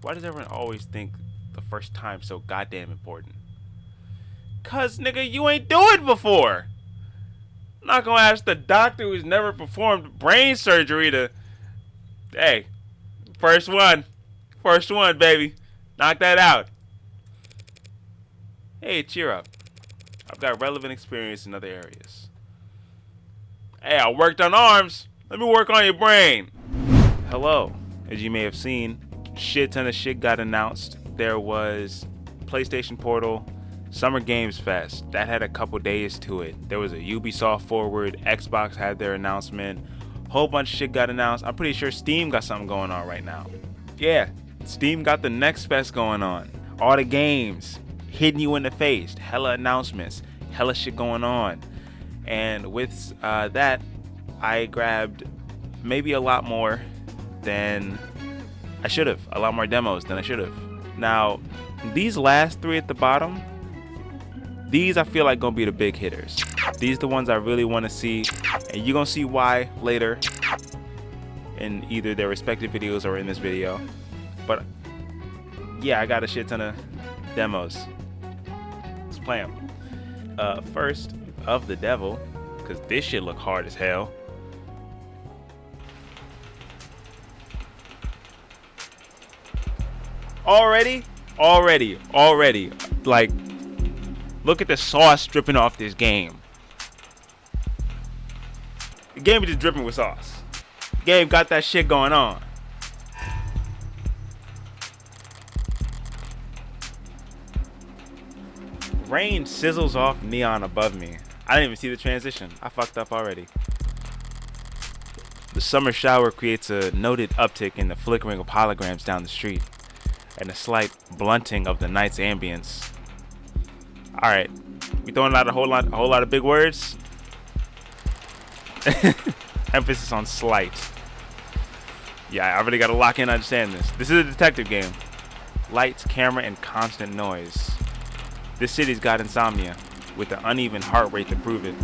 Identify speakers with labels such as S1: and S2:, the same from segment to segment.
S1: Why does everyone always think the first time so goddamn important? Cause nigga, you ain't do it before. I'm not gonna ask the doctor who's never performed brain surgery to, hey, first one, baby, knock that out. Hey, cheer up. I've got relevant experience in other areas. Hey, I worked on arms. Let me work on your brain. Hello. As you may have seen, shit ton of shit got announced. There was PlayStation Portal, Summer Games Fest. That had a couple days to it. There was a Ubisoft Forward. Xbox had their announcement. Whole bunch of shit got announced. I'm pretty sure Steam got something going on right now. Yeah, Steam got the next fest going on. All the games hitting you in the face. Hella announcements. Hella shit going on. And with that, I grabbed maybe a lot more than I should have. A lot more demos than I should have. Now, these last three at the bottom, these I feel like gonna be the big hitters. These the ones I really want to see, and you're gonna see why later in either their respective videos or in this video. But yeah, I got a shit ton of demos. Let's play them. First of the devil, because this shit look hard as hell. Already, like, look at the sauce dripping off this game. The game is just dripping with sauce. The game got that shit going on. Rain sizzles off neon above me. I didn't even see the transition. I fucked up already. The summer shower creates a noted uptick in the flickering of holograms down the street, and a slight blunting of the night's ambience. Alright, we throwing out a whole lot of big words. Emphasis on slight. Yeah, I really gotta lock in and understand this. This is a detective game. Lights, camera, and constant noise. This city's got insomnia, with an uneven heart rate to prove it.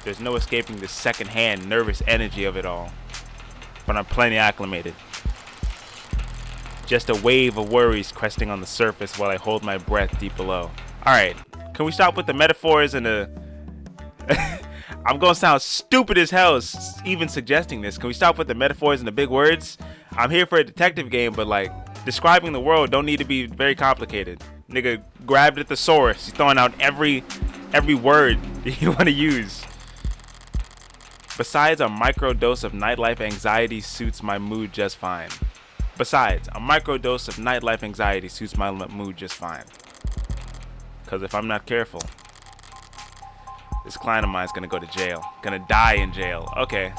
S1: There's no escaping the second-hand nervous energy of it all. But I'm plenty acclimated. Just a wave of worries cresting on the surface while I hold my breath deep below. Alright, can we stop with the metaphors and the... I'm gonna sound stupid as hell even suggesting this. Can we stop with the metaphors and the big words? I'm here for a detective game, but like, describing the world don't need to be very complicated. Nigga grabbed at the source. He's throwing out every word you want to use. Besides, a micro dose of nightlife anxiety suits my mood just fine. Because if I'm not careful, this client of mine's gonna go to jail. Gonna die in jail. Okay.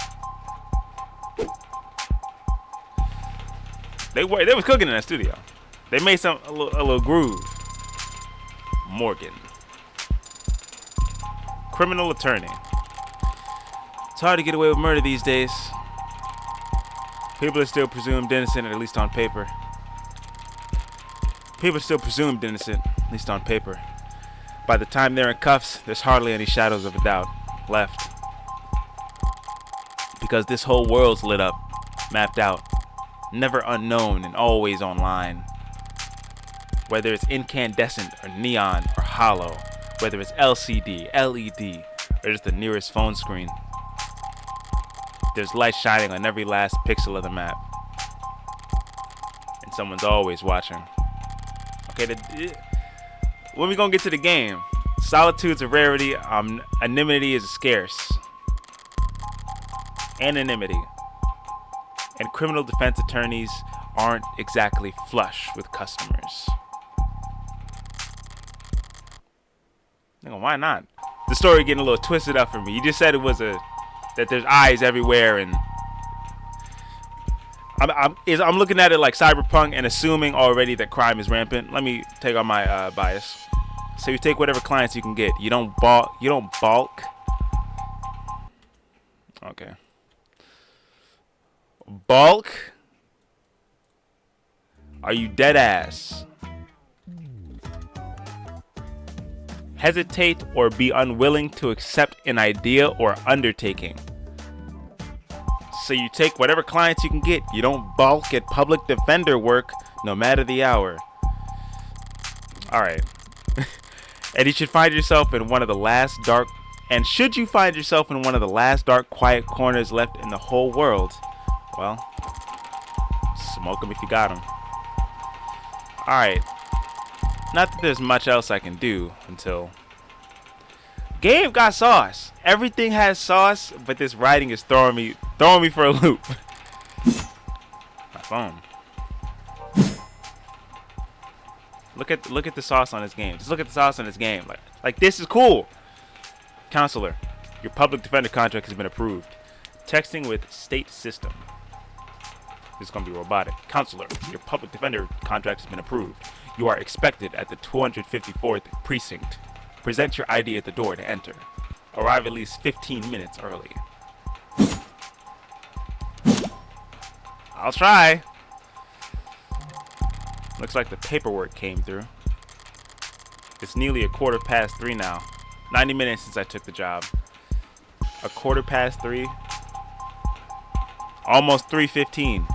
S1: They was cooking in that studio. They made a little groove. Morgan. Criminal attorney. It's hard to get away with murder these days. People are still presumed innocent, at least on paper. By the time they're in cuffs, there's hardly any shadows of a doubt left. Because this whole world's lit up, mapped out, never unknown and always online. Whether it's incandescent or neon or hollow, whether it's LCD, LED, or just the nearest phone screen, there's light shining on every last pixel of the map. And someone's always watching. Okay, when we gonna get to the game? Solitude's a rarity, anonymity is scarce. Anonymity. And criminal defense attorneys aren't exactly flush with customers. Why not? The story getting a little twisted up for me. You just said it was that there's eyes everywhere, and I'm looking at it like Cyberpunk and assuming already that crime is rampant. Let me take on my bias. So you take whatever clients you can get. You don't balk. Okay. Bulk? Are you dead ass? Hesitate or be unwilling to accept an idea or undertaking. So you take whatever clients you can get. You don't balk at public defender work, no matter the hour. Alright. And you should find yourself in one of the last dark... And should you find yourself in one of the last dark, quiet corners left in the whole world, well, smoke them if you got them. Alright. Not that there's much else I can do until... Game got sauce. Everything has sauce, but this writing is throwing me for a loop. My phone. Look at the sauce on this game. Just look at the sauce on this game. Like this is cool. Counselor, your public defender contract has been approved. Texting with state system. This is gonna be robotic. Counselor, your public defender contract has been approved. You are expected at the 254th precinct. Present your ID at the door to enter. Arrive at least 15 minutes early. I'll try. Looks like the paperwork came through. It's nearly 3:15 now. 90 minutes since I took the job. 3:15. Almost 3:15.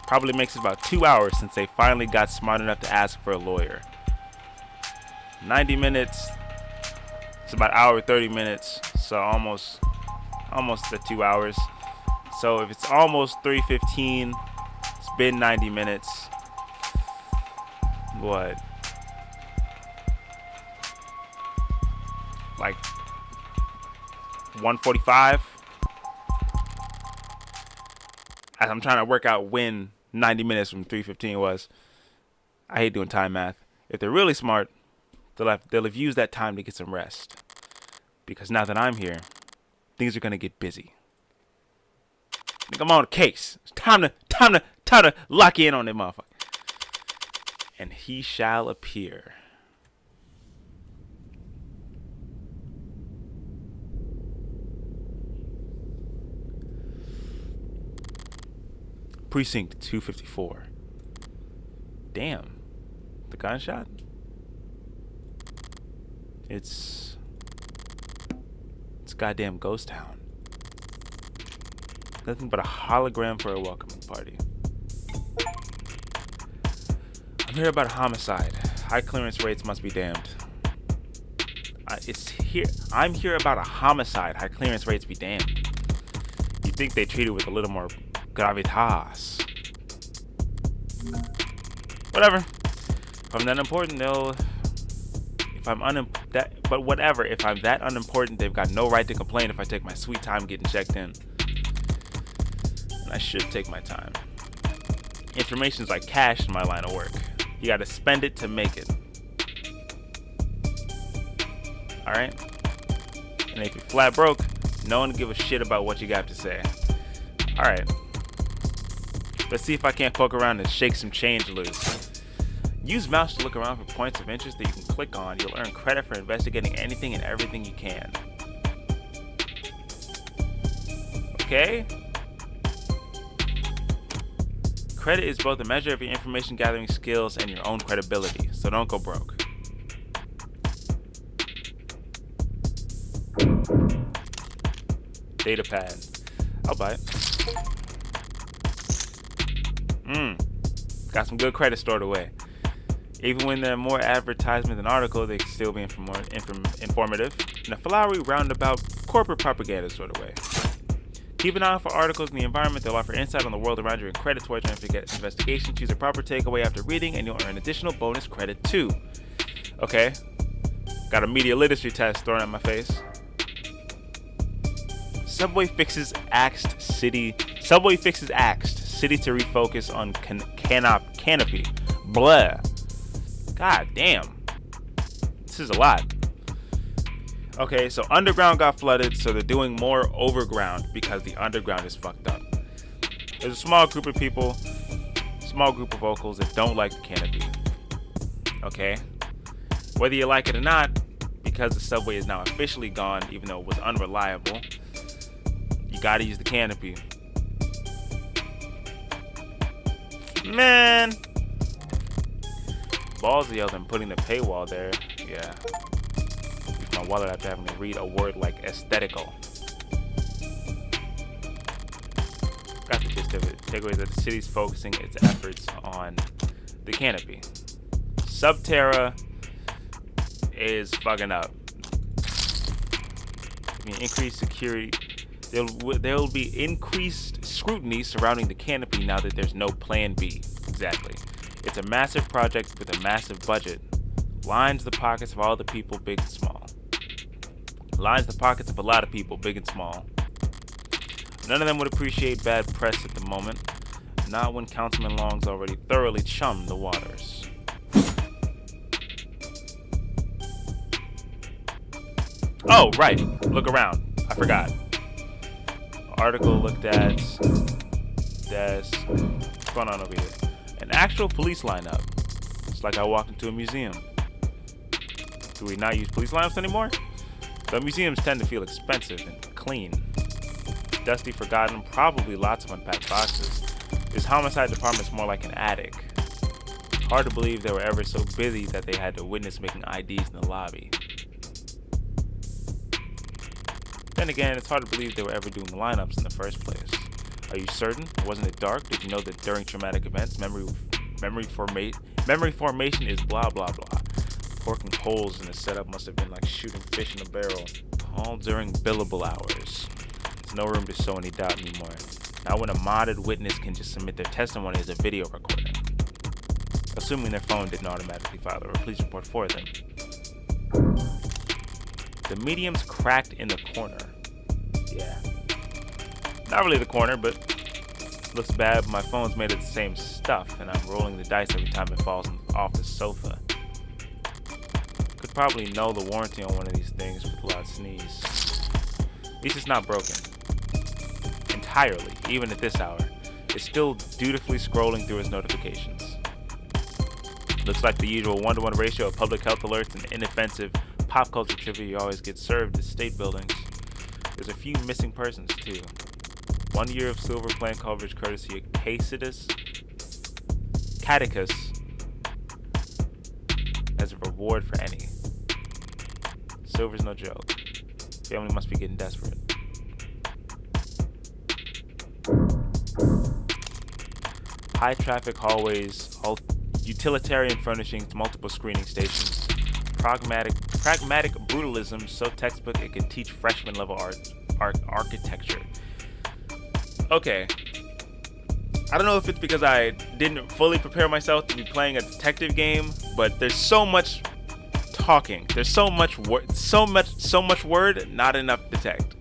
S1: Probably makes it about 2 hours since they finally got smart enough to ask for a lawyer. 90 minutes. It's about hour 30 minutes. So almost the 2 hours. So if it's almost 3:15, it's been 90 minutes. What? Like 1:45. As I'm trying to work out when 90 minutes from 3:15 was. I hate doing time math. If they're really smart, they'll have used that time to get some rest. Because now that I'm here, things are gonna get busy. I think I'm on a case. It's time to lock you in on that motherfucker. And he shall appear. Precinct 254. Damn. The gunshot? It's goddamn ghost town. Nothing but a hologram for a welcoming party. I'm here about a homicide. High clearance rates must be damned. I'm here about a homicide. High clearance rates be damned. You'd think they treat it with a little more gravitas. Whatever. If I'm that important, if I'm that unimportant, they've got no right to complain if I take my sweet time getting checked in. And I should take my time. Information's like cash in my line of work. You gotta spend it to make it. Alright? And if you're flat broke, no one give a shit about what you got to say. Alright. Let's see if I can't poke around and shake some change loose. Use mouse to look around for points of interest that you can click on. You'll earn credit for investigating anything and everything you can. Okay? Credit is both a measure of your information gathering skills and your own credibility, so don't go broke. Data pad. I'll buy it. Got some good credit stored away. Even when there are more advertisements than articles, they can still be informative in a flowery, roundabout, corporate propaganda sort of way. Keep an eye out for articles in the environment. They'll offer insight on the world around you and credit towards your investigation. Choose a proper takeaway after reading, and you'll earn additional bonus credit too. Okay. Got a media literacy test thrown at my face. Subway fixes axed city. Subway fixes axed city to refocus on canopy. Blah. God damn. This is a lot. Okay, so underground got flooded, so they're doing more overground because the underground is fucked up. There's a small group of people, small group of locals that don't like the canopy. Okay? Whether you like it or not, because the subway is now officially gone, even though it was unreliable, you gotta use the canopy. Man! Ballsy of them putting the paywall there. Yeah. Use my wallet after having to read a word like aesthetical. Got the gist of it. Takeaway is that the city's focusing its efforts on the canopy. Subterra is fucking up. I mean, increased security. There will be increased scrutiny surrounding the canopy now that there's no plan B. Exactly. It's a massive project with a massive budget. Lines the pockets of all the people, big and small. Lines the pockets of a lot of people, big and small. None of them would appreciate bad press at the moment. Not when Councilman Long's already thoroughly chummed the waters. Oh, right. Look around. I forgot. Article looked at. Desk. What's going on over here? An actual police lineup. It's like I walked into a museum. Do we not use police lineups anymore? The museums tend to feel expensive and clean. Dusty, forgotten, probably lots of unpacked boxes. This homicide department's more like an attic. Hard to believe they were ever so busy that they had to witness making IDs in the lobby. Then again, it's hard to believe they were ever doing lineups in the first place. Are you certain? Wasn't it dark? Did you know that during traumatic events, memory formation is blah blah blah? Poking holes in the setup must have been like shooting fish in a barrel. All during billable hours. There's no room to sow any doubt anymore. Not when a modded witness can just submit their testimony as a video recording. Assuming their phone didn't automatically file a police report for them. The medium's cracked in the corner. Yeah. Not really the corner, but looks bad. My phone's made of the same stuff, and I'm rolling the dice every time it falls off the sofa. Could probably know the warranty on one of these things with a loud sneeze. At least it's not broken. Entirely, even at this hour. It's still dutifully scrolling through its notifications. Looks like the usual 1-to-1 ratio of public health alerts and inoffensive pop culture trivia you always get served at state buildings. There's a few missing persons, too. 1 year of silver plan coverage courtesy of Catechus as a reward for any. Silver's no joke. Family must be getting desperate. High traffic hallways, utilitarian furnishings, multiple screening stations. Pragmatic brutalism, so textbook it could teach freshman level architecture. Okay. I don't know if it's because I didn't fully prepare myself to be playing a detective game, but there's so much talking. There's so much word, not enough detect.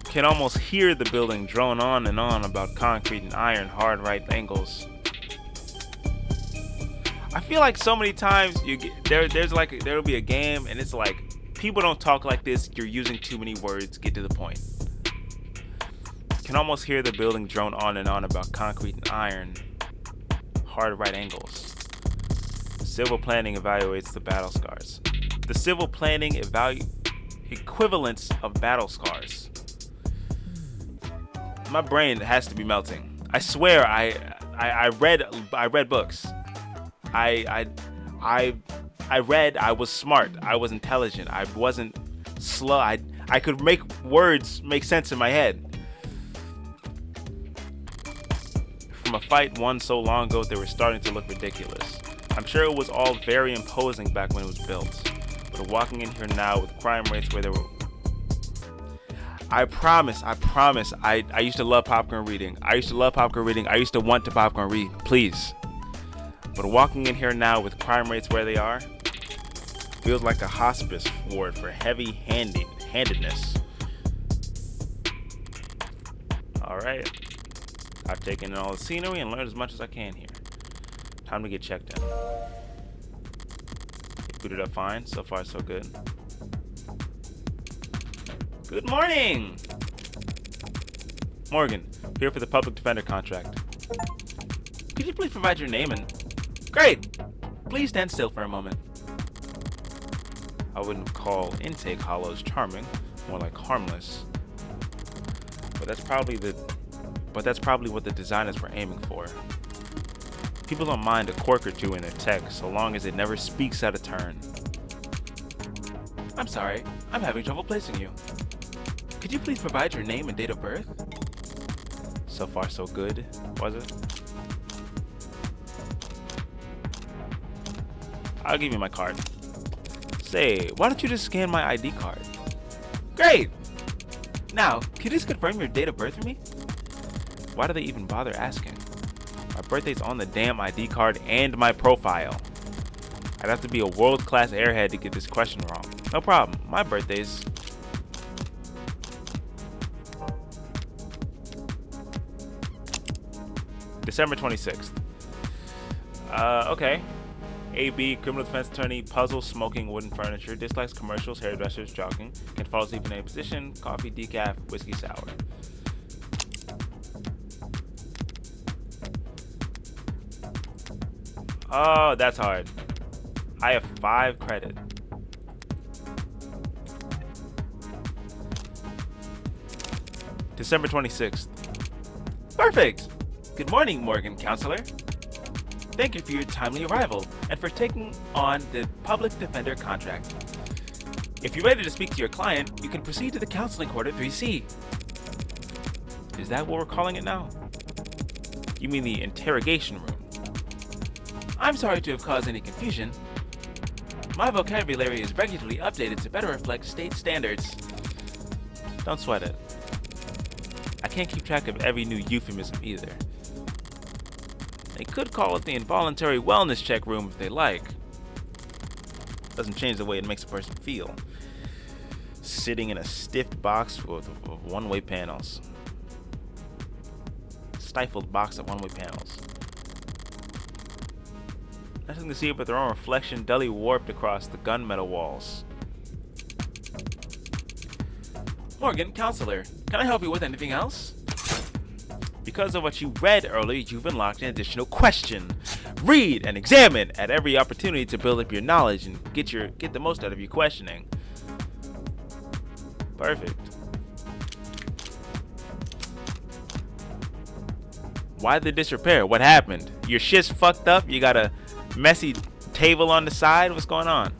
S1: Can almost hear the building drone on and on about concrete and iron, hard right angles. I feel like so many times there'll be a game and it's like people don't talk like this. You're using too many words. Get to the point. Can almost hear the building drone on and on about concrete and iron, hard right angles. Civil planning evaluates the battle scars. The civil planning equivalence of battle scars. My brain has to be melting. I swear, I read books. I read. I was smart. I was intelligent. I wasn't slow. I could make words make sense in my head. From a fight won so long ago, they were starting to look ridiculous. I'm sure it was all very imposing back when it was built. But walking in here now with crime rates where they were... I promise, I used to love popcorn reading. I used to want to popcorn read, please. But walking in here now with crime rates where they are, feels like a hospice ward for heavy-handedness. Alright. I've taken in all the scenery and learned as much as I can here. Time to get checked in. Booted up fine. So far, so good. Good morning! Morgan, here for the public defender contract. Could you please provide your name and... Great! Please stand still for a moment. I wouldn't call intake hollows charming, more like harmless. But that's probably what the designers were aiming for. People don't mind a quirk or two in their tech, so long as it never speaks out of turn. I'm sorry, I'm having trouble placing you.
S2: Could you please provide your name and date of birth?
S1: So far, so good, was it? I'll give you my card. Say, why don't you just scan my ID card?
S2: Great! Now, could you just confirm your date of birth for me?
S1: Why do they even bother asking? My birthday's on the damn ID card and my profile. I'd have to be a world-class airhead to get this question wrong. No problem. My birthday's... December 26th. Okay. AB, criminal defense attorney, puzzle, smoking, wooden furniture, dislikes commercials, hairdressers, jogging, can fall asleep in any position, coffee, decaf, whiskey, sour. Oh, that's hard. I have 5 credit. December 26th.
S2: Perfect! Good morning, Morgan Counselor. Thank you for your timely arrival and for taking on the public defender contract. If you're ready to speak to your client, you can proceed to the counseling court at 3C.
S1: Is that what we're calling it now? You mean the interrogation room?
S2: I'm sorry to have caused any confusion. My vocabulary is regularly updated to better reflect state standards.
S1: Don't sweat it. I can't keep track of every new euphemism either. They could call it the involuntary wellness check room if they like. Doesn't change the way it makes a person feel. Sitting in a stiff box with one-way panels. Stifled box of one-way panels. Nothing to see but their own reflection dully warped across the gunmetal walls.
S2: Morgan, Counselor, can I help you with anything else?
S1: Because of what you read earlier, you've unlocked an additional question. Read and examine at every opportunity to build up your knowledge and get the most out of your questioning. Perfect. Why the disrepair? What happened? Your shit's fucked up? You got a messy table on the side? What's going on?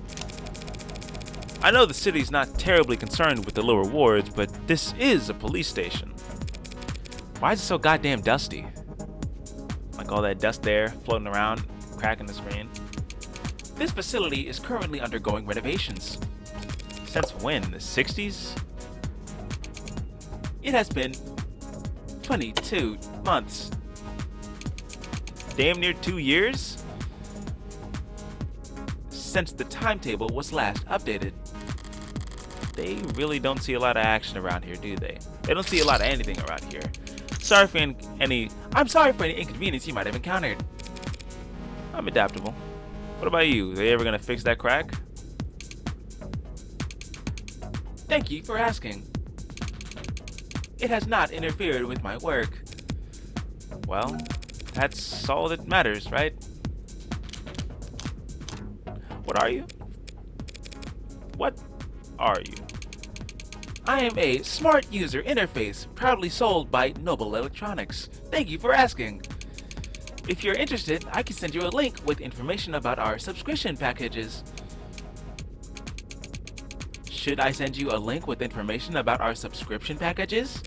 S1: I know the city's not terribly concerned with the lower wards, but this is a police station. Why is it so goddamn dusty? Like all that dust there floating around, cracking the screen.
S2: This facility is currently undergoing renovations.
S1: Since when? The 60s?
S2: It has been 22 months.
S1: Damn near 2 years?
S2: Since the timetable was last updated.
S1: They really don't see a lot of action around here, do they? They don't see a lot of anything around here. I'm sorry for any inconvenience you might have encountered. I'm adaptable. What about you? Are they ever gonna fix that crack?
S2: Thank you for asking. It has not interfered with my work.
S1: Well, that's all that matters, right? What are you? What are you?
S2: I am a smart user interface proudly sold by Noble Electronics. Thank you for asking. If you're interested, I can send you a link with information about our subscription packages. Should I send you a link with information about our subscription packages?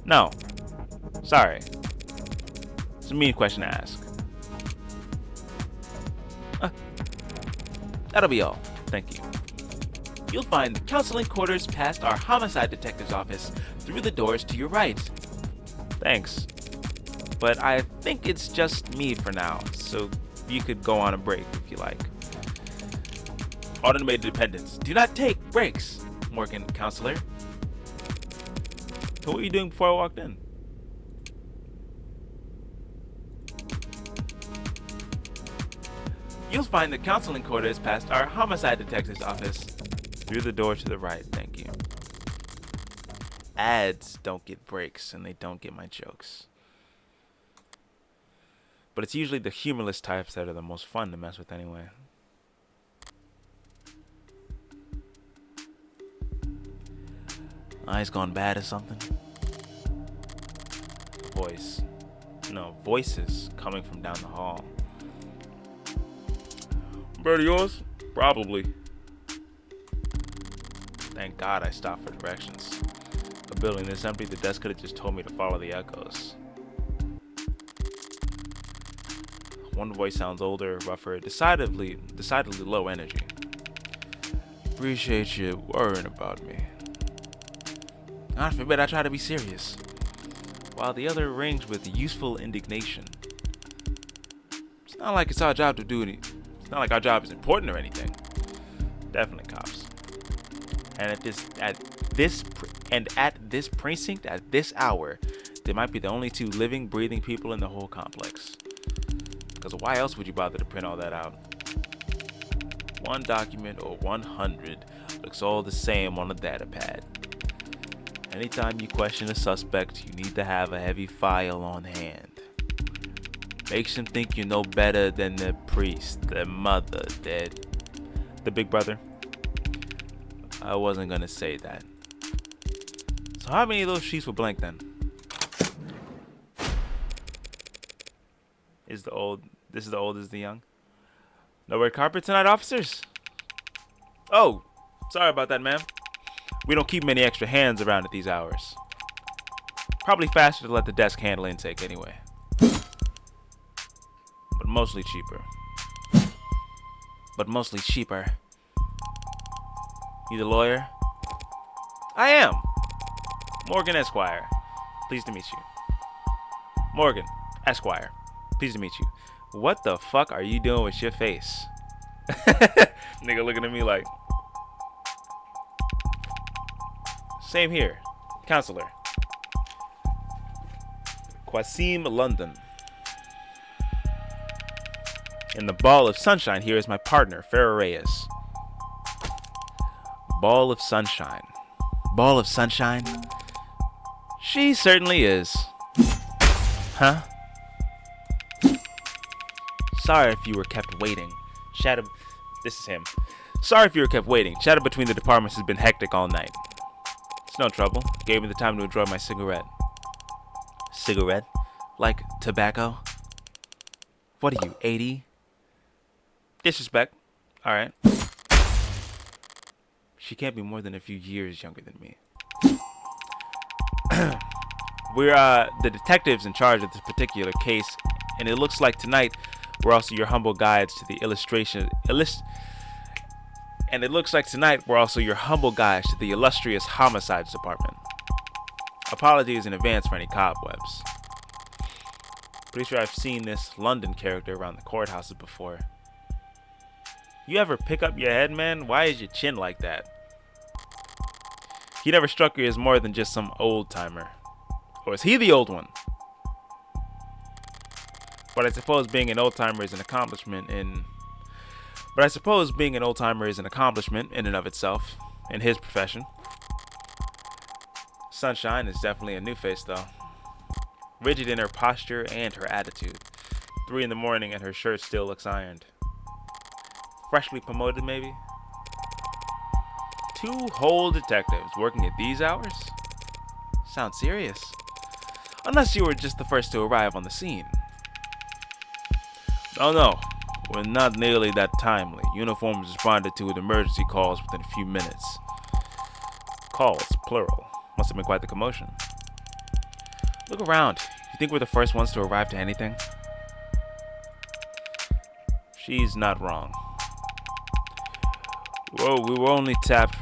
S1: No. Sorry. It's a mean question to ask. That'll be all. Thank you.
S2: You'll find the counseling quarters past our homicide detective's office through the doors to your right.
S1: Thanks. But I think it's just me for now, so you could go on a break if you like.
S2: Automated dependence. Do not take breaks, Morgan Counselor.
S1: So what were you doing before I walked in?
S2: You'll find the counseling quarters past our homicide detective's office.
S1: Through the door to the right, thank you. Ads don't get breaks, and they don't get my jokes. But it's usually the humorless types that are the most fun to mess with anyway. Eyes gone bad or something? Voice. No, voices coming from down the hall. Bird of yours? Probably. Thank God I stopped for directions. building this empty, the desk could have just told me to follow the echoes. One voice sounds older, rougher, decidedly low energy. Appreciate you worrying about me. God forbid I try to be serious. While the other rings with useful indignation. It's not like it's our job to do it's not like our job is important or anything. Definitely cops. And at this precinct, at this hour, they might be the only two living, breathing people in the whole complex. Because why else would you bother to print all that out? One document or 100 looks all the same on a data pad. Anytime you question a suspect, you need to have a heavy file on hand. Makes them think you know better than the priest, the mother, the big brother. I wasn't gonna say that. So how many of those sheets were blank then? This is the old as the young. No red carpet tonight, officers? Oh, sorry about that, ma'am. We don't keep many extra hands around at these hours. Probably faster to let the desk handle intake anyway. But mostly cheaper. You the lawyer? I am. Morgan Esquire. Pleased to meet you. Morgan Esquire. Pleased to meet you. What the fuck are you doing with your face? Nigga looking at me like. Same here. Counselor. Qasim London. In the ball of sunshine, here is my partner, Farrah Reyes. Ball of sunshine. Ball of sunshine? She certainly is. Huh? Sorry if you were kept waiting. This is him. Sorry if you were kept waiting. Chatter between the departments has been hectic all night. It's no trouble. Gave me the time to enjoy my cigarette. Cigarette? Like tobacco? What are you, 80? Disrespect. Alright. She can't be more than a few years younger than me. We're the detectives in charge of this particular case, and it looks like tonight we're also your humble guides to the illustrious homicides department. Apologies in advance for any cobwebs. Pretty sure I've seen this London character around the courthouses before. You ever pick up your head, man? Why is your chin like that? He never struck you as more than just some old timer. Or is he the old one? But I suppose being an old timer is an accomplishment in and of itself, in his profession. Sunshine is definitely a new face though. Rigid in her posture and her attitude. 3 a.m. and her shirt still looks ironed. Freshly promoted maybe? 2 whole detectives working at these hours? Sounds serious. Unless you were just the first to arrive on the scene. Oh no, we're not nearly that timely. Uniforms responded to with emergency calls within a few minutes. Calls, plural. Must have been quite the commotion. Look around. You think we're the first ones to arrive to anything? She's not wrong. Whoa, we were only tapped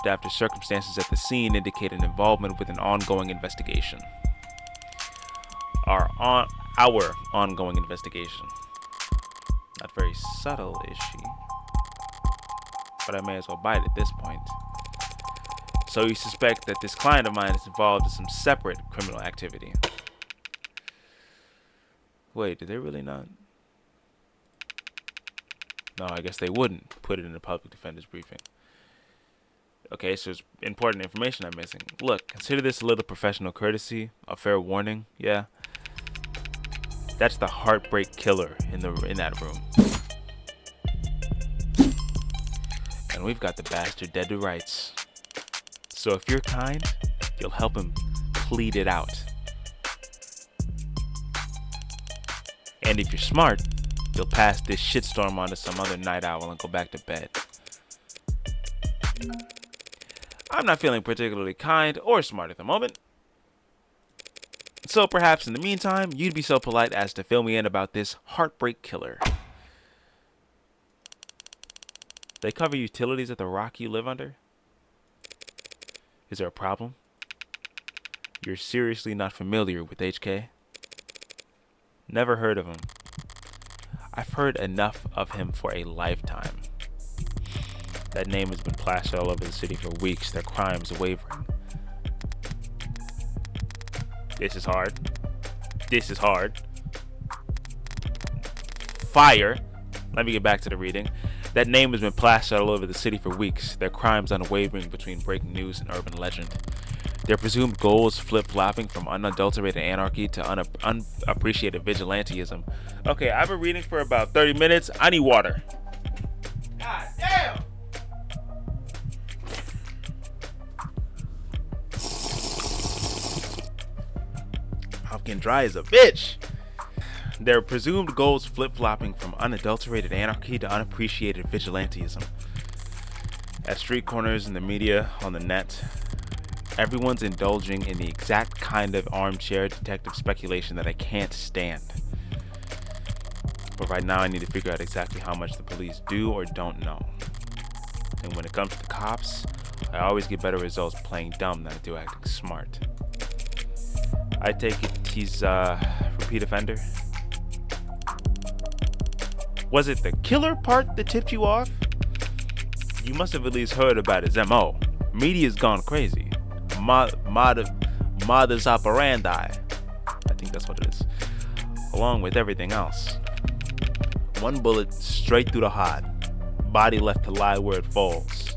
S1: after circumstances at the scene indicated involvement with an ongoing investigation. Our ongoing investigation. Not very subtle, is she? But I may as well bite at this point. So you suspect that this client of mine is involved in some separate criminal activity. Wait, did they really not? No, I guess they wouldn't put it in the public defender's briefing. Okay, so it's important information I'm missing. Look, consider this a little professional courtesy, a fair warning, yeah? That's the heartbreak killer in that room. And we've got the bastard dead to rights. So if you're kind, you'll help him plead it out. And if you're smart, you'll pass this shitstorm on to some other night owl and go back to bed. I'm not feeling particularly kind or smart at the moment. So perhaps in the meantime, you'd be so polite as to fill me in about this heartbreak killer. They cover utilities at the rock you live under? Is there a problem? You're seriously not familiar with HK? Never heard of him. I've heard enough of him for a lifetime. That name has been plastered all over the city for weeks, their crimes wavering. This is hard. This is hard. Fire. Let me get back to the reading. That name has been plastered all over the city for weeks, their crimes unwavering between breaking news and urban legend. Their presumed goals flip-flopping from unadulterated anarchy to unappreciated vigilantism. Okay, I've been reading for about 30 minutes. I need water. God damn! I'm getting dry as a bitch. Their presumed goals flip-flopping from unadulterated anarchy to unappreciated vigilantism. At street corners, in the media, on the net, everyone's indulging in the exact kind of armchair detective speculation that I can't stand. But right now I need to figure out exactly how much the police do or don't know. And when it comes to the cops, I always get better results playing dumb than I do acting smart. I take it he's repeat offender. Was it the killer part that tipped you off? You must have at least heard about his MO. Media's gone crazy. Modus operandi. I think that's what it is. Along with everything else. One bullet straight through the heart. Body left to lie where it falls.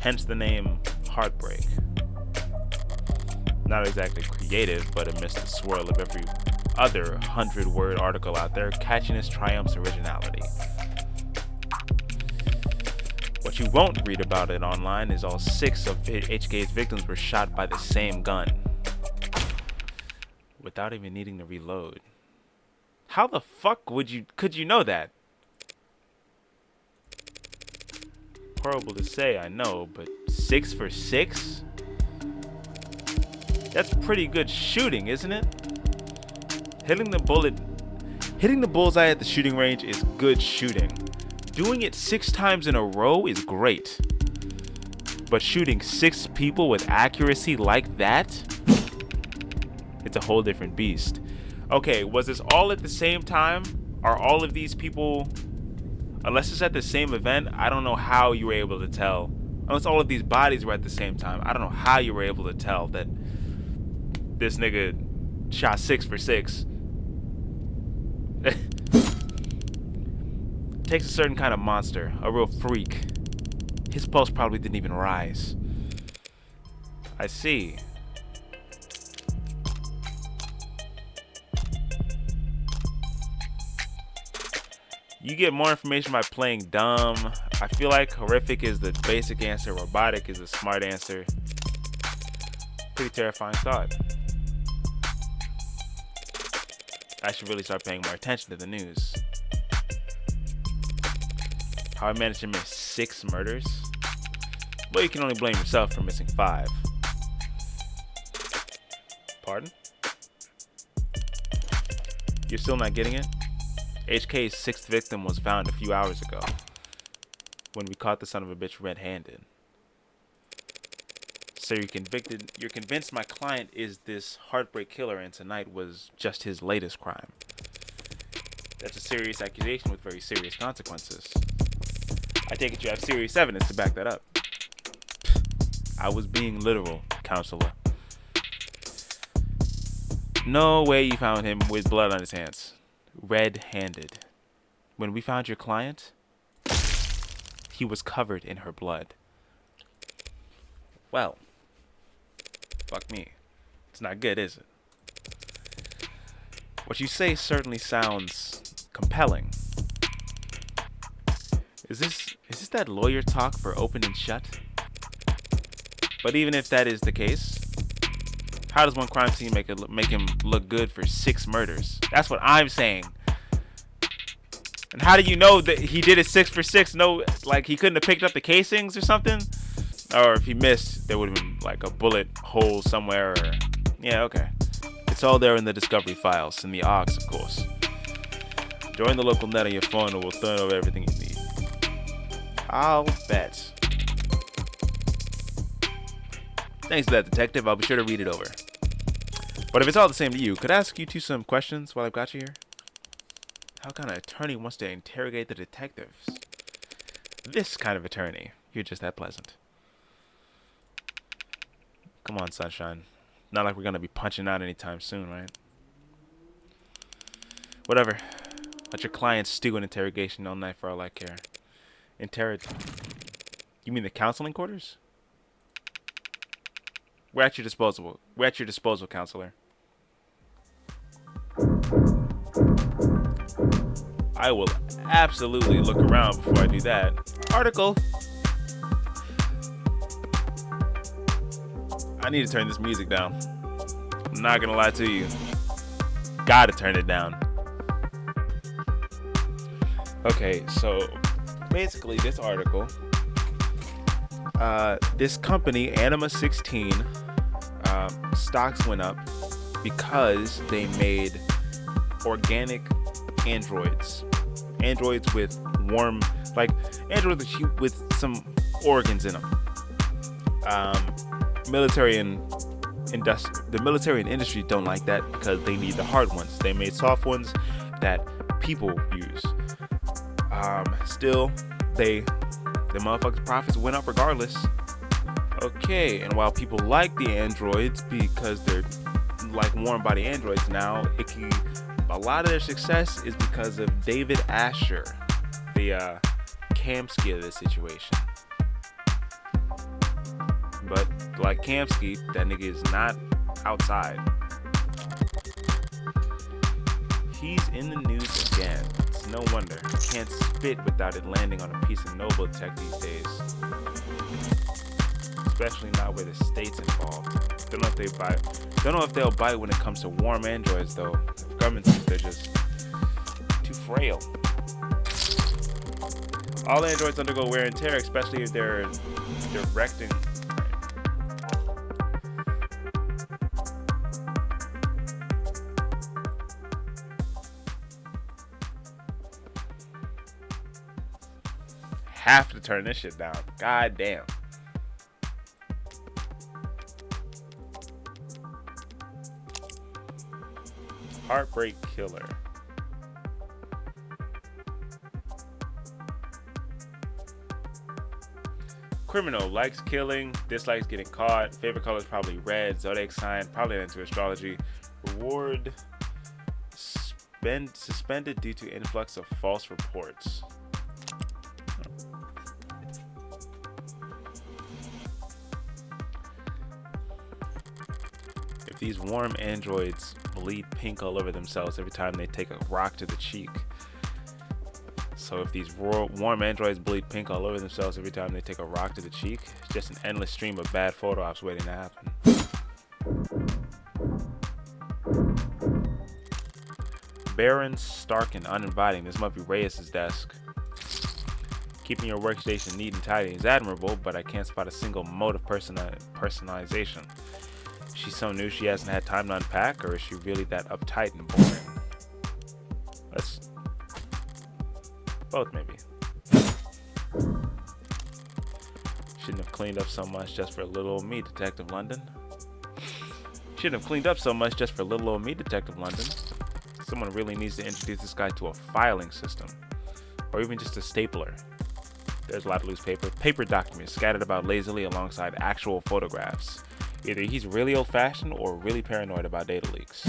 S1: Hence the name Heartbreak. Not exactly creative, but amidst the swirl of every other 100-word article out there, catchiness triumphs originality. What you won't read about it online is all 6 of HK's victims were shot by the same gun, without even needing to reload. How the fuck could you know that? Horrible to say, I know, but 6 for 6? That's pretty good shooting, isn't it? Hitting the bullseye at the shooting range is good shooting. Doing it 6 times in a row is great. But shooting 6 people with accuracy like that? It's a whole different beast. Okay, was this all at the same time? Are all of these people, unless it's at the same event, I don't know how you were able to tell. Unless all of these bodies were at the same time, I don't know how you were able to tell that this nigga shot 6 for 6. Takes a certain kind of monster, a real freak. His pulse probably didn't even rise. I see. You get more information by playing dumb. I feel like horrific is the basic answer, robotic is the smart answer. Pretty terrifying thought. I should really start paying more attention to the news. How I managed to miss 6 murders? Well, you can only blame yourself for missing 5. Pardon? You're still not getting it? HK's 6th victim was found a few hours ago, when we caught the son of a bitch red-handed. So you're convinced my client is this heartbreak killer and tonight was just his latest crime. That's a serious accusation with very serious consequences. I take it you have serious evidence to back that up. I was being literal, counselor. No way you found him with blood on his hands. Red-handed. When we found your client, he was covered in her blood. Well, fuck me. It's not good, is it? What you say certainly sounds compelling. Is this that lawyer talk for open and shut? But even if that is the case, how does one crime scene make him look good for 6 murders? That's what I'm saying. And how do you know that he did it 6 for 6? No, like he couldn't have picked up the casings or something? Or if he missed, there would have been like a bullet hole somewhere. Or yeah, okay. It's all there in the discovery files, in the aux, of course. Join the local net on your phone and we'll turn over everything you need. I'll bet. Thanks to that, detective. I'll be sure to read it over. But if it's all the same to you, could I ask you some questions while I've got you here? How kind of attorney wants to interrogate the detectives? This kind of attorney. You're just that pleasant. Come on, sunshine. Not like we're going to be punching out anytime soon, right? Whatever. Let your client stew in interrogation all night for all I care. You mean the counseling quarters? We're at your disposal. We're at your disposal, counselor. I will absolutely look around before I do that. Article. I need to turn this music down. I'm not gonna lie to you. Gotta turn it down. Okay, so basically this article, this company, Anima 16, stocks went up because they made organic androids. Androids with warm, like androids with some organs in them. The military and industry don't like that because they need the hard ones. They made soft ones that people use. Still, the motherfuckers' profits went up regardless. Okay, and while people like the androids because they're like warm body androids now, a lot of their success is because of David Asher, the Kamsky of this situation. But like Kamsky, that nigga is not outside. He's in the news again. It's no wonder. He can't spit without it landing on a piece of Noble Tech these days. Especially not where the state's involved. Don't know if they'll bite when it comes to warm androids though. The government thinks they're just too frail. All androids undergo wear and tear, especially if they're directing. Have to turn this shit down. God damn. Heartbreak killer. Criminal likes killing, dislikes getting caught. Favorite color is probably red. Zodiac sign, probably into astrology. Reward suspended due to influx of false reports. If these warm androids bleed pink all over themselves every time they take a rock to the cheek. So if these warm androids bleed pink all over themselves every time they take a rock to the cheek, it's just an endless stream of bad photo ops waiting to happen. Barren, stark, and uninviting. This must be Reyes' desk. Keeping your workstation neat and tidy is admirable, but I can't spot a single mode of personalization. She's so new she hasn't had time to unpack, or is she really that uptight and boring? Both maybe. Shouldn't have cleaned up so much just for little old me, Detective London. Shouldn't have cleaned up so much just for little old me, Detective London. Someone really needs to introduce this guy to a filing system, or even just a stapler. There's a lot of loose paper documents scattered about lazily alongside actual photographs. Either he's really old-fashioned or really paranoid about data leaks.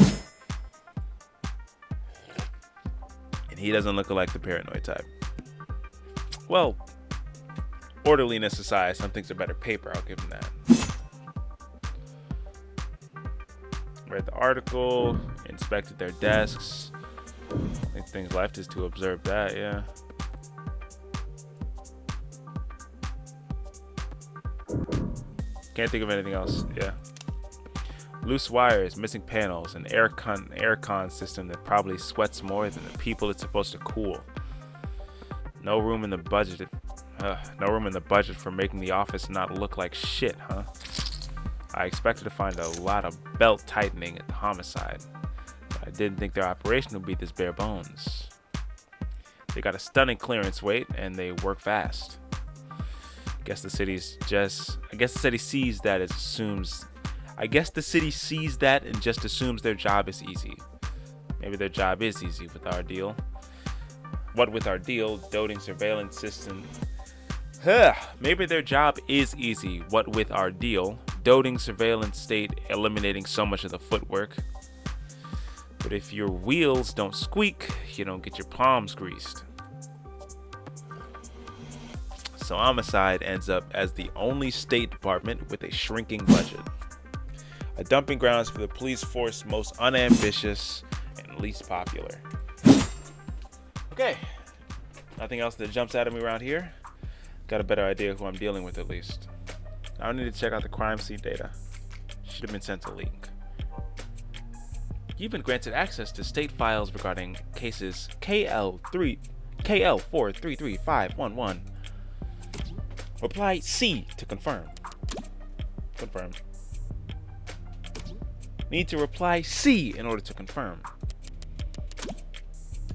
S1: And he doesn't look like the paranoid type. Well, orderliness aside, some things are better paper, I'll give him that. Read the article, inspected their desks. I think things left is to observe that, yeah. Can't think of anything else. Yeah. Loose wires, missing panels, an aircon system that probably sweats more than the people it's supposed to cool. No room in the budget. No room in the budget for making the office not look like shit, huh? I expected to find a lot of belt tightening at the homicide, but I didn't think their operation would be this bare bones. They got a stunning clearance rate and they work fast. I guess the city sees that and just assumes their job is easy. Maybe their job is easy with our deal. What with our deal, doting surveillance system. Maybe their job is easy. What with our deal, doting surveillance state eliminating so much of the footwork. But if your wheels don't squeak, you don't get your palms greased. So homicide ends up as the only state department with a shrinking budget. A dumping grounds for the police force most unambitious and least popular. Okay, nothing else that jumps out at me around here. Got a better idea of who I'm dealing with at least. I don't need to check out the crime scene data. Should have been sent to Link. You've been granted access to state files regarding cases KL433511. Reply C to confirm. Confirm. Need to reply C in order to confirm.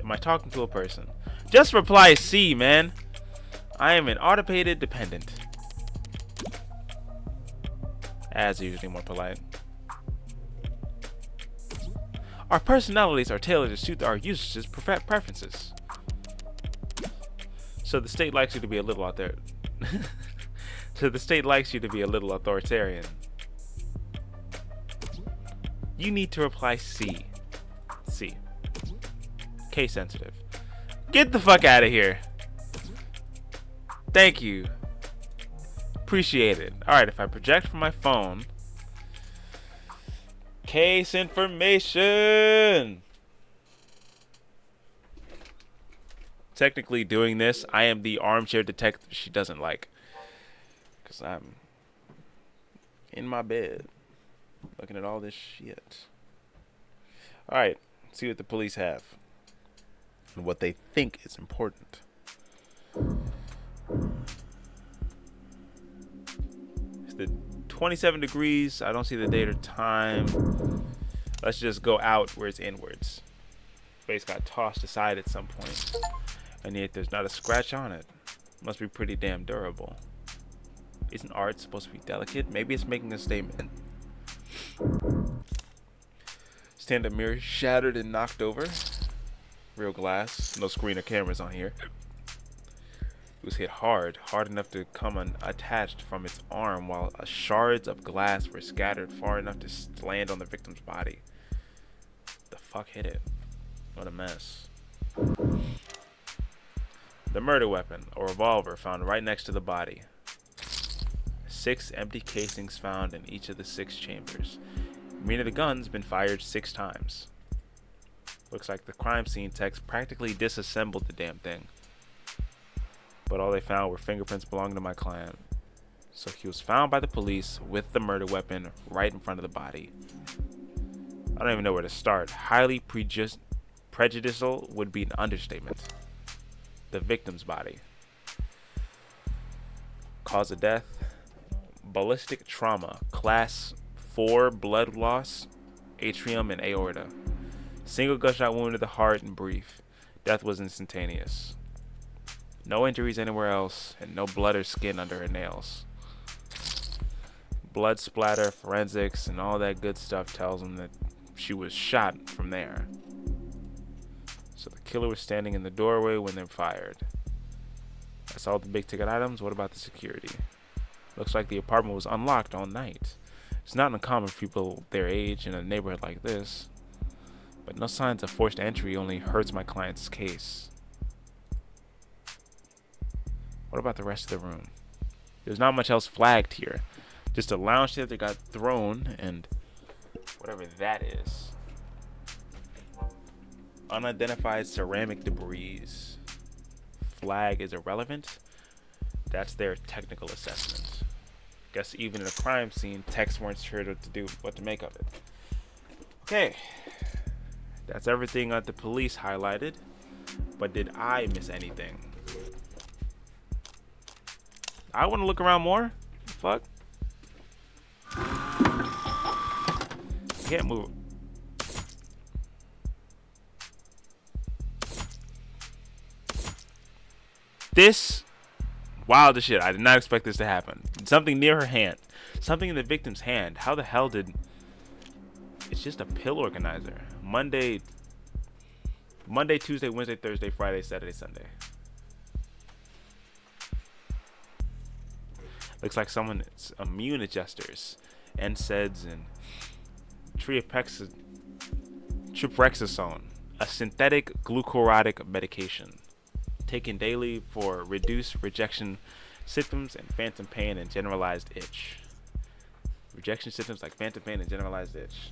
S1: Am I talking to a person? Just reply C, man. I am an automated dependent. As usually more polite. Our personalities are tailored to suit our users' preferences. So the state likes you to be a little out there. So the state likes you to be a little authoritarian. You need to reply C. C. Case sensitive. Get the fuck out of here. Thank you. Appreciate it. Alright, if I project from my phone. Case information. Technically doing this, I am the armchair detective she doesn't like. Because I'm in my bed looking at all this shit. Alright, see what the police have. And what they think is important. It's the 27 degrees. I don't see the date or time. Let's just go out where it's inwards. Face got tossed aside at some point. And yet there's not a scratch on it. Must be pretty damn durable. Isn't art supposed to be delicate? Maybe it's making a statement. Stand-up mirror shattered and knocked over. Real glass. No screen or cameras on here. It was hit hard enough to come unattached from its arm, while shards of glass were scattered far enough to land on the victim's body. The fuck hit it? What a mess. The murder weapon, a revolver, found right next to the body. 6 empty casings found in each of the 6 chambers. Meaning the gun's been fired 6 times. Looks like the crime scene techs practically disassembled the damn thing. But all they found were fingerprints belonging to my client. So he was found by the police with the murder weapon right in front of the body. I don't even know where to start. Highly prejudicial would be an understatement. The victim's body. Cause of death: ballistic trauma, class 4 blood loss, atrium and aorta. Single gunshot wound to the heart and brief. Death was instantaneous. No injuries anywhere else, and no blood or skin under her nails. Blood splatter, forensics, and all that good stuff tells them that she was shot from there. So the killer was standing in the doorway when they fired. That's all the big ticket items. What about the security? Looks like the apartment was unlocked all night. It's not uncommon for people their age in a neighborhood like this. But no signs of forced entry only hurts my client's case. What about the rest of the room? There's not much else flagged here. Just a lounge chair that got thrown and whatever that is. Unidentified ceramic debris. Flag is irrelevant. That's their technical assessment. Guess even in a crime scene, techs weren't sure what to make of it. Okay. That's everything that the police highlighted. But did I miss anything? I want to look around more. Fuck. Can't move. This wild as shit. I did not expect this to happen. Something near her hand. Something in the victim's hand. How the hell did... It's just a pill organizer. Monday, Tuesday, Wednesday, Thursday, Friday, Saturday, Sunday. Looks like someone's immune adjusters, NSAIDs, and triprexazone, a synthetic glucurotic medication, taken daily for reduced rejection symptoms and phantom pain and generalized itch. Rejection symptoms like phantom pain and generalized itch.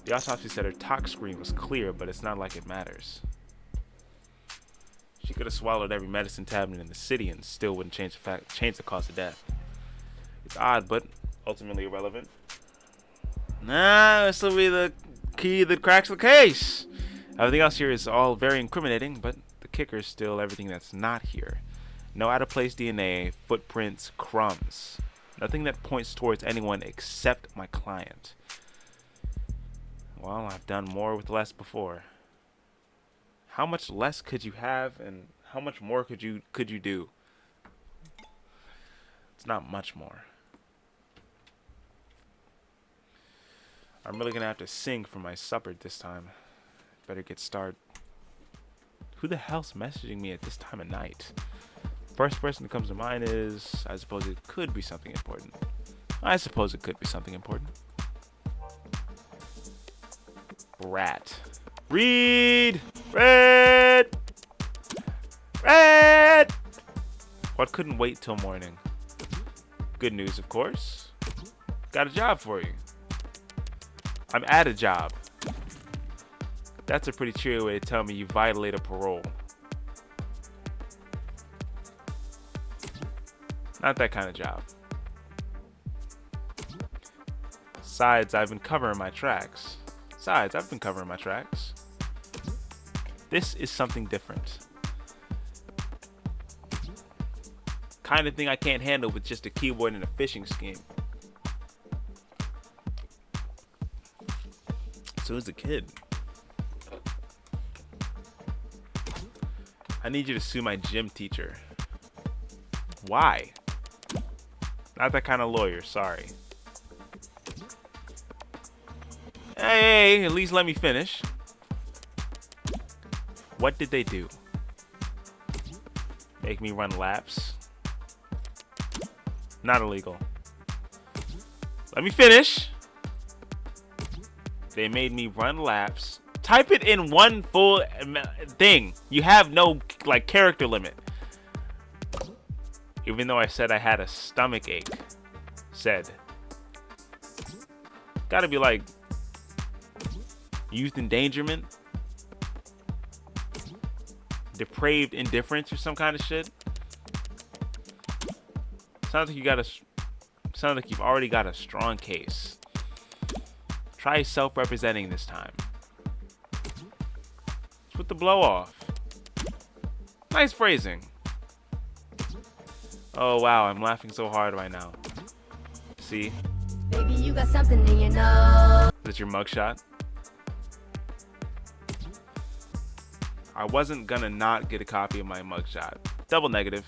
S1: The autopsy said her tox screen was clear, but it's not like it matters. She could have swallowed every medicine tablet in the city and still wouldn't change the cause of death. It's odd, but ultimately irrelevant. Nah, this will be the key that cracks the case. Everything else here is all very incriminating, but the kicker is still everything that's not here. No out-of-place DNA, footprints, crumbs. Nothing that points towards anyone except my client. Well, I've done more with less before. How much less could you have, and how much more could you do? It's not much more. I'm really gonna have to sing for my supper this time. Better get started. Who the hell's messaging me at this time of night? First person that comes to mind is, I suppose it could be something important. Rat. Read! Red! What couldn't wait till morning? Good news, of course. Got a job for you. I'm at a job. That's a pretty cheery way to tell me you violated parole. Not that kind of job. Besides, I've been covering my tracks. This is something different. Kind of thing I can't handle with just a keyboard and a phishing scheme. So who's the kid? I need you to sue my gym teacher. Why? Not that kind of lawyer, sorry. Hey, at least let me finish. What did they do? Make me run laps? Not illegal. Let me finish. They made me run laps. Type it in one full thing. You have no character limit. Even though I said I had a stomach ache. Said. Gotta be like youth endangerment, depraved indifference, or some kind of shit. Sounds like you've already got a strong case. Try self-representing this time. With the blow off. Nice phrasing. Oh wow, I'm laughing so hard right now. See?
S3: Baby, you got something in your nose.
S1: Is that your mugshot? I wasn't gonna not get a copy of my mugshot. Double negative.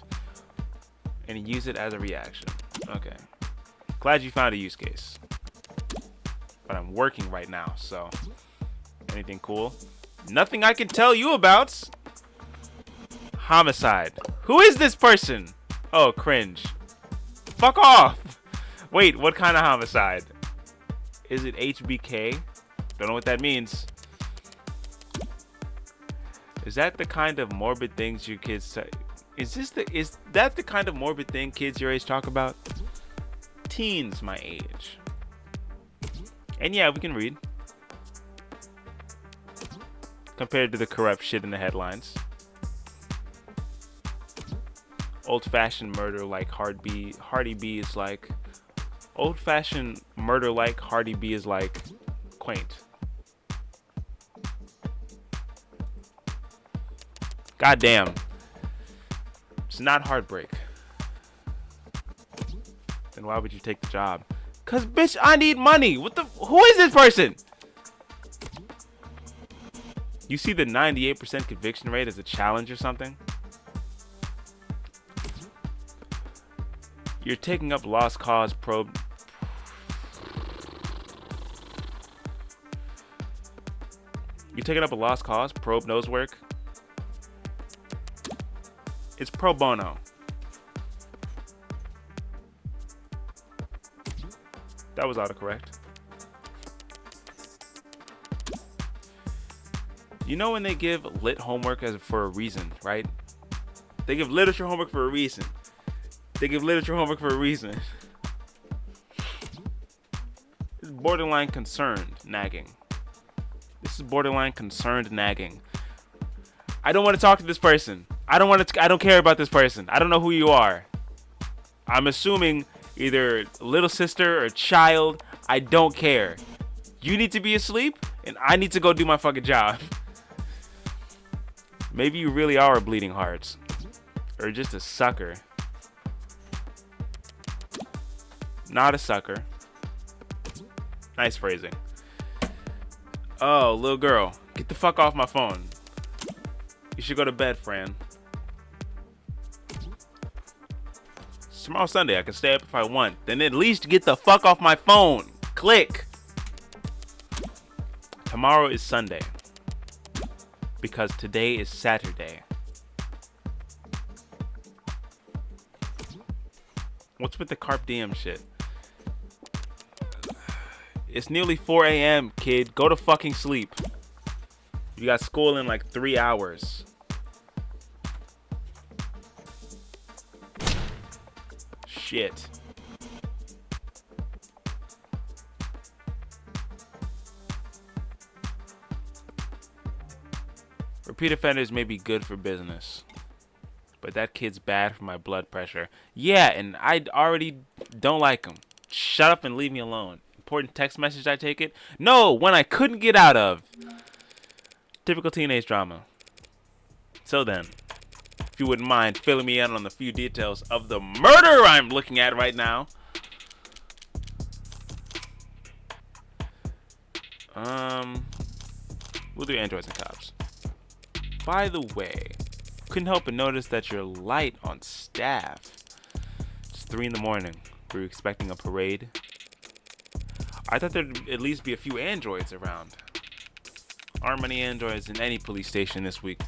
S1: And use it as a reaction. Okay. Glad you found a use case. But I'm working right now, so. Anything cool? Nothing I can tell you about. Homicide. Who is this person? Oh, cringe. Fuck off. Wait, what kind of homicide? Is it HBK? Don't know what that means. Is that the kind of morbid things your kids say? Is that the kind of morbid thing kids your age talk about? Teens my age. And yeah, we can read. Compared to the corrupt shit in the headlines. Old-fashioned murder like Hardy B is like. Old-fashioned murder like Hardy B is like quaint. Goddamn. It's not heartbreak. Then why would you take the job? Cause bitch, I need money. Who is this person? You see the 98% conviction rate as a challenge or something? You're taking up lost cause probe. You're taking up a lost cause probe nose work. It's pro bono. That was autocorrect. You know when they give lit homework for a reason, right? They give literature homework for a reason. They give literature homework for a reason. This is borderline concerned nagging. This is borderline concerned nagging. I don't want to talk to this person. I don't care about this person. I don't know who you are. I'm assuming either little sister or child. I don't care. You need to be asleep and I need to go do my fucking job. Maybe you really are a bleeding heart. Or just a sucker. Not a sucker. Nice phrasing. Oh, little girl. Get the fuck off my phone. You should go to bed, Fran. Tomorrow's Sunday. I can stay up if I want. Then at least get the fuck off my phone. Click. Tomorrow is Sunday. Because today is Saturday. What's with the carpe diem shit? It's nearly 4 a.m., kid. Go to fucking sleep. You got school in like 3 hours. Shit. Repeat offenders may be good for business, but that kid's bad for my blood pressure. Yeah, and I already don't like him. Shut up and leave me alone. Important text message, I take it? No, one I couldn't get out of. Typical teenage drama. So then, if you wouldn't mind filling me in on the few details of the murder I'm looking at right now. We'll do androids and cops. By the way, couldn't help but notice that you're light on staff. It's 3 in the morning. Were you expecting a parade? I thought there'd at least be a few androids around. Aren't many androids in any police station this week.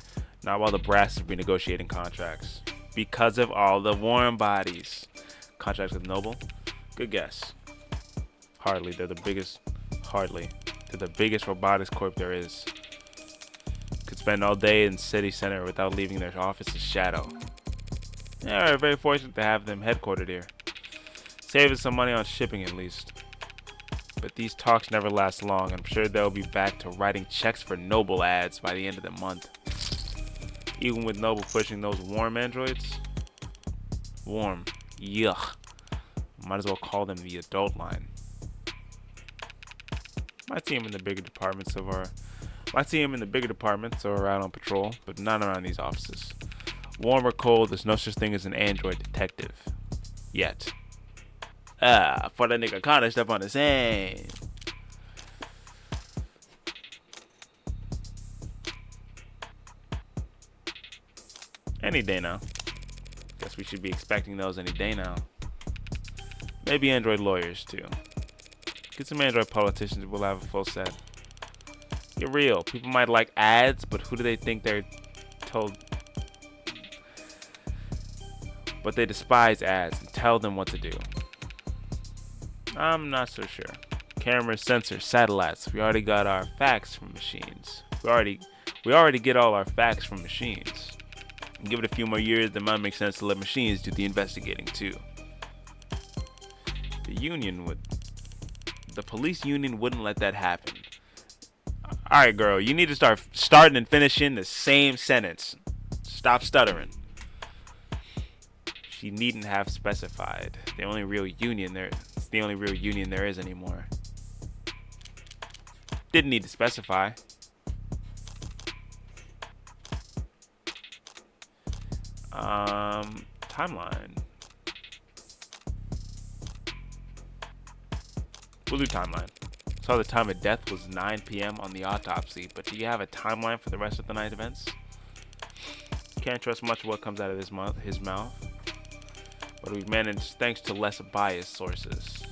S1: Not while the brass is renegotiating contracts. Because of all the warm bodies. Contracts with Noble? Good guess. Hardly. They're the biggest robotics corp there is. Could spend all day in city center without leaving their office's shadow. Yeah, we're very fortunate to have them headquartered here. Saving some money on shipping at least. But these talks never last long. I'm sure they'll be back to writing checks for Noble ads by the end of the month. Even with Noble pushing those warm androids. Warm. Yuck. Might as well call them the adult line. My team in the bigger departments are out on patrol, but not around these offices. Warm or cold, there's no such thing as an android detective. Yet. For the nigga Connor step on the same. Any day now. Guess we should be expecting those any day now. Maybe android lawyers too. Get some android politicians, we'll have a full set. Get real. People might like ads, but who do they think they're told? But they despise ads and tell them what to do. I'm not so sure. Cameras, sensors, satellites. We already got our facts from machines. We already get all our facts from machines. Give it a few more years, it might make sense to let machines do the investigating too. The police union wouldn't let that happen. Alright, girl, you need to start starting and finishing the same sentence. Stop stuttering. She needn't have specified. It's the only real union there is anymore. Didn't need to specify. Timeline. We'll do timeline. Saw the time of death was 9 p.m. on the autopsy, but do you have a timeline for the rest of the night events? Can't trust much of what comes out of his mouth, but we've managed thanks to less biased sources.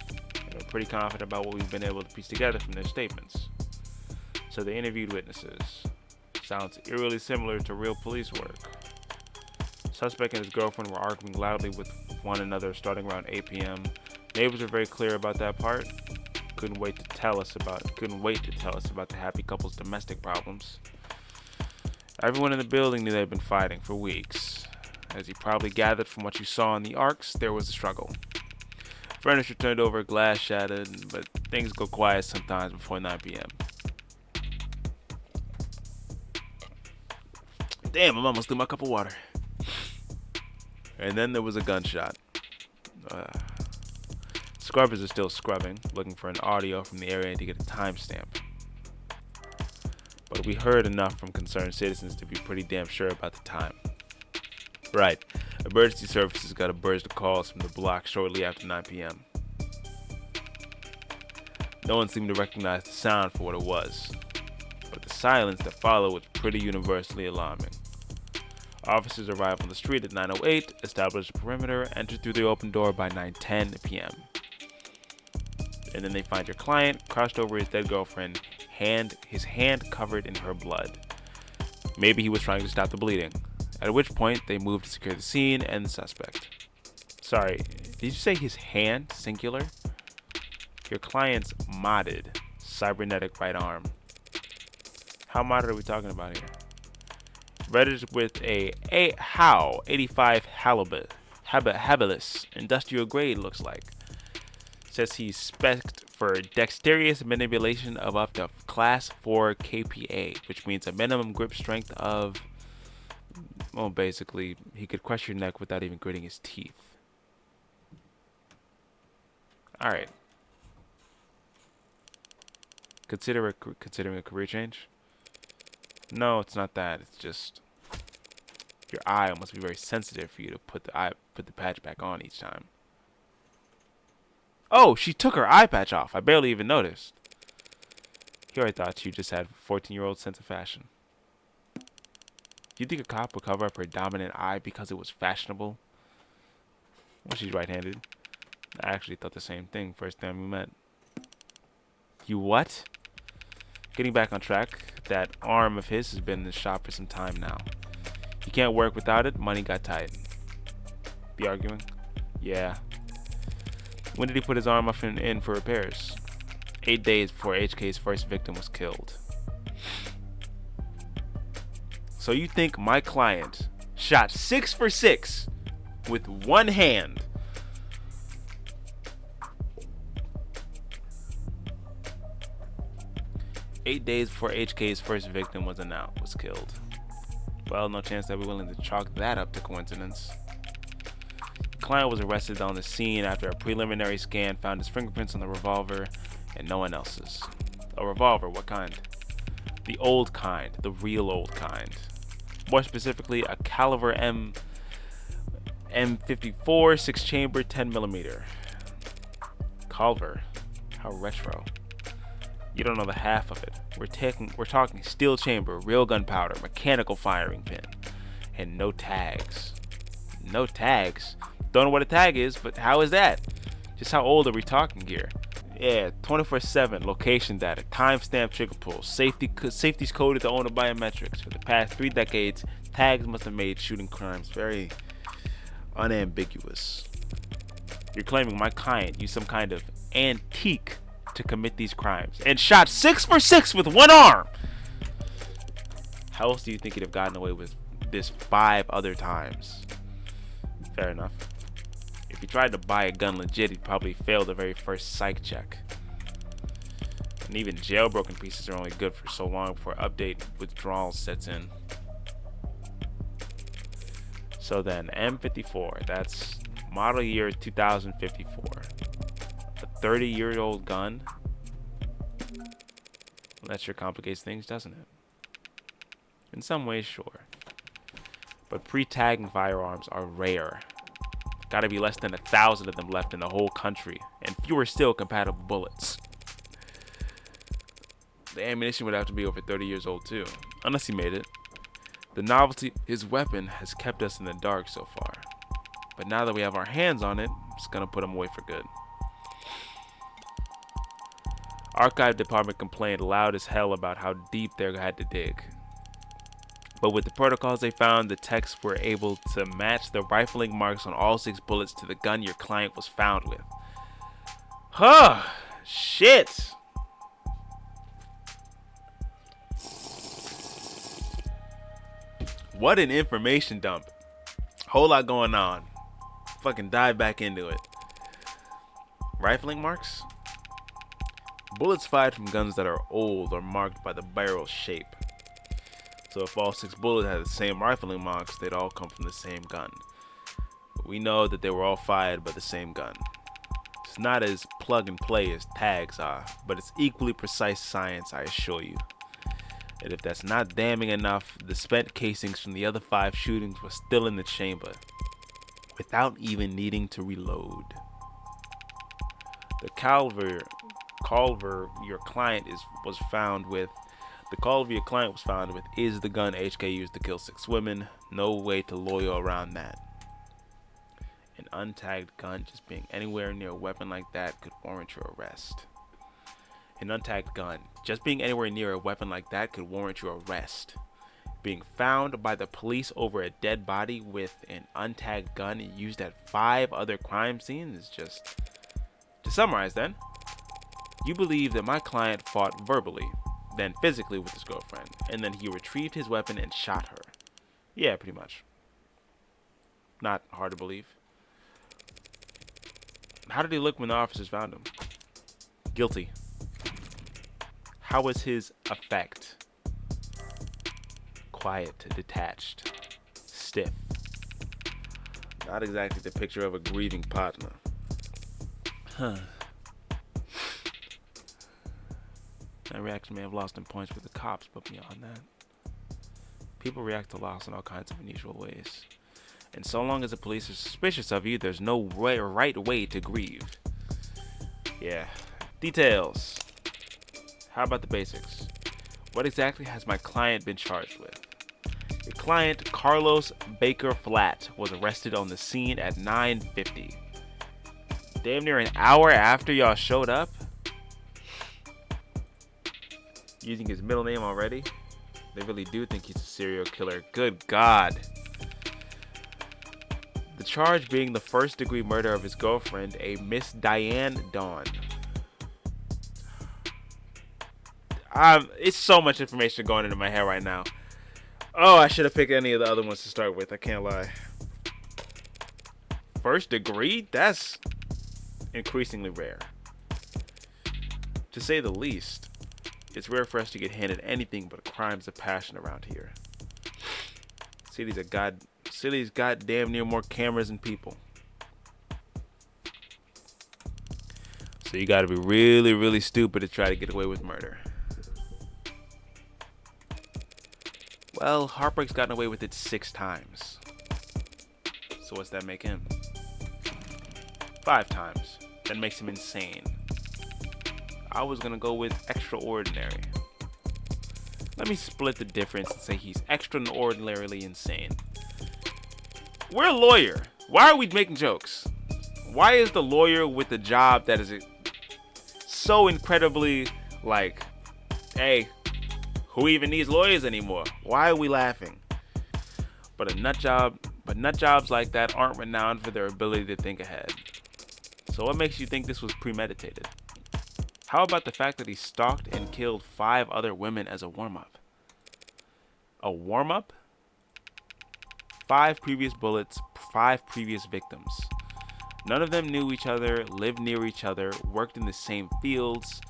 S1: We're pretty confident about what we've been able to piece together from their statements. So they interviewed witnesses. Sounds eerily similar to real police work. Suspect and his girlfriend were arguing loudly with one another starting around 8 p.m. Neighbors were very clear about that part. Couldn't wait to tell us about the happy couple's domestic problems. Everyone in the building knew they'd been fighting for weeks. As you probably gathered from what you saw in the arcs, there was a struggle. Furniture turned over, glass shattered, but things go quiet sometimes before 9 p.m. Damn, I'm almost through my cup of water. And then there was a gunshot. Scrubbers are still scrubbing, looking for an audio from the area to get a timestamp. But we heard enough from concerned citizens to be pretty damn sure about the time. Right, emergency services got a burst of calls from the block shortly after 9 p.m. No one seemed to recognize the sound for what it was, but the silence that followed was pretty universally alarming. Officers arrived on the street at 9:08, established a perimeter, entered through the open door by 9:10 p.m. And then they find your client crouched over his dead girlfriend, his hand covered in her blood. Maybe he was trying to stop the bleeding, at which point they moved to secure the scene and the suspect. Sorry, did you say his hand, singular? Your client's modded, cybernetic right arm. How modded are we talking about here? Registered with a HOW 85 habilis, industrial grade looks like. Says he's spec'd for dexterous manipulation of up to class 4 kPa, which means a minimum grip strength of, well, basically, he could crush your neck without even gritting his teeth. Alright. Considering a career change? No, it's not that. It's just your eye must be very sensitive for you to put the patch back on each time. Oh, she took her eye patch off. I barely even noticed. Here I thought she just had a 14-year-old sense of fashion. Do you think a cop would cover up her dominant eye because it was fashionable? Well, she's right-handed. I actually thought the same thing first time we met. You what? Getting back on track, that arm of his has been in the shop for some time now. He can't work without it, money got tight. Be arguing? Yeah. When did he put his arm up in for repairs? 8 days before HK's first victim was killed. So you think my client shot 6 for 6 with one hand? Eight days before HK's first victim was killed. Well, no chance that we're willing to chalk that up to coincidence. The client was arrested on the scene after a preliminary scan found his fingerprints on the revolver and no one else's. A revolver, what kind? The old kind, the real old kind. More specifically, a caliber M54 6-chamber 10mm. Culver, how retro. You don't know the half of it. We're talking steel chamber, real gunpowder, mechanical firing pin, and no tags. No tags? Don't know what a tag is, but how is that? Just how old are we talking here? Yeah, 24/7 location data, timestamp trigger pull, safety's coded to owner biometrics. For the past 3 decades, tags must have made shooting crimes very unambiguous. You're claiming my client used some kind of antique to commit these crimes and shot 6 for 6 with one arm. How else do you think he'd have gotten away with this 5 other times? Fair enough. If he tried to buy a gun legit, he'd probably fail the very first psych check. And even jailbroken pieces are only good for so long before update withdrawal sets in. So then, M54, that's model year 2054. A 30-year-old gun? Well, that sure complicates things, doesn't it? In some ways, sure. But pre-tagging firearms are rare. Gotta be less than 1,000 of them left in the whole country, and fewer still compatible bullets. the ammunition would have to be over 30 years old too, unless he made it. The novelty of his weapon has kept us in the dark so far. But now that we have our hands on it, it's gonna put him away for good. Archive department complained loud as hell about how deep they had to dig. But with the protocols they found, the techs were able to match the rifling marks on all 6 bullets to the gun your client was found with. Huh, shit. What an information dump. Whole lot going on. Fucking dive back into it. Rifling marks? Bullets fired from guns that are old are marked by the barrel shape. So if all 6 bullets had the same rifling marks, they'd all come from the same gun. But we know that they were all fired by the same gun. It's not as plug and play as tags are, but it's equally precise science, I assure you. And if that's not damning enough, the spent casings from the other 5 shootings were still in the chamber, without even needing to reload. The caliber your client was found with is the gun HK used to kill 6 women. No way to lawyer around that. An untagged gun just being anywhere near a weapon like that could warrant your arrest. An untagged gun just being anywhere near a weapon like that could warrant your arrest. Being found by the police over a dead body with an untagged gun used at 5 other crime scenes is just... To summarize then, you believe that my client fought verbally, then physically with his girlfriend, and then he retrieved his weapon and shot her. Yeah, pretty much. Not hard to believe. How did he look when the officers found him? Guilty. How was his effect? Quiet, detached, stiff. Not exactly the picture of a grieving partner. Huh. That reaction may have lost in points with the cops, but beyond that, people react to loss in all kinds of unusual ways. And so long as the police are suspicious of you, there's no right way to grieve. Yeah. Details. How about the basics? What exactly has my client been charged with? Your client, Carlos Baker Flat, was arrested on the scene at 9:50. Damn near an hour after y'all showed up? Using his middle name already? They really do think he's a serial killer. Good God. The charge being the first-degree murder of his girlfriend, a Miss Diane Dawn. It's so much information going into my head right now. Oh, I should have picked any of the other ones to start with. I can't lie. First degree? That's increasingly rare. To say the least. It's rare for us to get handed anything but crimes of passion around here. City's got damn near more cameras than people. So you gotta be really, really stupid to try to get away with murder. Well, Heartbreak's gotten away with it 6 times. So what's that make him? 5 times. That makes him insane. I was gonna go with extraordinary. Let me split the difference and say he's extraordinarily insane. We're a lawyer. Why are we making jokes? Why is the lawyer with the job that is so incredibly like, hey, who even needs lawyers anymore? Why are we laughing? But nut jobs like that aren't renowned for their ability to think ahead. So what makes you think this was premeditated? How about the fact that he stalked and killed 5 other women as a warm-up? A warm-up? 5 previous bullets, 5 previous victims. None of them knew each other, lived near each other, worked in the same fields.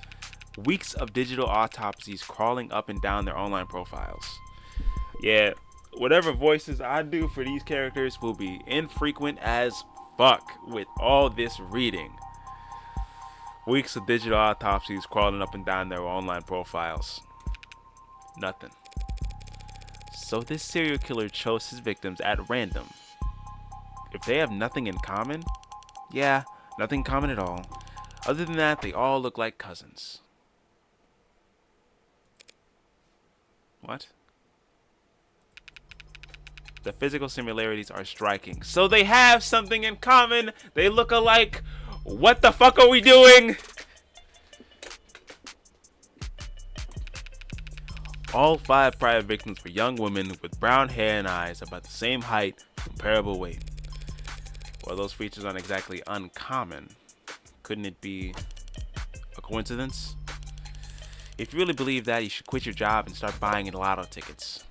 S1: Weeks of digital autopsies crawling up and down their online profiles. Yeah, whatever voices I do for these characters will be infrequent as fuck with all this reading. Weeks of digital autopsies crawling up and down their online profiles. Nothing. So this serial killer chose his victims at random. If they have nothing in common, yeah, nothing in common at all. Other than that, they all look like cousins. What? The physical similarities are striking. So they have something in common. They look alike. What the fuck are we doing? All 5 prior victims were young women with brown hair and eyes, about the same height, comparable weight. Well, those features aren't exactly uncommon. Couldn't it be a coincidence? If you really believe that, you should quit your job and start buying lotto tickets.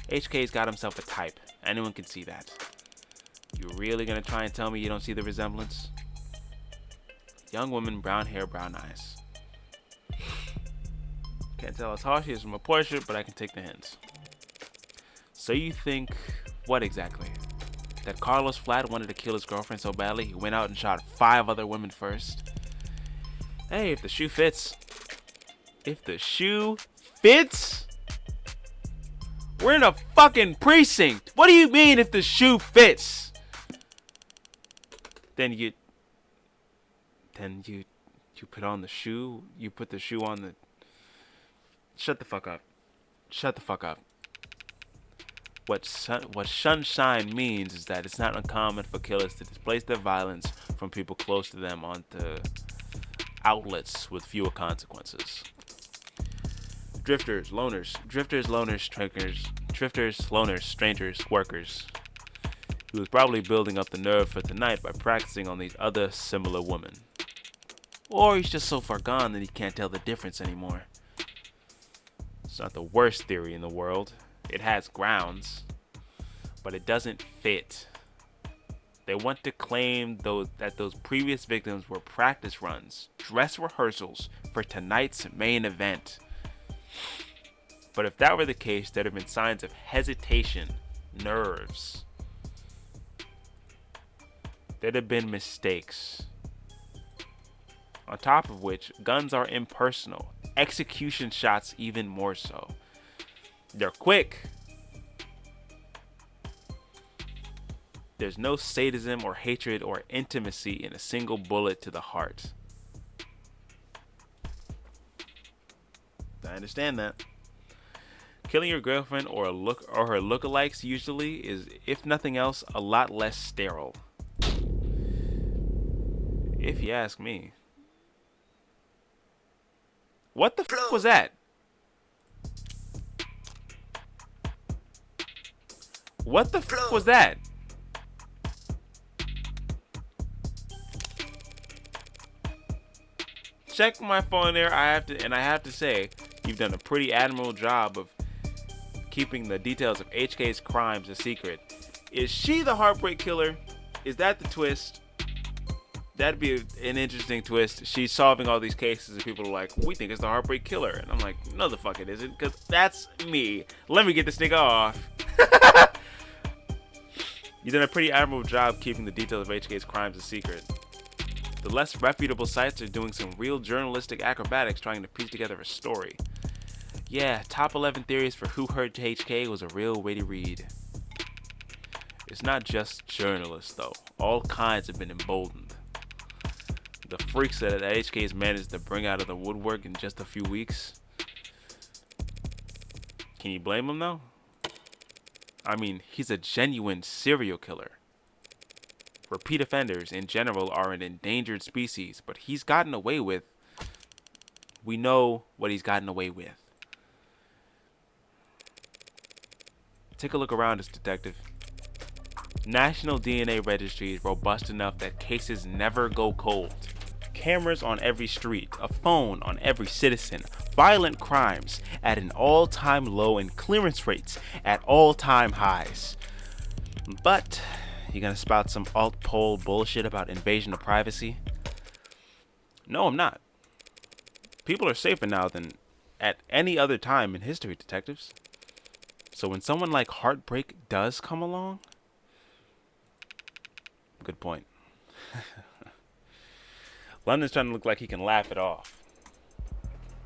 S1: HK's got himself a type. Anyone can see that. You really gonna try and tell me you don't see the resemblance? Young woman, brown hair, brown eyes. Can't tell as harsh as from a portrait, but I can take the hints. So you think, what exactly? That Carlos Flat wanted to kill his girlfriend so badly he went out and shot 5 other women first? Hey, if the shoe fits. If the shoe fits? We're in a fucking precinct. What do you mean if the shoe fits? Then you put on the shoe. You put the shoe on the... Shut the fuck up. Shut the fuck up. What sunshine means is that it's not uncommon for killers to displace their violence from people close to them onto outlets with fewer consequences. Drifters, loners, strangers, workers. He was probably building up the nerve for tonight by practicing on these other similar women. Or he's just so far gone that he can't tell the difference anymore. It's not the worst theory in the world. It has grounds, but it doesn't fit. They want to claim that those previous victims were practice runs, dress rehearsals for tonight's main event. But if that were the case, there'd have been signs of hesitation, nerves. There'd have been mistakes. On top of which, guns are impersonal. Execution shots even more so. They're quick. There's no sadism or hatred or intimacy in a single bullet to the heart. I understand that. Killing your girlfriend or her lookalikes usually is, if nothing else, a lot less sterile. If you ask me. What the fuck was that? What the fuck was that? Check my phone there. I have to say, you've done a pretty admirable job of keeping the details of HK's crimes a secret. Is she the heartbreak killer? Is that the twist? That'd be an interesting twist. She's solving all these cases and people are like, we think it's the heartbreak killer. And I'm like, no the fuck it isn't, because that's me. Let me get this nigga off. You've done a pretty admirable job keeping the details of HK's crimes a secret. The less reputable sites are doing some real journalistic acrobatics trying to piece together a story. Yeah, top 11 theories for who hurt HK was a real way to read. It's not just journalists though. All kinds have been emboldened. The freaks that HK's managed to bring out of the woodwork in just a few weeks. Can you blame him though? I mean, he's a genuine serial killer. Repeat offenders in general are an endangered species, but he's gotten away with... We know what he's gotten away with. Take a look around us, detective. National DNA registry is robust enough that cases never go cold. Cameras on every street, a phone on every citizen, violent crimes at an all-time low and clearance rates at all-time highs. But you gonna spout some alt-pol bullshit about invasion of privacy? No, I'm not. People are safer now than at any other time in history, detectives. So when someone like Heartbreak does come along, good point. London's trying to look like he can laugh it off.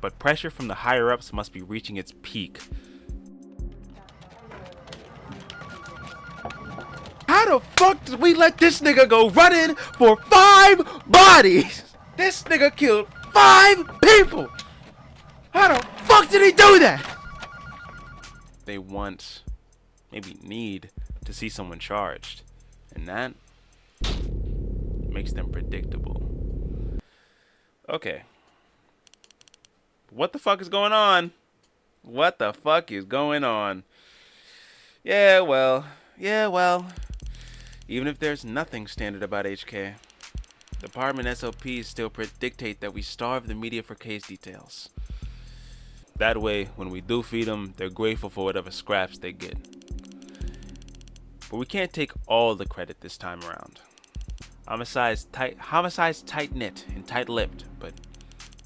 S1: But pressure from the higher-ups must be reaching its peak. How the fuck did we let this nigga go running for 5 bodies? This nigga killed 5 people. How the fuck did he
S4: he do that?
S1: They want, maybe need, to see someone charged. And that makes them predictable. Okay. What the fuck is going on? What the fuck is going on? Yeah, well. Even if there's nothing standard about HK, department SOPs still dictate that we starve the media for case details. That way, when we do feed them, they're grateful for whatever scraps they get. But we can't take all the credit this time around. Homicide's tight-knit and tight-lipped, but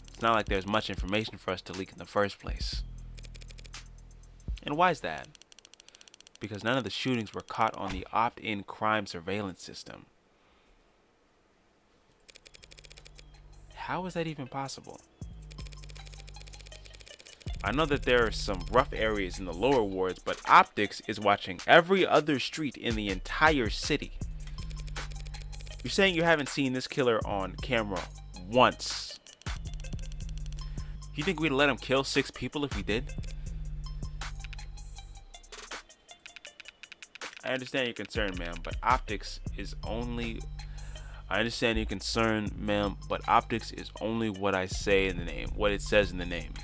S1: it's not like there's much information for us to leak in the first place. And why is that? Because none of the shootings were caught on the opt-in crime surveillance system. How is that even possible? I know that there are some rough areas in the lower wards, but Optics is watching every other street in the entire city. You're saying you haven't seen this killer on camera once. You think we'd let him kill 6 people if we did? I understand your concern, ma'am, but Optics is only... what I say in the name, what it says in the name.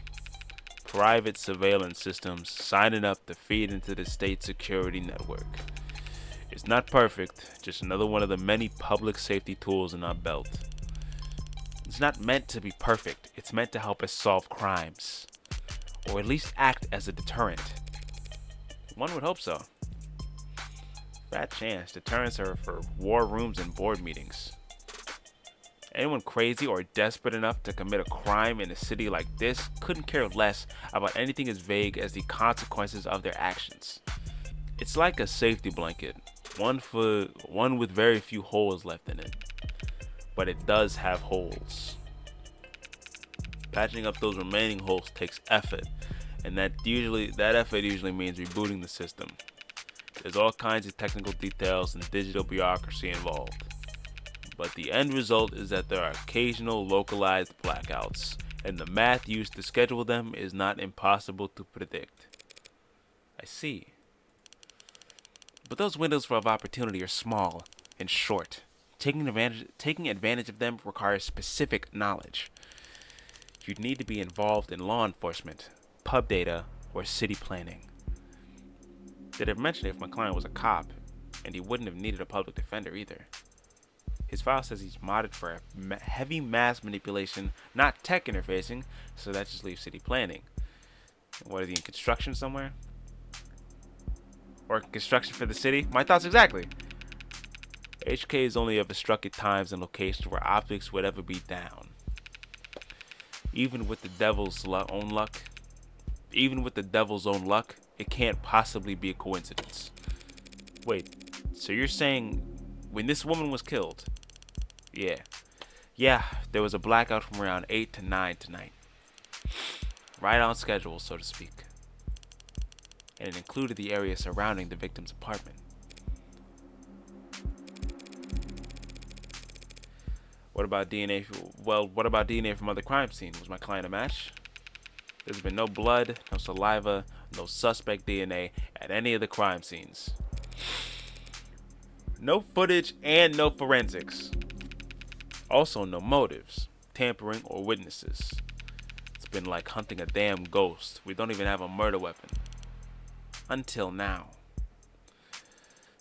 S1: Private surveillance systems signing up to feed into the state security network. It's not perfect, just another one of the many public safety tools in our belt. It's not meant to be perfect, it's meant to help us solve crimes. Or at least act as a deterrent. One would hope so. Fat chance, deterrents are for war rooms and board meetings. Anyone crazy or desperate enough to commit a crime in a city like this couldn't care less about anything as vague as the consequences of their actions. It's like a safety blanket, one with very few holes left in it. But it does have holes. Patching up those remaining holes takes effort, and that effort usually means rebooting the system. There's all kinds of technical details and digital bureaucracy involved. But the end result is that there are occasional localized blackouts, and the math used to schedule them is not impossible to predict. I see. But those windows of opportunity are small and short. Taking advantage of them requires specific knowledge. You'd need to be involved in law enforcement, pub data, or city planning. Did I mention if my client was a cop, and he wouldn't have needed a public defender either? His file says he's modded for heavy mass manipulation, not tech interfacing, so that just leaves city planning. What, is he in construction somewhere? Or construction for the city? My thoughts exactly. HK is only ever struck at times and locations where Optics would ever be down. Even with the devil's own luck, it can't possibly be a coincidence. Wait, so you're saying when this woman was killed? Yeah, there was a blackout from around 8 to 9 tonight. Right on schedule, so to speak. And it included the area surrounding the victim's apartment. What about DNA from other crime scenes? Was my client a match? There's been no blood, no saliva, no suspect DNA at any of the crime scenes. No footage and no forensics. Also no motives, tampering, or witnesses. It's been like hunting a damn ghost. We don't even have a murder weapon. Until now.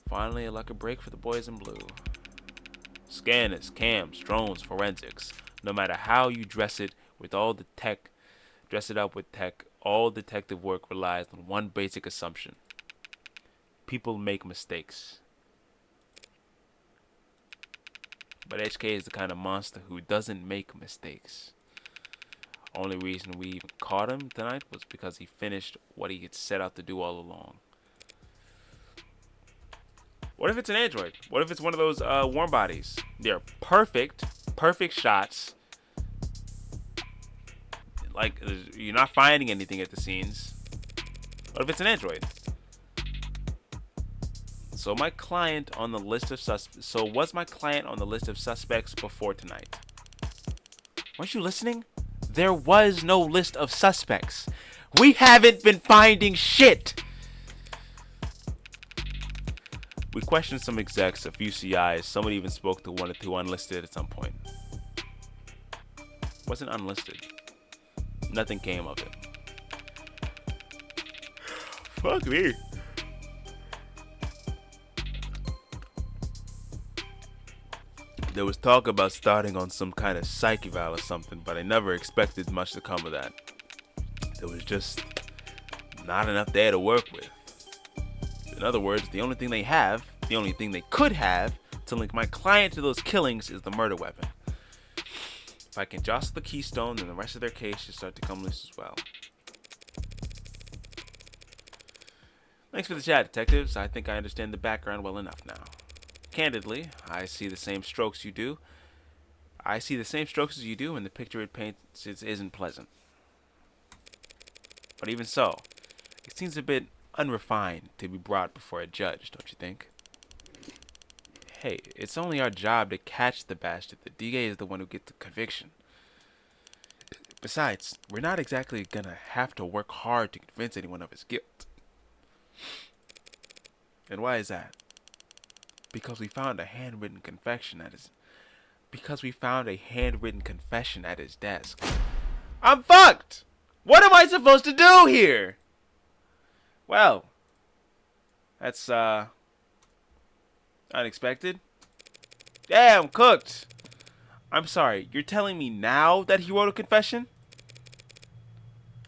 S1: Finally, a lucky break for the boys in blue. Scanners, cams, drones, forensics. No matter how you dress it up with tech, all detective work relies on one basic assumption. People make mistakes. But HK is the kind of monster who doesn't make mistakes. Only reason we even caught him tonight was because he finished what he had set out to do all along. What if it's an android? What if it's one of those warm bodies? They're perfect shots. Like, you're not finding anything at the scenes. What if it's an android? Was my client on the list of suspects before tonight? Weren't you listening? There was no list of suspects. We haven't been finding shit. We questioned some execs, a few CIs. Someone even spoke to one or two unlisted at some point. Wasn't unlisted. Nothing came of it. Fuck me. There was talk about starting on some kind of psych eval or something, but I never expected much to come of that. There was just not enough there to work with. In other words, the only thing they have, the only thing they could have to link my client to those killings is the murder weapon. If I can jostle the keystone, then the rest of their case should start to come loose as well. Thanks for the chat, detectives. I think I understand the background well enough now. Candidly, I see the same strokes you do. I see the same strokes as you do, and the picture it paints isn't pleasant. But even so, it seems a bit unrefined to be brought before a judge, don't you think? Hey, it's only our job to catch the bastard. The DA is the one who gets the conviction. Besides, we're not exactly gonna have to work hard to convince anyone of his guilt. And why is that? Because we found a handwritten confession at his... desk. I'm fucked! What am I supposed to do here? Well, that's, unexpected. Yeah, I'm cooked. I'm sorry, you're telling me now that he wrote a confession?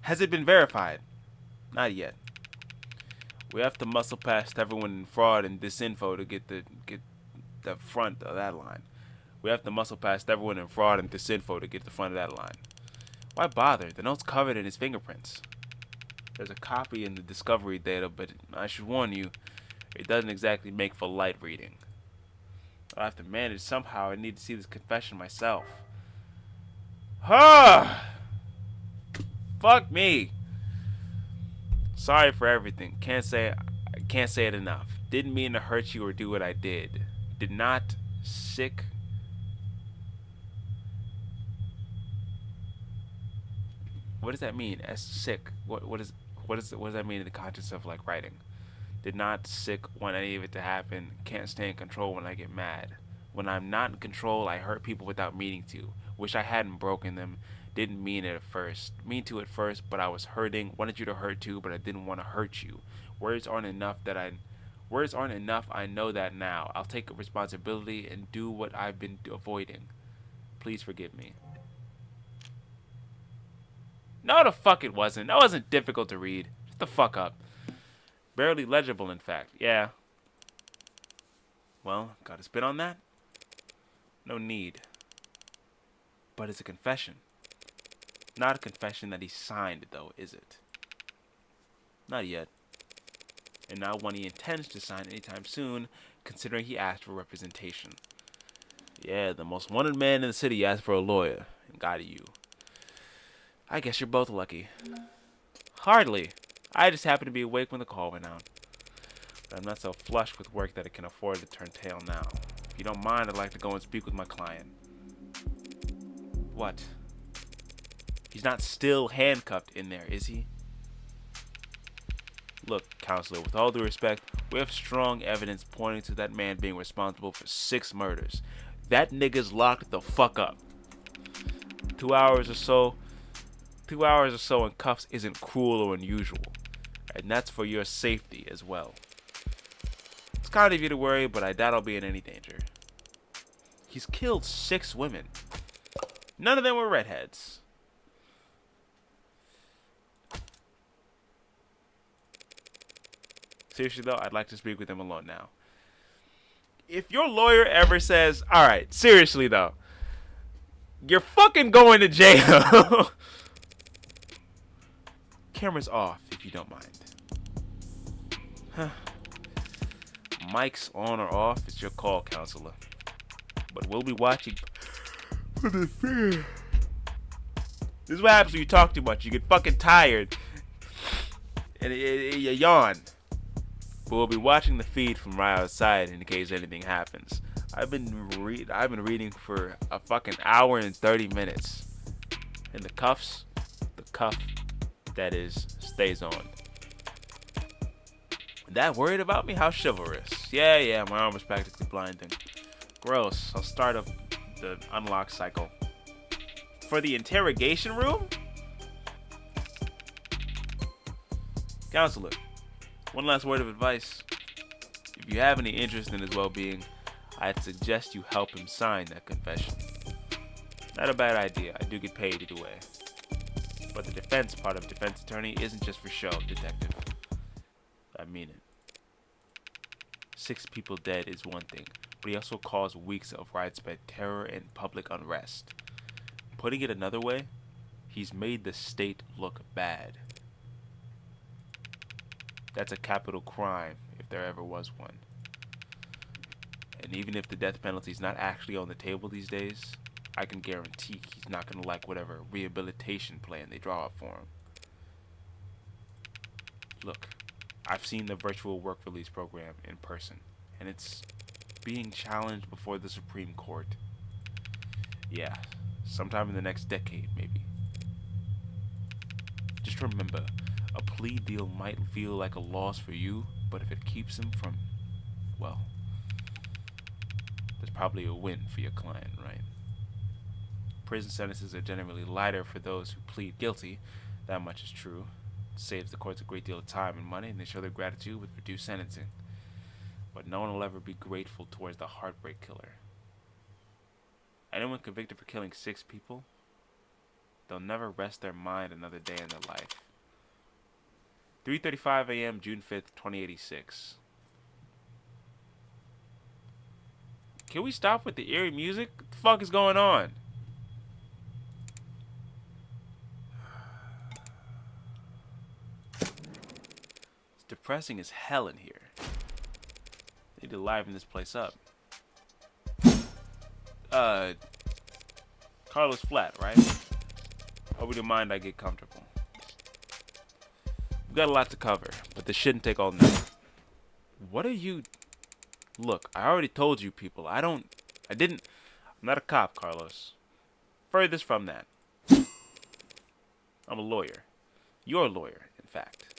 S1: Has it been verified? Not yet. We have to muscle past everyone in fraud and disinfo to get the front of that line. We have to muscle past everyone in fraud and disinfo to get the front of that line. Why bother? The note's covered in his fingerprints. There's a copy in the discovery data, but I should warn you, it doesn't exactly make for light reading. I'll have to manage somehow. I need to see this confession myself. Fuck me. Sorry for everything. Can't say it enough. Didn't mean to hurt you or do what I did. Did not sick. What does that mean? As sick. What does that mean in the context of like writing? Did not sick want any of it to happen. Can't stay in control when I get mad. When I'm not in control, I hurt people without meaning to. Wish I hadn't broken them. Didn't mean to at first, but I was hurting. Wanted you to hurt too, but I didn't want to hurt you. Words aren't enough. I know that now. I'll take responsibility and do what I've been avoiding. Please forgive me. No, the fuck it wasn't. That wasn't difficult to read. Shut the fuck up. Barely legible, in fact. Yeah. Well, gotta spit on that? No need. But it's a confession. Not a confession that he signed, though, is it? Not yet. And not one he intends to sign anytime soon, considering he asked for representation. Yeah, the most wanted man in the city asked for a lawyer, and got you. I guess you're both lucky. Hardly. I just happened to be awake when the call went out. But I'm not so flush with work that I can afford to turn tail now. If you don't mind, I'd like to go and speak with my client. What? He's not still handcuffed in there, is he? Look, counselor, with all due respect, we have strong evidence pointing to that man being responsible for 6 murders. That nigga's locked the fuck up. 2 hours or so in cuffs isn't cruel or unusual. And that's for your safety as well. It's kind of you to worry, but I doubt I'll be in any danger. He's killed 6 women. None of them were redheads. Seriously though, I'd like to speak with him alone now. If your lawyer ever says, alright, seriously though, you're fucking going to jail. Camera's off, if you don't mind. Huh. Mic's on or off, it's your call, counselor. But we'll be watching for the fear. This is what happens when you talk too much. You get fucking tired. And you yawn. But we'll be watching the feed from right outside in case anything happens. I've been reading for a fucking hour and 30 minutes. And the cuffs, the cuff that is stays on. That worried about me? How chivalrous. Yeah, my arm was practically blinding. Gross. I'll start up the unlock cycle. For the interrogation room? Counselor, one last word of advice. If you have any interest in his well-being, I'd suggest you help him sign that confession. Not a bad idea. I do get paid either way. But the defense part of defense attorney isn't just for show, detective. I mean it. 6 people dead is one thing, but he also caused weeks of widespread terror and public unrest. Putting it another way, he's made the state look bad. That's a capital crime, if there ever was one. And even if the death penalty is not actually on the table these days, I can guarantee he's not going to like whatever rehabilitation plan they draw up for him. Look, I've seen the virtual work release program in person, and it's being challenged before the Supreme Court. Yeah, sometime in the next decade, maybe. Just remember, a plea deal might feel like a loss for you, but if it keeps him from, well, there's probably a win for your client, right? Prison sentences are generally lighter for those who plead guilty. That much is true. It saves the courts a great deal of time and money, and they show their gratitude with reduced sentencing. But no one will ever be grateful towards the heartbreak killer. Anyone convicted for killing 6 people, they'll never rest their mind another day in their life. 3:35 a.m., June 5th, 2086. Can we stop with the eerie music? What the fuck is going on? It's depressing as hell in here. Need to liven this place up. Carlos flat, right? Hope you don't mind I get comfortable. We've got a lot to cover, but this shouldn't take all night. What are you... Look, I already told you people, I'm not a cop, Carlos. Furthest from that. I'm a lawyer. You're a lawyer, in fact.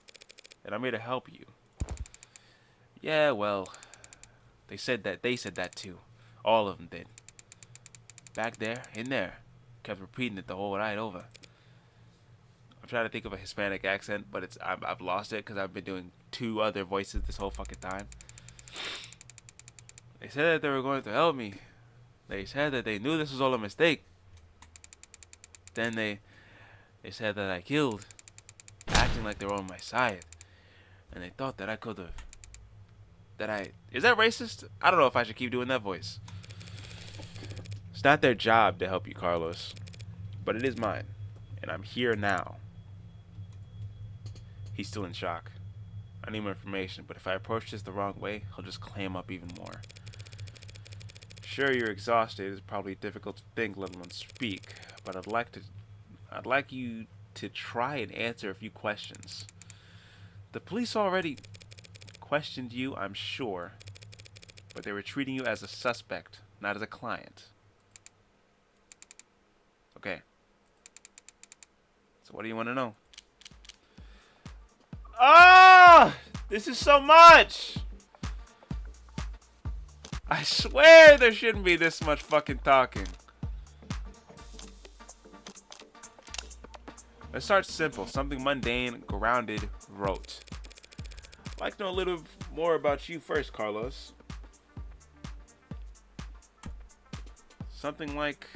S1: And I'm here to help you. Yeah, well, they said that too. All of them did. Back there, in there. Kept repeating it the whole night over. I'm trying to think of a Hispanic accent, but I've lost it because I've been doing 2 other voices this whole fucking time. They said that they were going to help me. They said that they knew this was all a mistake. Then they said that I killed, acting like they were on my side. And they thought that I could have... Is that racist? I don't know if I should keep doing that voice. It's not their job to help you, Carlos. But it is mine. And I'm here now. He's still in shock. I need more information, but if I approach this the wrong way, he'll just clam up even more. Sure, you're exhausted. It's probably difficult to think, let alone speak. But I'd like you to try and answer a few questions. The police already questioned you, I'm sure. But they were treating you as a suspect, not as a client. Okay. So what do you want to know? Ah! This is so much! I swear there shouldn't be this much fucking talking. Let's start simple. Something mundane, grounded, rote. I'd like to know a little more about you first, Carlos. Something like...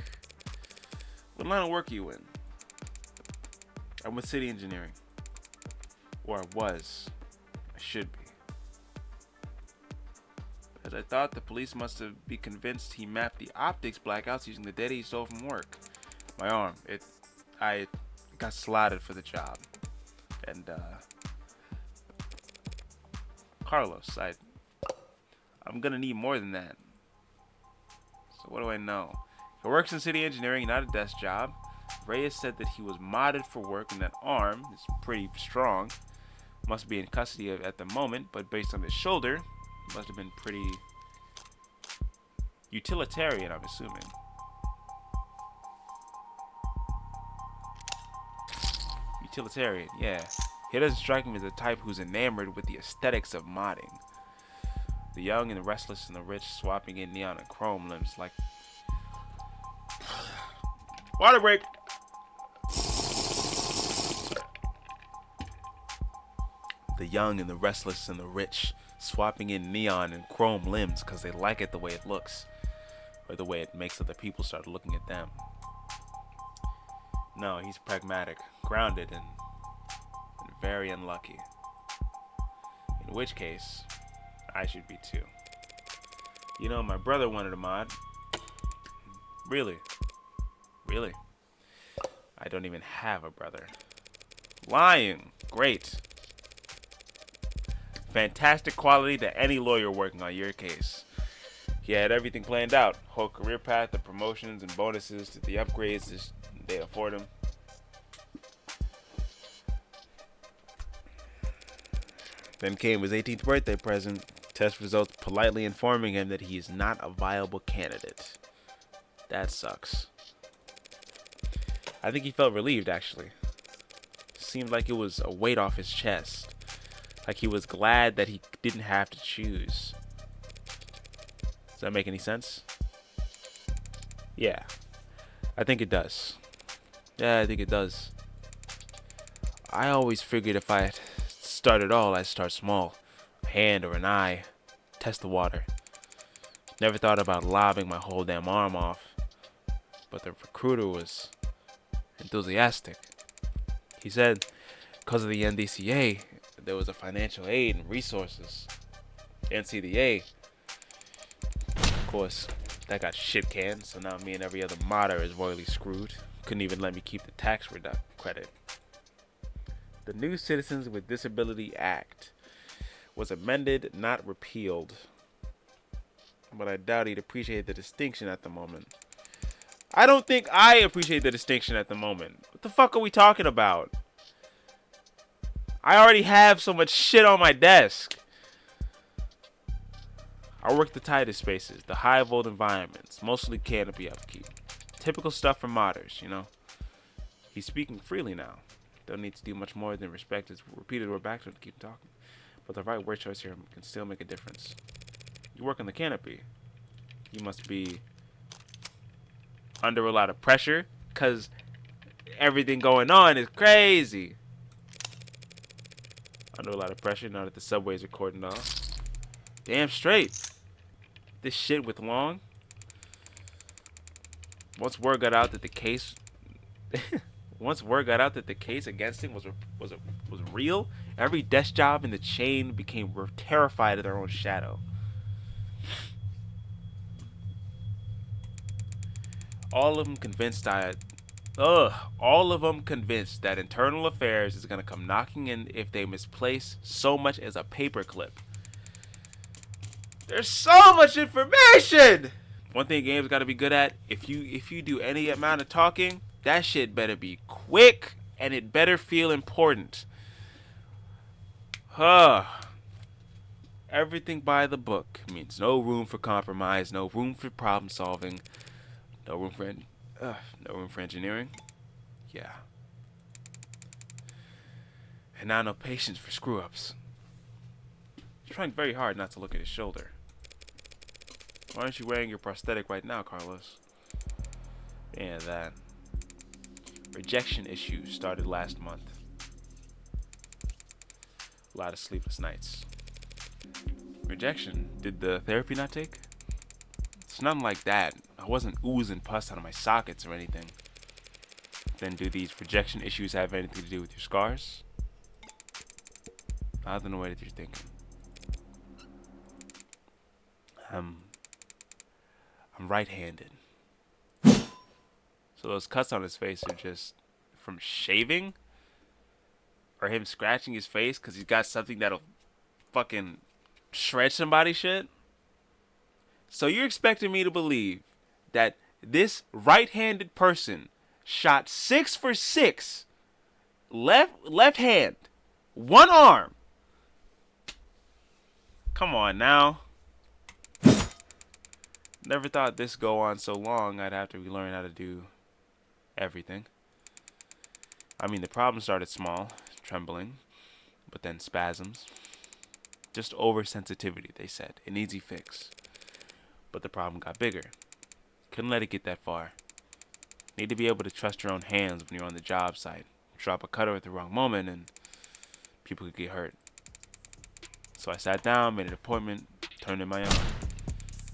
S1: What line of work are you in? I'm with city engineering. Or I was. I should be. As I thought, the police must have been convinced he mapped the optics blackouts using the data he stole from work. My arm. I got slotted for the job. And, Carlos, I'm gonna need more than that. So what do I know? He works in city engineering, not a desk job. Reyes said that he was modded for work and that arm is pretty strong. Must be in custody at the moment, but based on his shoulder, must have been pretty utilitarian, I'm assuming. Utilitarian, yeah. He doesn't strike me as the type who's enamored with the aesthetics of modding. The young and the restless and the rich swapping in neon and chrome limbs like... Water break! The young and the restless and the rich swapping in neon and chrome limbs because they like it the way it looks. Or the way it makes other people start looking at them. No, he's pragmatic, grounded, and very unlucky. In which case, I should be too. You know, my brother wanted a mod. Really? Really? I don't even have a brother. Lying. Great. Fantastic quality to any lawyer working on your case. He had everything planned out. Whole career path, the promotions and bonuses to the upgrades they afford him. Then came his 18th birthday present. Test results politely informing him that he is not a viable candidate. That sucks. I think he felt relieved, actually. Seemed like it was a weight off his chest. Like he was glad that he didn't have to choose. Does that make any sense? Yeah. I think it does. Yeah, I think it does. I always figured if I start at all, I'd start small. A hand or an eye. Test the water. Never thought about lobbing my whole damn arm off. But the recruiter was enthusiastic. He said because of the NDCA, there was a financial aid and resources. NCDA, of course, that got shit canned, so now me and every other modder is royally screwed. Couldn't even let me keep the tax credit. The New Citizens with Disability Act was amended, not repealed. But I doubt he'd appreciate the distinction at the moment. I don't think I appreciate the distinction at the moment. What the fuck are we talking about? I already have so much shit on my desk. I work the tightest spaces, the high volt environments, mostly canopy upkeep. Typical stuff for modders, you know. He's speaking freely now. Don't need to do much more than respect his repeated word back to him to keep talking. But the right word choice here can still make a difference. You work on the canopy. You must be under a lot of pressure because everything going on is crazy. Under a lot of pressure now that the subways are cordoned off. Damn straight. This shit with Long. Once word got out that the case against him was real, every desk job in the chain became terrified of their own shadow. All of them convinced that internal affairs is gonna come knocking in if they misplace so much as a paperclip. There's so much information. One thing games gotta be good at, if you do any amount of talking, that shit better be quick and it better feel important. Everything by the book means no room for compromise, no room for problem solving, no room for engineering. Yeah. And now no patience for screw-ups. He's trying very hard not to look at his shoulder. Why aren't you wearing your prosthetic right now, Carlos? Yeah, that. Rejection issues started last month. A lot of sleepless nights. Rejection? Did the therapy not take? It's nothing like that. I wasn't oozing pus out of my sockets or anything. Then do these rejection issues have anything to do with your scars? I don't know what you're thinking. I'm right-handed. So those cuts on his face are just from shaving? Or him scratching his face because he's got something that'll fucking shred somebody's shit? So you're expecting me to believe that this right-handed person shot 6 for 6 left hand, one arm? Come on now. Never thought this go on so long I'd have to relearn how to do everything. I mean, the problem started small, trembling, but then spasms. Just oversensitivity, they said. An easy fix. But the problem got bigger. Couldn't let it get that far. Need to be able to trust your own hands when you're on the job site. Drop a cutter at the wrong moment and people could get hurt. So I sat down, made an appointment, turned in my arm,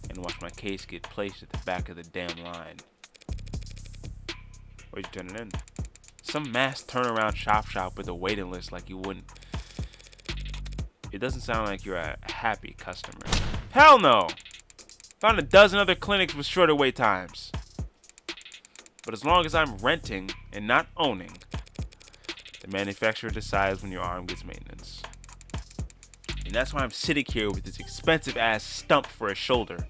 S1: and watched my case get placed at the back of the damn line. Where'd you turn it in? Some mass turnaround shop with a waiting list like you wouldn't. It doesn't sound like you're a happy customer. Hell no! Found a dozen other clinics with shorter wait times. But as long as I'm renting and not owning, the manufacturer decides when your arm gets maintenance. And that's why I'm sitting here with this expensive ass stump for a shoulder.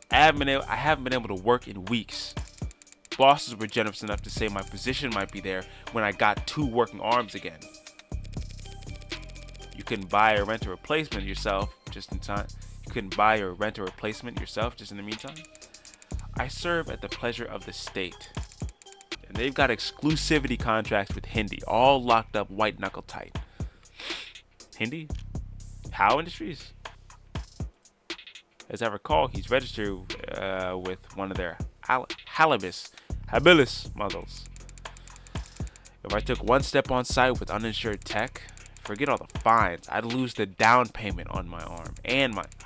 S1: I haven't been able to work in weeks. Bosses were generous enough to say my position might be there when I got 2 working arms again. You couldn't buy or rent a replacement yourself just in time. You couldn't buy or rent a replacement yourself just in the meantime. I serve at the pleasure of the state. And they've got exclusivity contracts with Hindi, all locked up white knuckle tight. Hindi? How Industries? As I recall, he's registered with one of their habilis models. If I took one step on site with uninsured tech, forget all the fines. I'd lose the down payment on my arm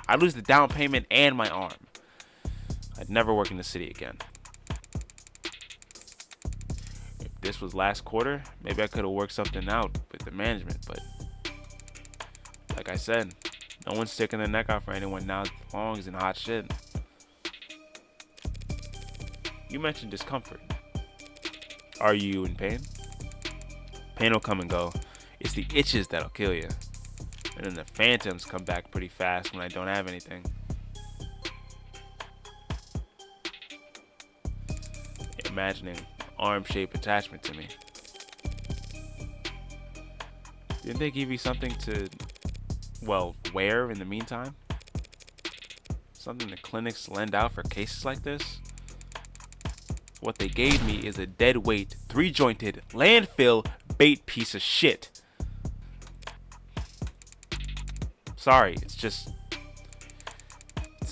S1: I'd lose the down payment and my arm. I'd never work in the city again. If this was last quarter, maybe I could have worked something out with the management, but like I said, no one's sticking their neck out for anyone now as long as in hot shit. You mentioned discomfort. Are you in pain? Pain will come and go. It's the itches that'll kill you. And then the phantoms come back pretty fast when I don't have anything. Imagining arm-shaped attachment to me. Didn't they give you something to, wear in the meantime? Something the clinics lend out for cases like this? What they gave me is a dead weight, 3-jointed, landfill bait piece of shit. Sorry, it's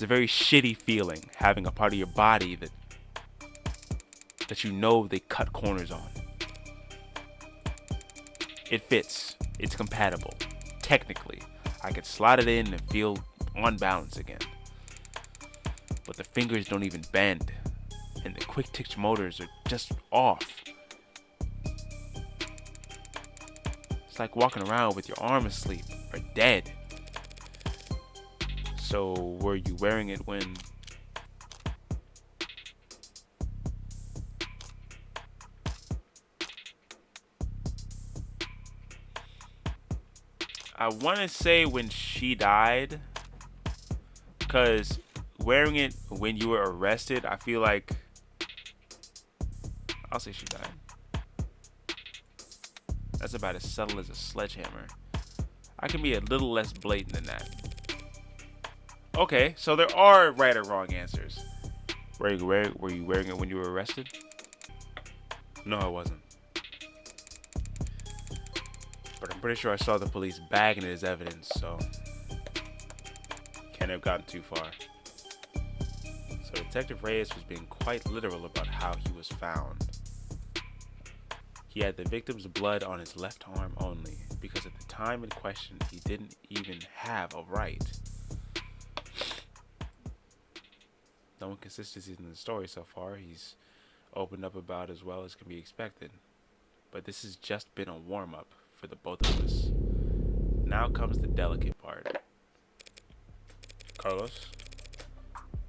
S1: a very shitty feeling having a part of your body that you know they cut corners on. It fits. It's compatible. Technically, I could slide it in and feel on balance again. But the fingers don't even bend, and the quick twitch motors are just off. It's like walking around with your arm asleep or dead. So, were you wearing it when... I want to say when she died, because wearing it when you were arrested, I feel like... I'll say she died. That's about as subtle as a sledgehammer. I can be a little less blatant than that. Okay, so there are right or wrong answers. Were you wearing it when you were arrested? No, I wasn't. But I'm pretty sure I saw the police bagging it as evidence, so can't have gotten too far. So Detective Reyes was being quite literal about how he was found. He had the victim's blood on his left arm only, because at the time in question, he didn't even have a right. No inconsistencies in the story so far. He's opened up about as well as can be expected. But this has just been a warm-up for the both of us. Now comes the delicate part. Carlos,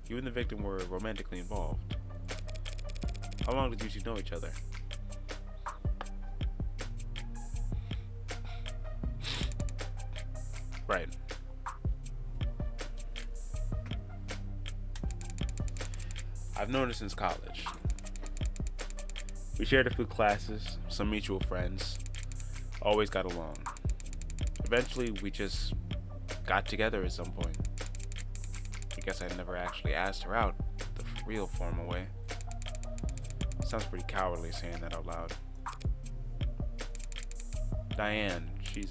S1: you and the victim were romantically involved. How long did you two know each other? Right. I've known her since college. We shared a few classes, some mutual friends, always got along. Eventually, we just got together at some point. I guess I never actually asked her out the real formal way. Sounds pretty cowardly saying that out loud. Diane, she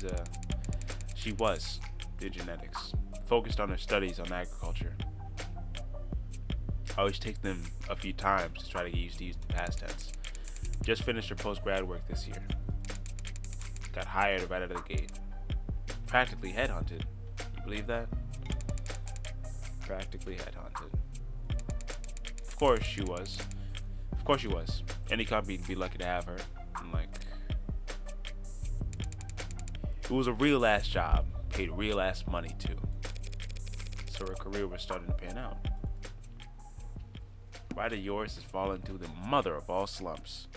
S1: was did genetics, focused on her studies on agriculture. I always take them a few times to try to get used to using the past tense. Just finished her post-grad work this year. Got hired right out of the gate. Practically headhunted. You believe that? Practically headhunted. Of course she was. Of course she was. Any company would be lucky to have her. And like, it was a real ass job. Paid real ass money too. So her career was starting to pan out. Why did yours has fallen to the mother of all slumps?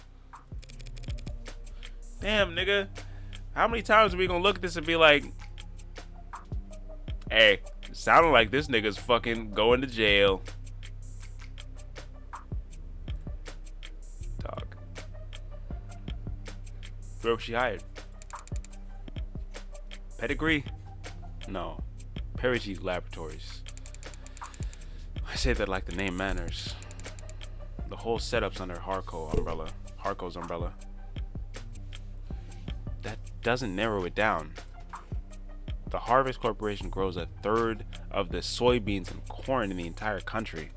S1: Damn, nigga. How many times are we gonna look at this and be like, hey, it sounded like this nigga's fucking going to jail. Dog. Where was she hired? Pedigree? No. Perigee Laboratories. I say that like the name manners. The whole setup's under Harco's umbrella. That doesn't narrow it down. The Harvest Corporation grows a third of the soybeans and corn in the entire country.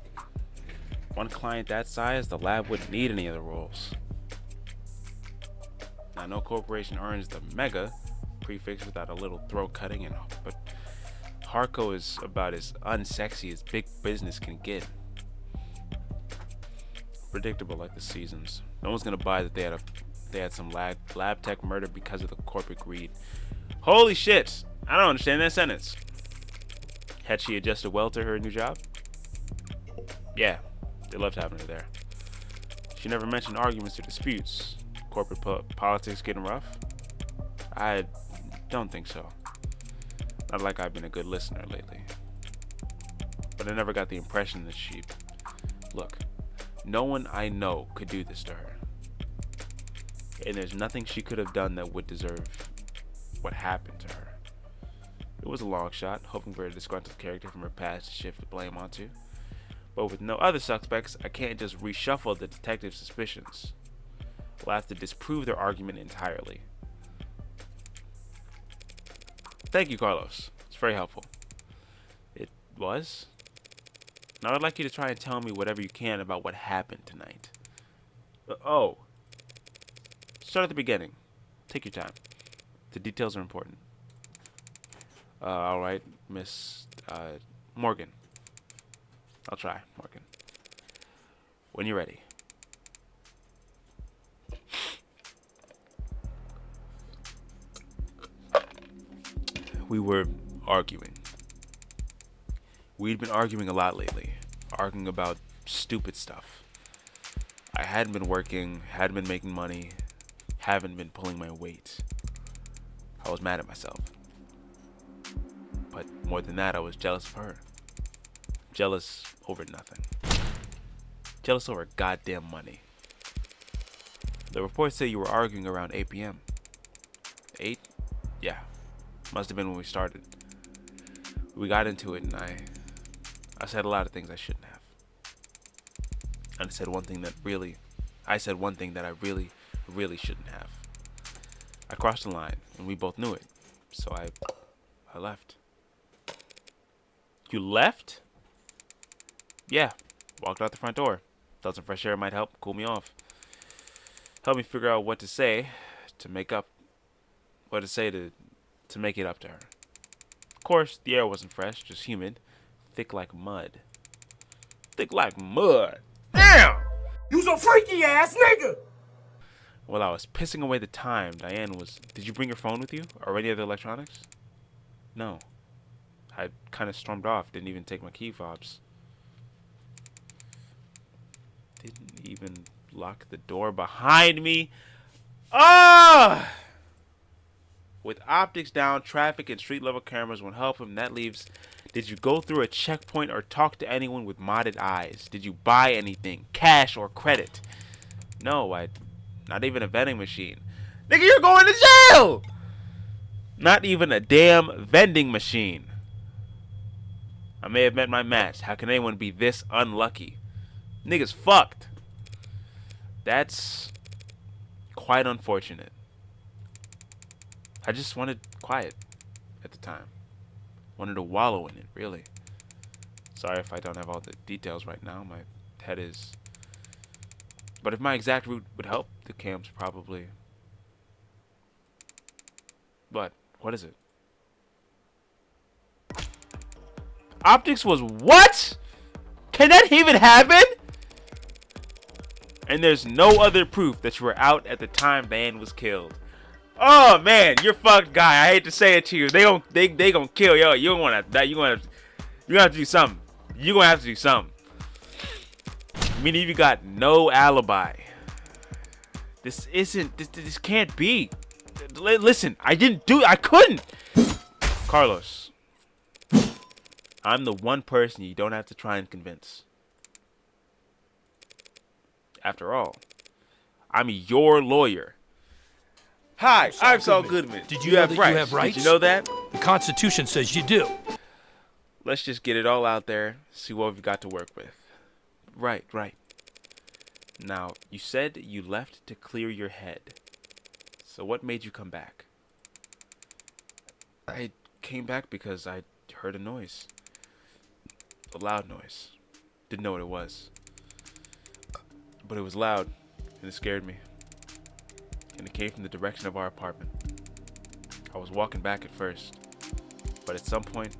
S1: One client that size, the lab wouldn't need any of the roles. Now, no corporation earns the mega prefix without a little throat cutting, but Harco is about as unsexy as big business can get. Predictable like the seasons. No one's gonna buy that they had some lab tech murder because of the corporate greed. Holy shit! I don't understand that sentence. Had she adjusted well to her new job? Yeah, they loved having her there. She never mentioned arguments or disputes. Corporate politics getting rough? I don't think so. Not like I've been a good listener lately. But I never got the impression that she... Look, no one I know could do this to her. And there's nothing she could have done that would deserve what happened to her. It was a long shot, hoping for a disgruntled character from her past to shift the blame onto. But with no other suspects, I can't just reshuffle the detective's suspicions. We'll have to disprove their argument entirely. Thank you, Carlos. It's very helpful. It was? Now I'd like you to try and tell me whatever you can about what happened tonight. Oh. Start at the beginning. Take your time. The details are important. Alright, Miss Morgan. I'll try, Morgan. When you're ready. We were arguing. We'd been arguing a lot lately. Arguing about stupid stuff. I hadn't been working, hadn't been making money, haven't been pulling my weight. I was mad at myself. But more than that, I was jealous of her. Jealous over nothing. Jealous over goddamn money. The reports say you were arguing around 8 p.m. 8? Yeah. Must have been when we started. We got into it and I said a lot of things I shouldn't have. And I said one thing that I really, really shouldn't have. I crossed the line and we both knew it. So I left. You left? Yeah. Walked out the front door. Thought some fresh air might help cool me off. Help me figure out what to say to make it up to her. Of course, the air wasn't fresh, just humid. Thick like mud. Thick like mud. Damn!
S4: You's a freaky ass nigga!
S1: While I was pissing away the time, Diane was... Did you bring your phone with you? Or any other electronics? No. I kind of stormed off. Didn't even take my key fobs. Didn't even lock the door behind me. Ah! With optics down, traffic and street level cameras won't help him. That leaves... Did you go through a checkpoint or talk to anyone with modded eyes? Did you buy anything? Cash or credit? No, not even a vending machine. Nigga, you're going to jail! Not even a damn vending machine. I may have met my match. How can anyone be this unlucky? Nigga's fucked. That's quite unfortunate. I just wanted quiet at the time. Wanted to wallow in it, really. Sorry if I don't have all the details right now. My head is... But if my exact route would help, the camps probably... But, what is it? Optics was what? Can that even happen? And there's no other proof that you were out at the time Dan was killed. Oh man, you're fucked, guy. I hate to say it to you. They gonna kill yo. You don't want to die. You gonna have to do something. You gonna have to do something. Meaning you got no alibi. This can't be. Listen, I couldn't. Carlos, I'm the one person you don't have to try and convince. After all, I'm your lawyer. Hi, I'm Saul Goodman.
S5: Did you know that you have rights?
S1: Did you know that?
S5: The Constitution says you do.
S1: Let's just get it all out there, see what we've got to work with. Right. Now, you said you left to clear your head. So what made you come back? I came back because I heard a noise. A loud noise. Didn't know what it was. But it was loud, and it scared me. And it came from the direction of our apartment. I was walking back at first, but at some point,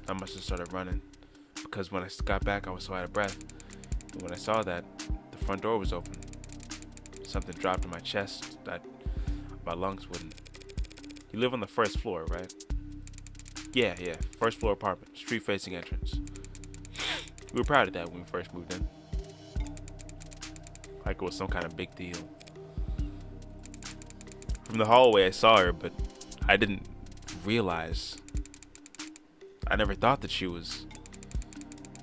S1: I must have started running. Because when I got back, I was so out of breath. And when I saw that, the front door was open. Something dropped in my chest that my lungs wouldn't. You live on the first floor, right? Yeah. First floor apartment, street facing entrance. We were proud of that when we first moved in. Like it was some kind of big deal. From the hallway I saw her, but I didn't realize. I never thought that she was...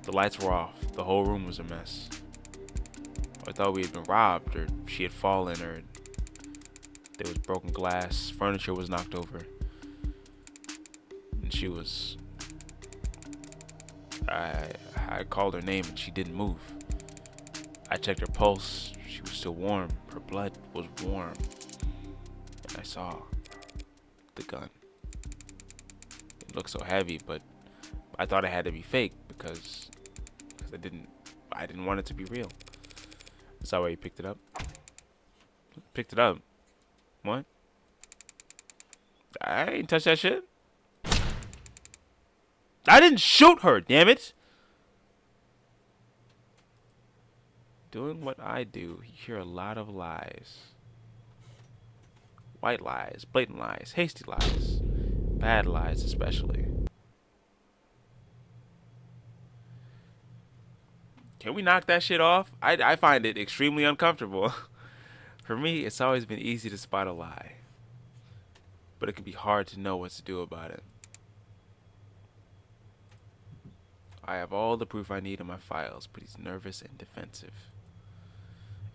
S1: The lights were off. The whole room was a mess. I thought we had been robbed, or she had fallen, or there was broken glass, furniture was knocked over. And she was... I called her name and she didn't move. I checked her pulse. She was still warm. Her blood was warm. And I saw the gun. It looked so heavy, but I thought it had to be fake because I didn't want it to be real. Is that why you picked it up? Picked it up? What? I ain't touch that shit. I didn't shoot her, damn it. Doing what I do, you hear a lot of lies. White lies, blatant lies, hasty lies, bad lies especially. Can we knock that shit off? I find it extremely uncomfortable. For me, it's always been easy to spot a lie. But it can be hard to know what to do about it. I have all the proof I need in my files, but he's nervous and defensive.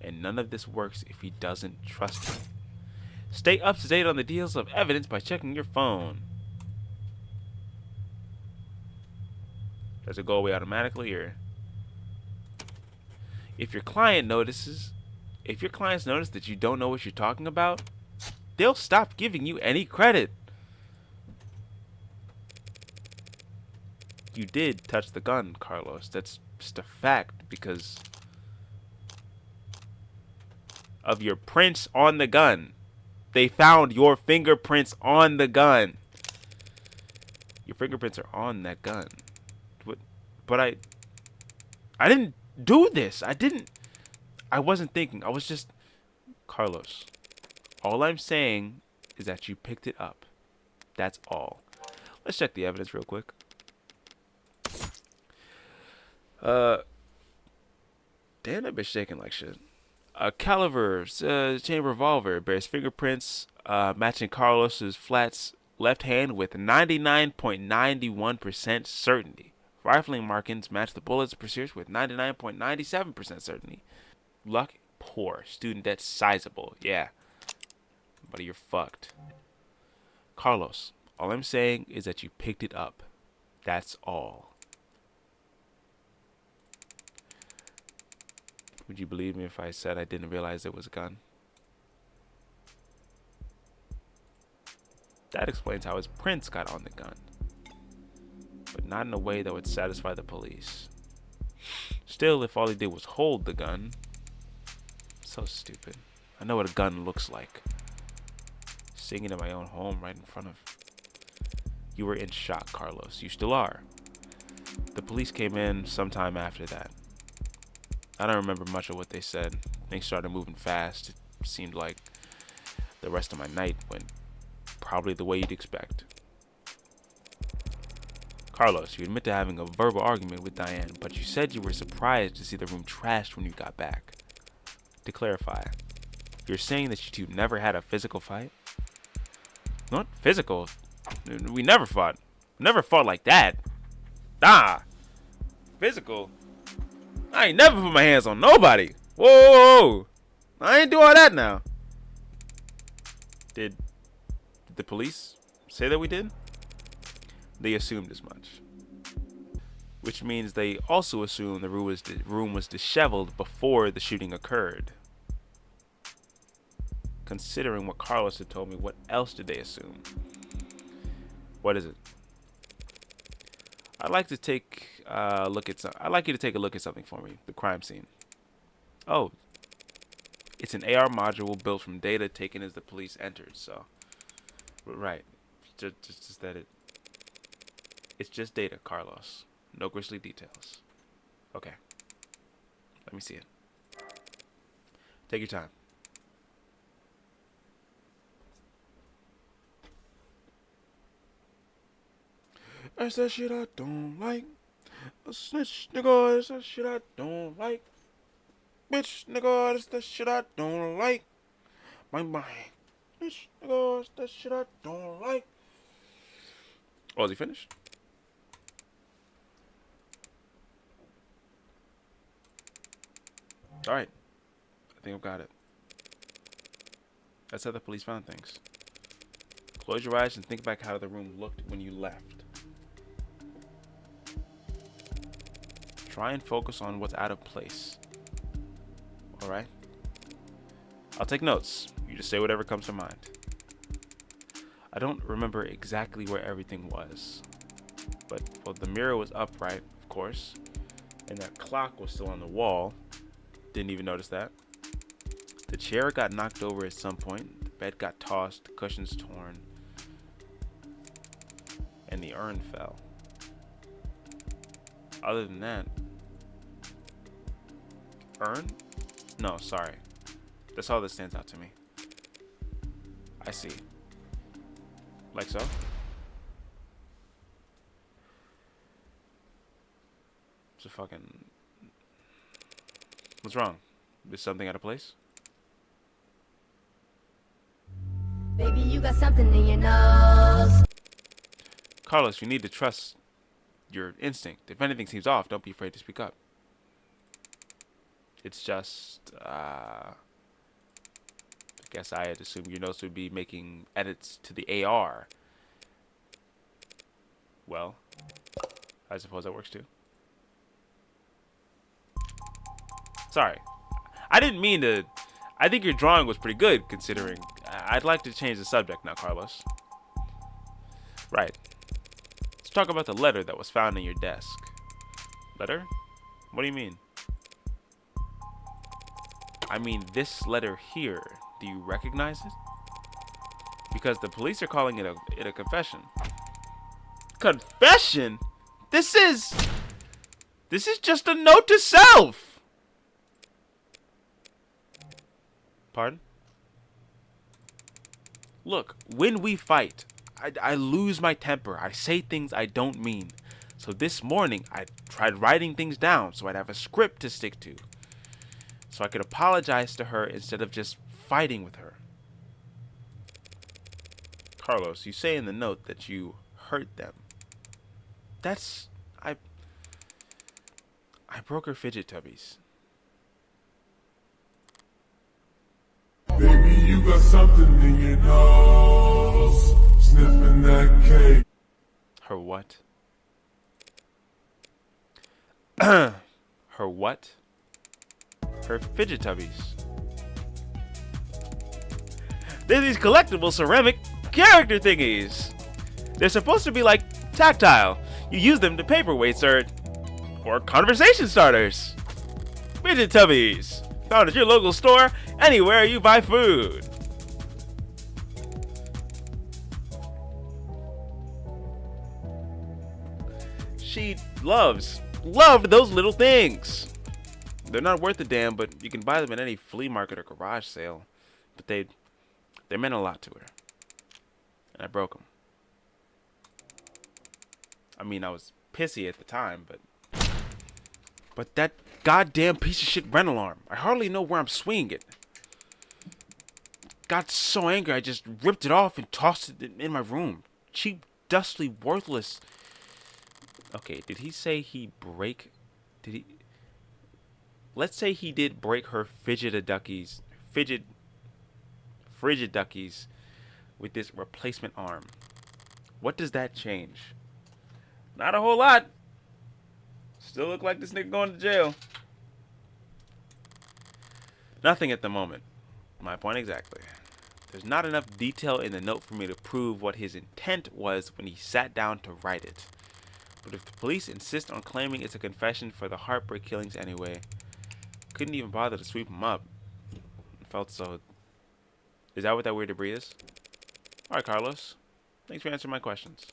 S1: And none of this works if he doesn't trust me. Stay up to date on the deals of evidence by checking your phone. Does it go away automatically, or if your clients notice that you don't know what you're talking about, they'll stop giving you any credit. You did touch the gun, Carlos. That's just a fact because of your prints on the gun. They found your fingerprints on the gun. Your fingerprints are on that gun. But I didn't do this. I wasn't thinking. I was just... Carlos, all I'm saying is that you picked it up. That's all. Let's check the evidence real quick. Damn, that bitch shaking like shit. A caliber chain revolver bears fingerprints matching Carlos's Flat's left hand with 99.91% certainty. Rifling markings match the bullets pursued with 99.97% certainty. Luck poor. Student debt sizable. Yeah. Buddy, you're fucked. Carlos, all I'm saying is that you picked it up. That's all. Would you believe me if I said I didn't realize it was a gun? That explains how his prints got on the gun, but not in a way that would satisfy the police. Still, if all he did was hold the gun, so stupid. I know what a gun looks like. Seeing it in my own home right in front of. You were in shock, Carlos. You still are. The police came in sometime after that. I don't remember much of what they said. Things started moving fast. It seemed like the rest of my night went probably the way you'd expect. Carlos, you admit to having a verbal argument with Diane, but you said you were surprised to see the room trashed when you got back. To clarify, you're saying that you two never had a physical fight? Not physical. We never fought. Never fought like that. Nah. Physical? I ain't never put my hands on nobody. Whoa. I ain't do all that now. Did the police say that we did? They assumed as much. Which means they also assumed the room was disheveled before the shooting occurred. Considering what Carlos had told me, what else did they assume? What is it? I'd like to take a look at I'd like you to take a look at something for me. The crime scene. Oh, it's an AR module built from data taken as the police entered. So, right, just that it's just data, Carlos. No grisly details. Okay. Let me see it. Take your time. That's that shit I don't like. A snitch, nigga, that's that shit I don't like. Bitch, nigga, that's that shit I don't like. My. Bitch, nigga, that's that shit I don't like. Oh, is he finished? Alright. I think I've got it. That's how the police found things. Close your eyes and think back how the room looked when you left. Try and focus on what's out of place. Alright? I'll take notes. You just say whatever comes to mind. I don't remember exactly where everything was. But, well, the mirror was upright, of course. And that clock was still on the wall. Didn't even notice that. The chair got knocked over at some point. The bed got tossed, the cushions torn. And the urn fell. Other than that... Urn? No, sorry. That's all that stands out to me. I see. Like so? It's a fucking... What's wrong? Is something out of place?
S3: Baby, you got something in your nose.
S1: Carlos, you need to trust your instinct. If anything seems off, don't be afraid to speak up. It's just, I guess I had assumed your notes would be making edits to the AR. Well, I suppose that works too. Sorry. I didn't mean to... I think your drawing was pretty good, considering... I'd like to change the subject now, Carlos. Right. Let's talk about the letter that was found in your desk. Letter? What do you mean? I mean this letter here. Do you recognize it? Because the police are calling it a confession. Confession? This is just a note to self. Pardon? Look, when we fight, I lose my temper. I say things I don't mean. So this morning, I tried writing things down so I'd have a script to stick to. So I could apologize to her instead of just fighting with her. Carlos, you say in the note that you hurt them. That's... I broke her fidget tubbies.
S6: Baby, you got something in your nose, sniffing that cake.
S1: Her what? Her what? Her fidget tubbies. They're these collectible ceramic character thingies. They're supposed to be like tactile. You use them to paperweights or conversation starters. Midget Tubbies, found at your local store, anywhere you buy food. She loved those little things. They're not worth a damn, but you can buy them at any flea market or garage sale. But they meant a lot to her. And I broke them. I mean, I was pissy at the time, but that goddamn piece of shit Ren alarm. I hardly know where I'm swinging it. Got so angry, I just ripped it off and tossed it in my room. Cheap, dusty, worthless. Okay, did he say he break? Did he? Let's say he did break her frigid duckies with this replacement arm. What does that change? Not a whole lot. Still look like this nigga going to jail. Nothing at the moment. My point exactly. There's not enough detail in the note for me to prove what his intent was when he sat down to write it. But if the police insist on claiming it's a confession for the heartbreak killings anyway, couldn't even bother to sweep him up. It felt so... Is that what that weird debris is? Alright, Carlos. Thanks for answering my questions.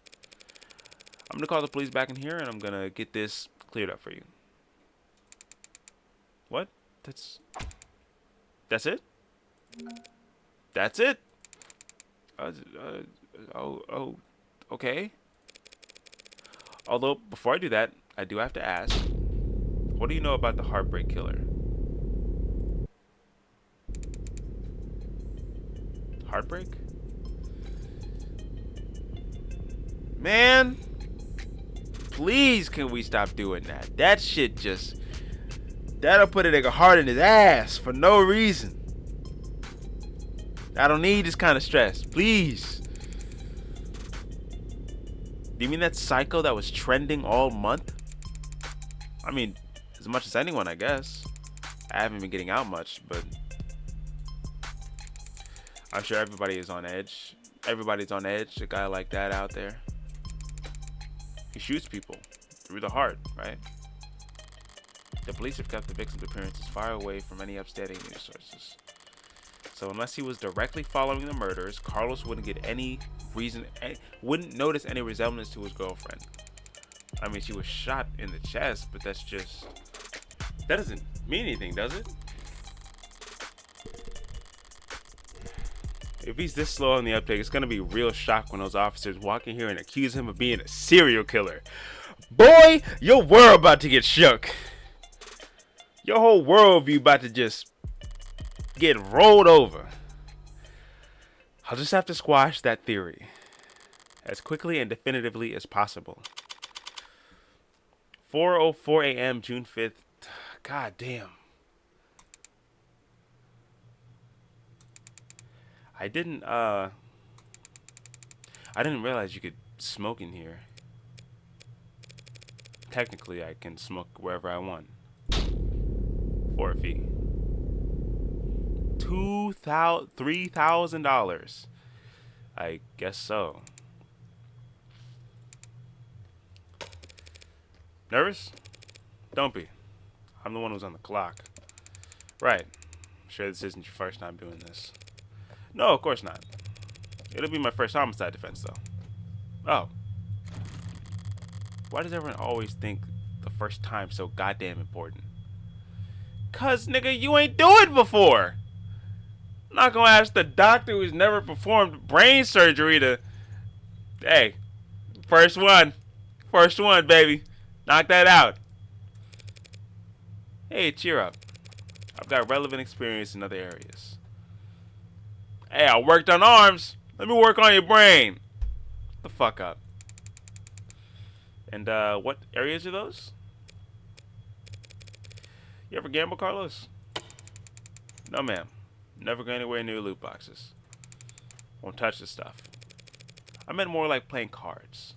S1: I'm gonna call the police back in here and I'm gonna get this cleared up for you. What? That's it? That's it? Okay. Although, before I do that, I do have to ask, what do you know about the Heartbreak Killer? Heartbreak? Man, please can we stop doing that? That shit just, that'll put a nigga heart in his ass for no reason. I don't need this kind of stress, please. Do you mean that psycho that was trending all month? I mean, as much as anyone, I guess. I haven't been getting out much, but I'm sure everybody is on edge. Everybody's on edge, a guy like that out there. He shoots people through the heart, right? The police have kept the victim's appearances far away from any upstanding news sources. So unless he was directly following the murders, Carlos wouldn't get any reason, wouldn't notice any resemblance to his girlfriend. I mean, she was shot in the chest, but that's just, that doesn't mean anything, does it? If he's this slow on the uptake, it's gonna be real shock when those officers walk in here and accuse him of being a serial killer. Boy, your world about to get shook. Your whole worldview about to just get rolled over. I'll just have to squash that theory as quickly and definitively as possible. 4:04 a.m. June 5th. God damn. I didn't realize you could smoke in here. Technically, I can smoke wherever I want for a fee. $3,000. I guess so. Nervous? Don't be. I'm the one who's on the clock. Right. I'm sure this isn't your first time doing this. No, of course not. It'll be my first homicide defense, though. Oh. Why does everyone always think the first time's so goddamn important? 'Cause, nigga, you ain't do it before. I'm not gonna ask the doctor who's never performed brain surgery to... Hey, first one. First one, baby. Knock that out. Hey, cheer up. I've got relevant experience in other areas. Hey, I worked on arms. Let me work on your brain. The fuck up. And what areas are those? You ever gamble, Carlos? No, ma'am. Never go anywhere near loot boxes. Won't touch the stuff. I meant more like playing cards.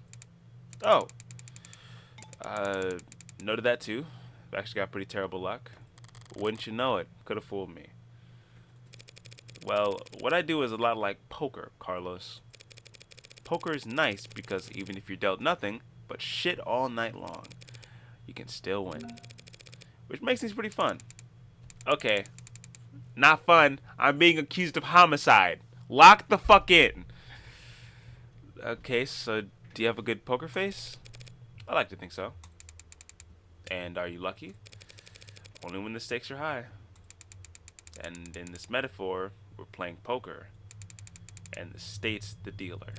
S1: Oh. Noted that too. I've actually got pretty terrible luck. Wouldn't you know it? Could have fooled me. Well, what I do is a lot like poker, Carlos. Poker is nice because even if you're dealt nothing but shit all night long, you can still win. Which makes things pretty fun. Okay. Not fun. I'm being accused of homicide. Lock the fuck in. Okay, so do you have a good poker face? I like to think so. And are you lucky? Only when the stakes are high. And in this metaphor, we're playing poker. And the state's the dealer.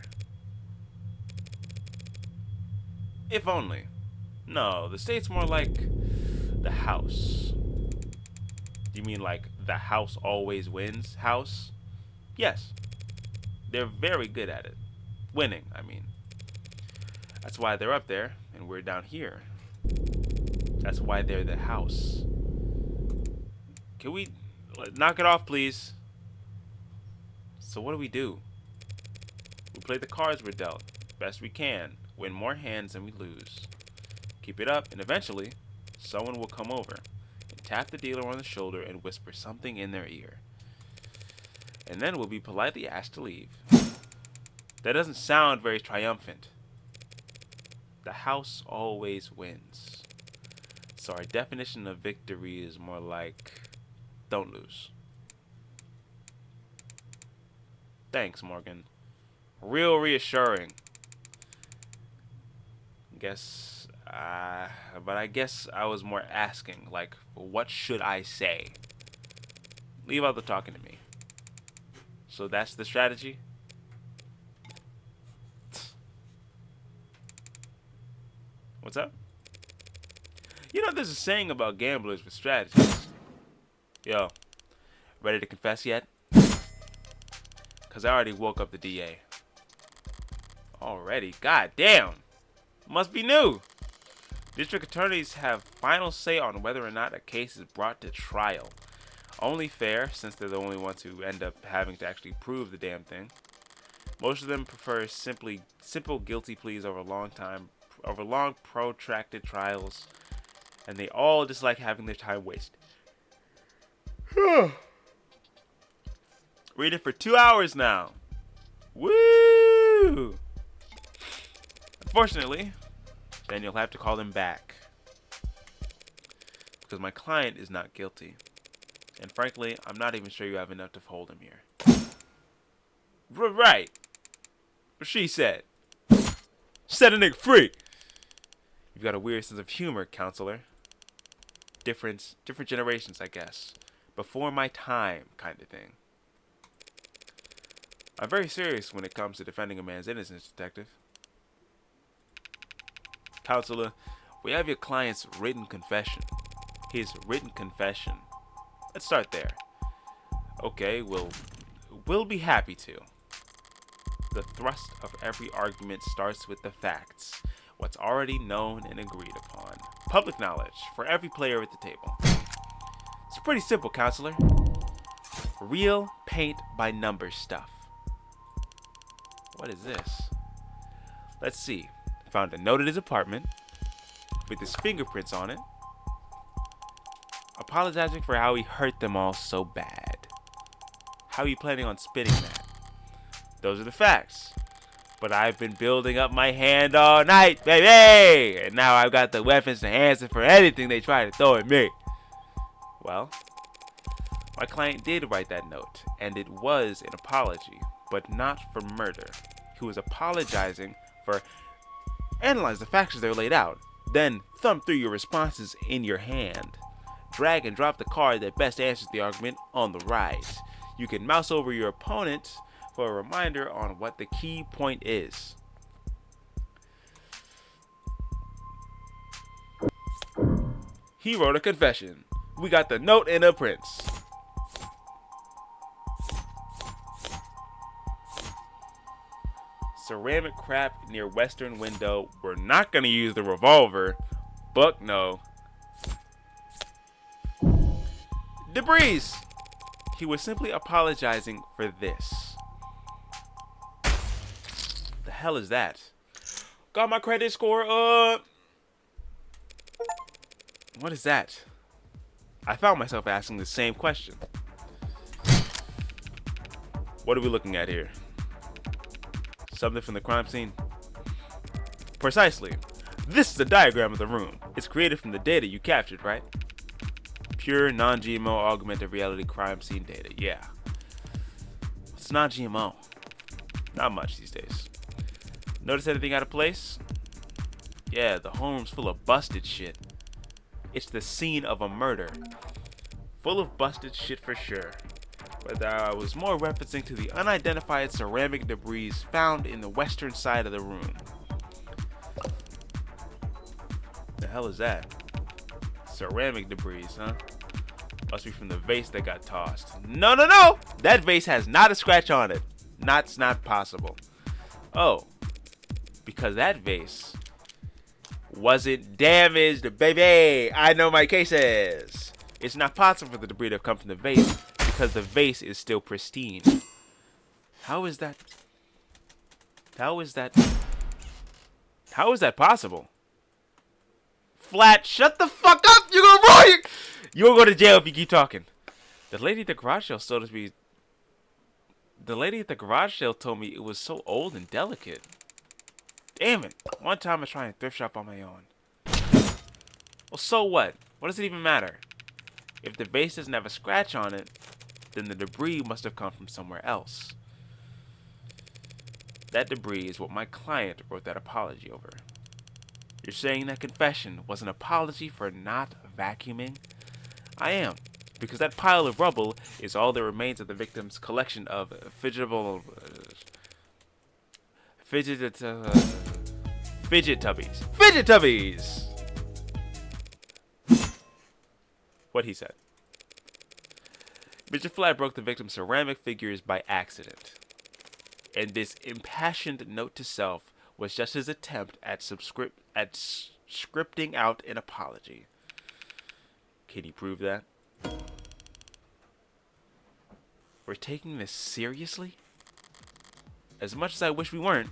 S1: If only. No, the state's more like the house. You mean like the house always wins house? Yes. They're very good at it. Winning, I mean. That's why they're up there and we're down here. That's why they're the house. Can we knock it off, please? So what do? We play the cards we're dealt. Best we can. Win more hands than we lose. Keep it up and eventually someone will come over and tap the dealer on the shoulder and whisper something in their ear. And then we'll be politely asked to leave. That doesn't sound very triumphant. The house always wins. So our definition of victory is more like, don't lose. Thanks, Morgan. Real reassuring. But I guess I was more asking, like, what should I say? Leave out the talking to me. So that's the strategy? What's up? You know, there's a saying about gamblers with strategies. Yo, ready to confess yet? Because I already woke up the DA. Already? God damn. Must be new. District attorneys have final say on whether or not a case is brought to trial. Only fair, since they're the only ones who end up having to actually prove the damn thing. Most of them prefer simple guilty pleas over long protracted trials, and they all dislike having their time wasted. Read it for 2 hours now. Woo! Unfortunately, then you'll have to call them back. Because my client is not guilty. And frankly, I'm not even sure you have enough to hold him here. Right. What she said. Set a nigga free. You've got a weird sense of humor, counselor. Different generations, I guess. Before my time, kind of thing. I'm very serious when it comes to defending a man's innocence, detective. Counselor, we have your client's written confession. His written confession. Let's start there. Okay, we'll be happy to. The thrust of every argument starts with the facts. What's already known and agreed upon. Public knowledge for every player at the table. It's pretty simple, counselor. Real paint by number stuff. What is this? Let's see. Found a note at his apartment with his fingerprints on it, apologizing for how he hurt them all so bad. How are you planning on spitting that? Those are the facts. But I've been building up my hand all night, baby! And now I've got the weapons to answer for anything they try to throw at me. Well, my client did write that note, and it was an apology, but not for murder. He was apologizing for analyze the facts as they're laid out, then thumb through your responses in your hand. Drag and drop the card that best answers the argument on the right. You can mouse over your opponent for a reminder on what the key point is. He wrote a confession. We got the note and the prints. Ceramic crap near western window. We're not gonna use the revolver. Buck no. Debris. He was simply apologizing for this. The hell is that? Got my credit score up. What is that? I found myself asking the same question. What are we looking at here? Something from the crime scene? Precisely. This is a diagram of the room. It's created from the data you captured, right? Pure, non-GMO, augmented reality crime scene data. Yeah. What's non-GMO? Not much these days. Notice anything out of place? Yeah, the home's full of busted shit. It's the scene of a murder. Full of busted shit for sure. But I was more referencing to the unidentified ceramic debris found in the western side of the room. The hell is that? Ceramic debris, huh? Must be from the vase that got tossed. No, no, no! That vase has not a scratch on it. That's not possible. Oh. Because that vase wasn't damaged, baby! I know my cases! It's not possible for the debris to have come from the vase because the vase is still pristine. How is that? How is that? How is that possible? Flat, shut the fuck up! You're gonna ruin it! You'll go to jail if you keep talking. The lady at the garage sale told me. The lady at the garage sale told me it was so old and delicate. Damn it! One time I tried a thrift shop on my own. Well, so what? What does it even matter? If the vase doesn't have a scratch on it, then the debris must have come from somewhere else. That debris is what my client wrote that apology over. You're saying that confession was an apology for not vacuuming? I am, because that pile of rubble is all that remains of the victim's collection of fidget tubbies. Fidget tubbies! What he said. Mr. Flat broke the victim's ceramic figures by accident. And this impassioned note to self was just his attempt at scripting out an apology. Can you prove that? We're taking this seriously? As much as I wish we weren't.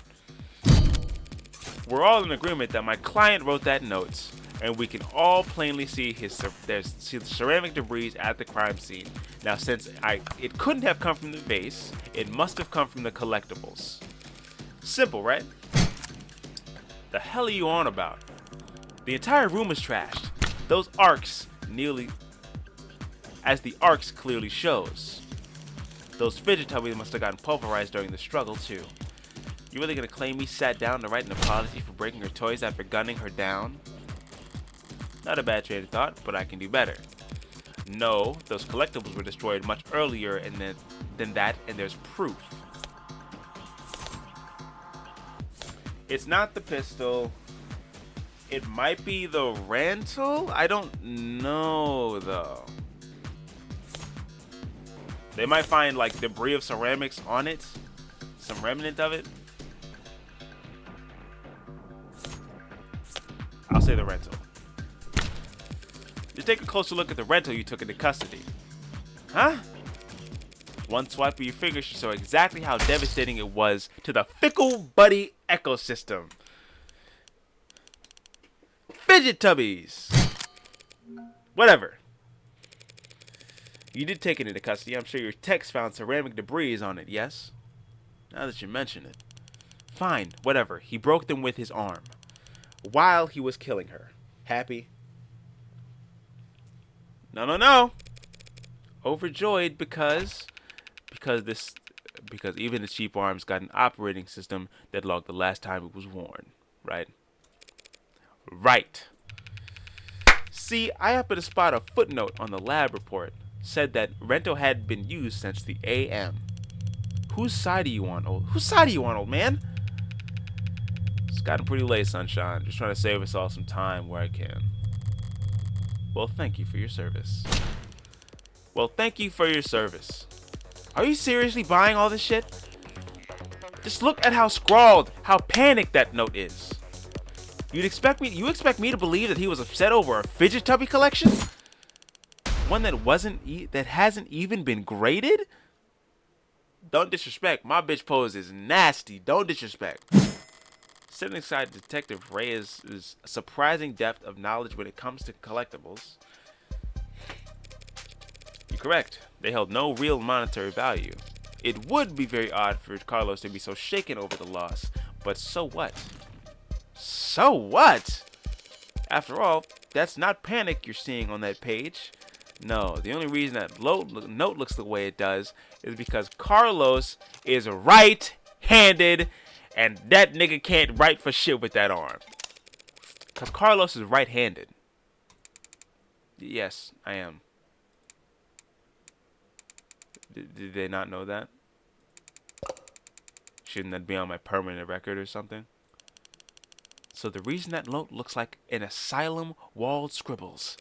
S1: We're all in agreement that my client wrote that note, and we can all plainly see the ceramic debris at the crime scene. Now, since it couldn't have come from the vase, it must have come from the collectibles. Simple, right? The hell are you on about? The entire room is trashed. Those arcs as the arcs clearly shows. Those fidget tubbies must have gotten pulverized during the struggle too. You really gonna claim me sat down to write an apology for breaking her toys after gunning her down? Not a bad train of thought, but I can do better. No, those collectibles were destroyed much earlier than that, and there's proof. It's not the pistol. It might be the rental? I don't know, though. They might find, like, debris of ceramics on it. Some remnant of it. I'll say the rental. Just take a closer look at the rental you took into custody. Huh? One swipe of your finger should show exactly how devastating it was to the fickle buddy ecosystem. Fidget tubbies! Whatever. You did take it into custody. I'm sure your text found ceramic debris on it, yes? Now that you mention it. Fine, whatever. He broke them with his arm. While he was killing her. Happy? No, no, no! Overjoyed because even the cheap arms got an operating system that logged the last time it was worn, right? Right. See, I happened to spot a footnote on the lab report. Said that rental had been used since the AM. Whose side are you on, old? Whose side are you on, old man? It's gotten pretty late, sunshine. Just trying to save us all some time where I can. Well, thank you for your service. Well, thank you for your service. Are you seriously buying all this shit? Just look at how scrawled, how panicked that note is. You expect me to believe that he was upset over a fidget tubby collection? One that hasn't even been graded? Don't disrespect. My bitch pose is nasty. Don't disrespect. Sitting aside Detective Reyes' surprising depth of knowledge when it comes to collectibles. You're correct. They held no real monetary value. It would be very odd for Carlos to be so shaken over the loss, but so what? So what? After all, that's not panic you're seeing on that page. No, the only reason that note looks the way it does is because Carlos is right-handed, and that nigga can't write for shit with that arm. Because Carlos is right-handed. Yes, I am. Did they not know that? Shouldn't that be on my permanent record or something? So the reason that note looks like an asylum walled scribbles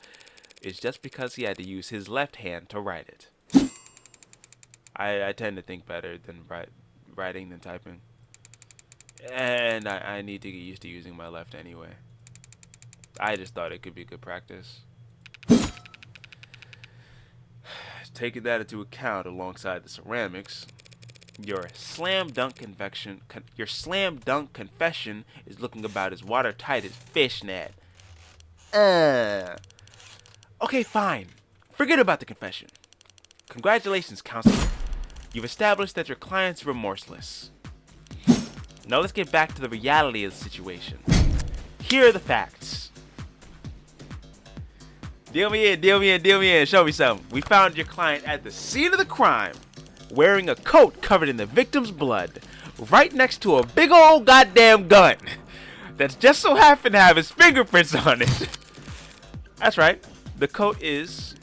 S1: is just because he had to use his left hand to write it. I tend to think better than writing than typing. And I need to get used to using my left anyway. I just thought it could be good practice. Taking that into account alongside the ceramics, your slam dunk confession is looking about as watertight as fishnet. Okay, fine. Forget about the confession. Congratulations, counselor. You've established that your client's remorseless. Now let's get back to the reality of the situation. Here are the facts. Deal me in. Show me something. We found your client at the scene of the crime, wearing a coat covered in the victim's blood, right next to a big old goddamn gun that's just so happened to have his fingerprints on it. That's right. The coat is...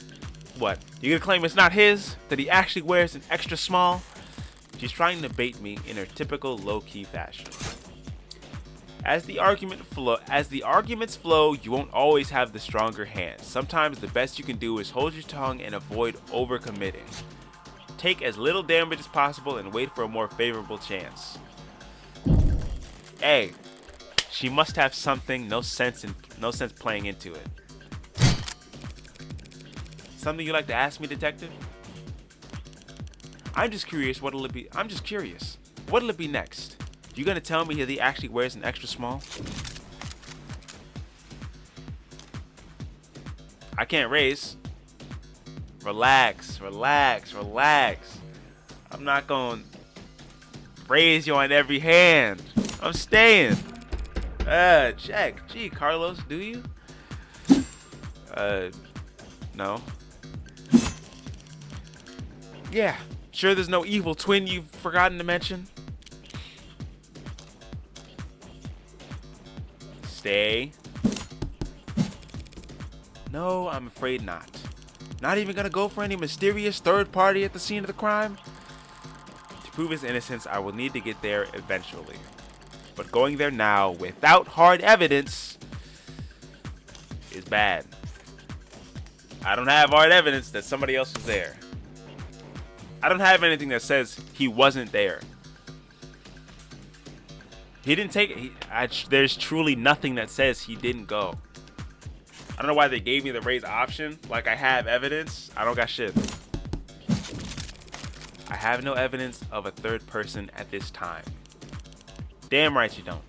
S1: what? You gonna claim it's not his? That he actually wears an extra small? She's trying to bait me in her typical low-key fashion. As the arguments flow, you won't always have the stronger hand. Sometimes the best you can do is hold your tongue and avoid overcommitting. Take as little damage as possible and wait for a more favorable chance. Hey, she must have something, no sense playing into it. Something you'd like to ask me, detective? I'm just curious. What'll it be next? You gonna tell me that he actually wears an extra small? I can't raise. Relax. I'm not gonna raise you on every hand. I'm staying. Check. Gee, Carlos, do you? No. Yeah. Sure there's no evil twin you've forgotten to mention? Stay. No, I'm afraid not. Not even gonna go for any mysterious third party at the scene of the crime? To prove his innocence, I will need to get there eventually. But going there now without hard evidence is bad. I don't have hard evidence that somebody else was there. I don't have anything that says he wasn't there. He didn't take it. There's truly nothing that says he didn't go. I don't know why they gave me the raise option. Like I have evidence. I don't got shit. I have no evidence of a third person at this time. Damn right you don't.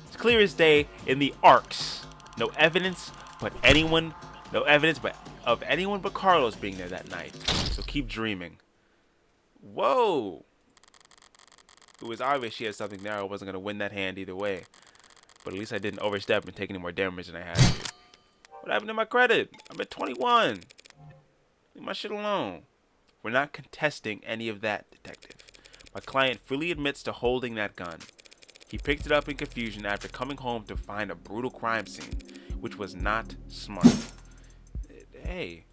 S1: It's clear as day in the arcs. No evidence of anyone but Carlos being there that night. So keep dreaming. Whoa. It was obvious she had something there. I wasn't going to win that hand either way. But at least I didn't overstep and take any more damage than I had to. What happened to my credit? I'm at 21. Leave my shit alone. We're not contesting any of that, detective. My client fully admits to holding that gun. He picked it up in confusion after coming home to find a brutal crime scene, which was not smart. Hey,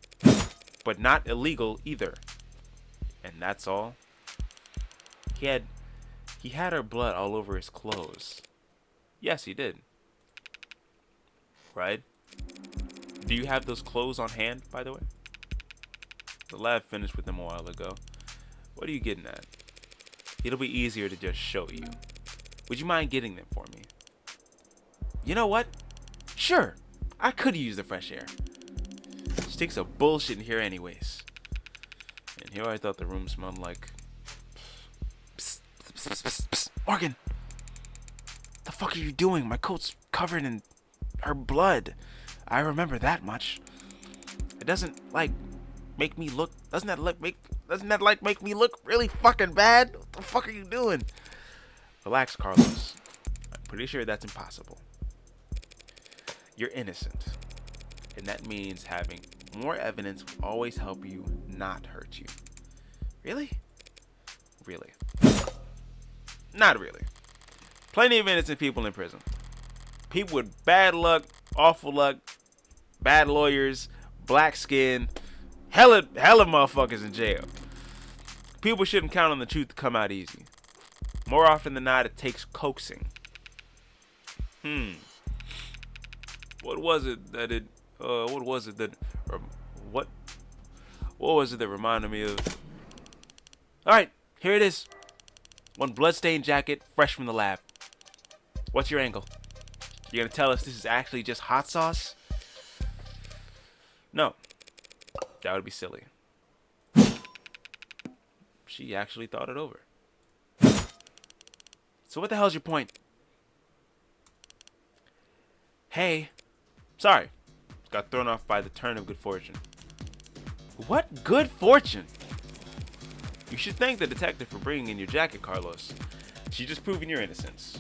S1: but not illegal either. And that's all. He had her blood all over his clothes. Yes, he did. Right? Do you have those clothes on hand, by the way? The lab finished with them a while ago. What are you getting at? It'll be easier to just show you. Would you mind getting them for me? You know what? Sure. I could use the fresh air. Stinks of bullshit in here anyways. And here I thought the room smelled like... Psst, psst, psst, psst. Morgan! The fuck are you doing? My coat's covered in her blood. I remember that much. It doesn't, like, make me look? Doesn't that make me look really fucking bad? What the fuck are you doing? Relax, Carlos. I'm pretty sure that's impossible. You're innocent, and that means having more evidence will always help you, not hurt you. Really? Really? Not really. Plenty of innocent people in prison. People with bad luck, awful luck, bad lawyers, black skin, hella motherfuckers in jail. People shouldn't count on the truth to come out easy. More often than not, it takes coaxing. What was it that reminded me of? All right, here it is. One bloodstained jacket, fresh from the lab. What's your angle? You're gonna tell us this is actually just hot sauce? No, that would be silly. She actually thought it over. So what the hell's your point? Hey, sorry. Got thrown off by the turn of good fortune. What good fortune? You should thank the detective for bringing in your jacket, Carlos. She's just proving your innocence.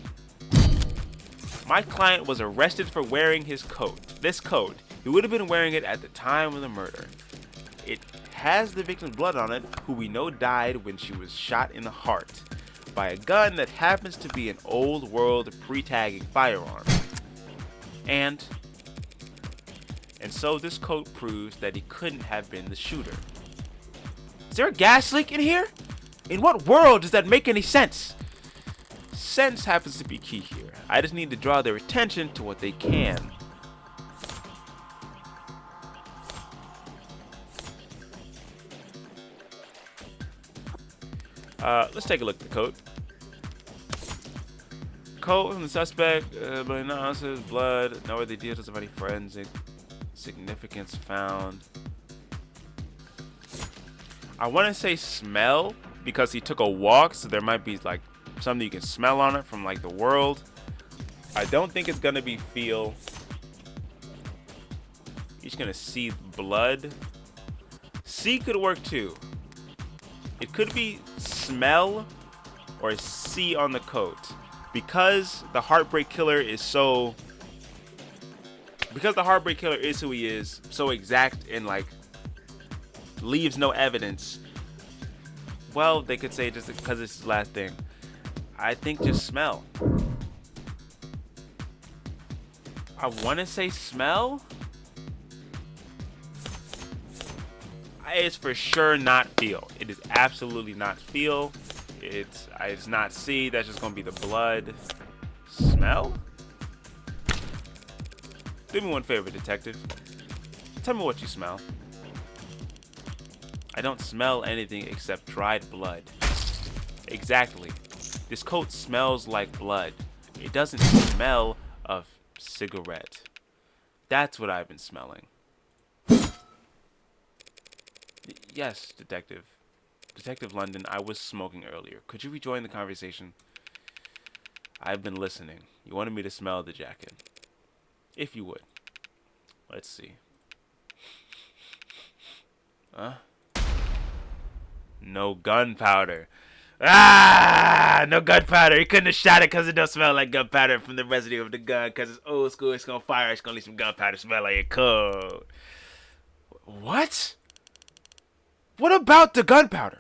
S1: My client was arrested for wearing his coat. This coat. He would have been wearing it at the time of the murder. It has the victim's blood on it, who we know died when she was shot in the heart by a gun that happens to be an old world pre-tagging firearm. And so this coat proves that he couldn't have been the shooter. Is there a gas leak in here? In what world does that make any sense? Sense happens to be key here. I just need to draw their attention to what they can. Let's take a look at the coat. Coat from the suspect, blood analysis, blood, noteworthy details of any forensic significance found. I want to say smell because he took a walk, so there might be like something you can smell on it from like the world. I don't think it's gonna be feel. You're just gonna see blood. C could work too. It could be smell or see on the coat. Because the Heartbreak Killer is so... Because the Heartbreak Killer is who he is, so exact and like leaves no evidence. Well, they could say just because it's his last thing. I think just smell. I want to say smell. It's for sure not feel. It is absolutely not feel. It's not see. That's just gonna be the blood. Smell? Do me one favor, detective. Tell me what you smell. I don't smell anything except dried blood. Exactly. This coat smells like blood. It doesn't smell of cigarette. That's what I've been smelling. Yes, detective. Detective London, I was smoking earlier. Could you rejoin the conversation? I've been listening. You wanted me to smell the jacket. If you would. Let's see. Huh? No gunpowder. Ah! No gunpowder. He couldn't have shot it because it don't smell like gunpowder from the residue of the gun. Because it's old school. It's going to fire. It's going to leave some gunpowder smell like it cold. What? What about the gunpowder?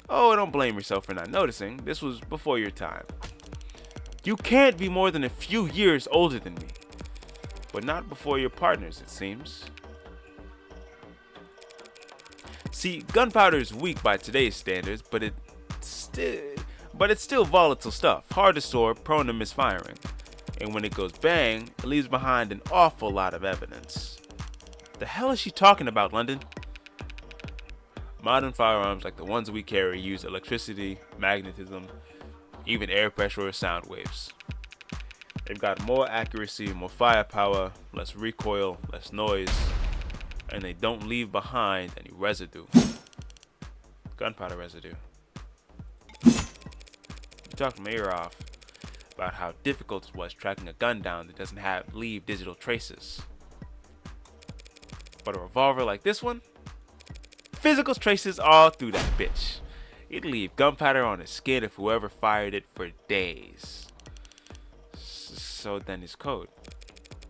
S1: Oh, don't blame yourself for not noticing. This was before your time. You can't be more than a few years older than me. But not before your partners, it seems. See, gunpowder is weak by today's standards, but it's still volatile stuff, hard to store, prone to misfiring. And when it goes bang, it leaves behind an awful lot of evidence. The hell is she talking about, London? Modern firearms like the ones we carry use electricity, magnetism, even air pressure or sound waves. They've got more accuracy, more firepower, less recoil, less noise, and they don't leave behind any residue. Gunpowder residue. You talked my ear off about how difficult it was tracking a gun down that doesn't leave digital traces. But a revolver like this one, physical traces all through that bitch. It'd leave gunpowder on the skin of whoever fired it for days. So then it's code.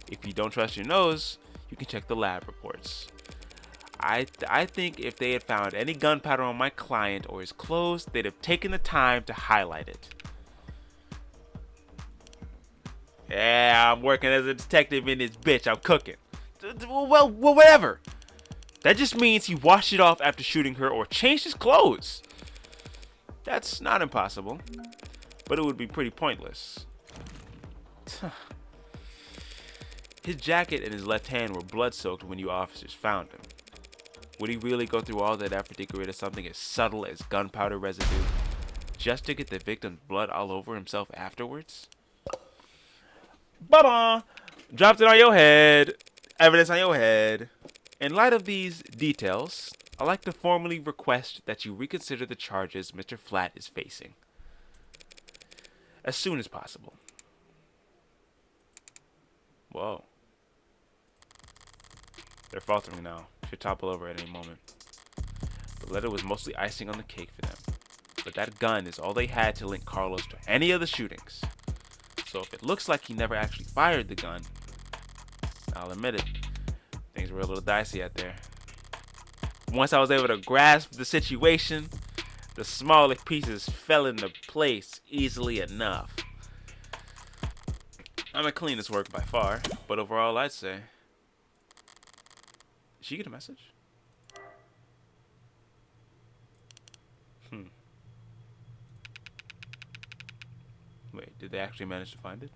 S1: If you don't trust your nose, you can check the lab reports. I think if they had found any gunpowder on my client or his clothes, they'd have taken the time to highlight it. Yeah, I'm working as a detective in this bitch. I'm cooking. Well, whatever. That just means he washed it off after shooting her or changed his clothes. That's not impossible, but it would be pretty pointless. His jacket and his left hand were blood-soaked when you officers found him. Would he really go through all that effort to get rid of something as subtle as gunpowder residue just to get the victim's blood all over himself afterwards? Ba-ba! Dropped it on your head. Evidence on your head. In light of these details, I'd like to formally request that you reconsider the charges Mr. Flat is facing as soon as possible. Whoa. They're faltering now. Should topple over at any moment. The letter was mostly icing on the cake for them. But that gun is all they had to link Carlos to any of the shootings. So if it looks like he never actually fired the gun, I'll admit it, things were a little dicey out there. Once I was able to grasp the situation, the smaller pieces fell into place easily enough. I'm the cleanest work by far, but overall I'd say. Did she get a message? Wait, did they actually manage to find it?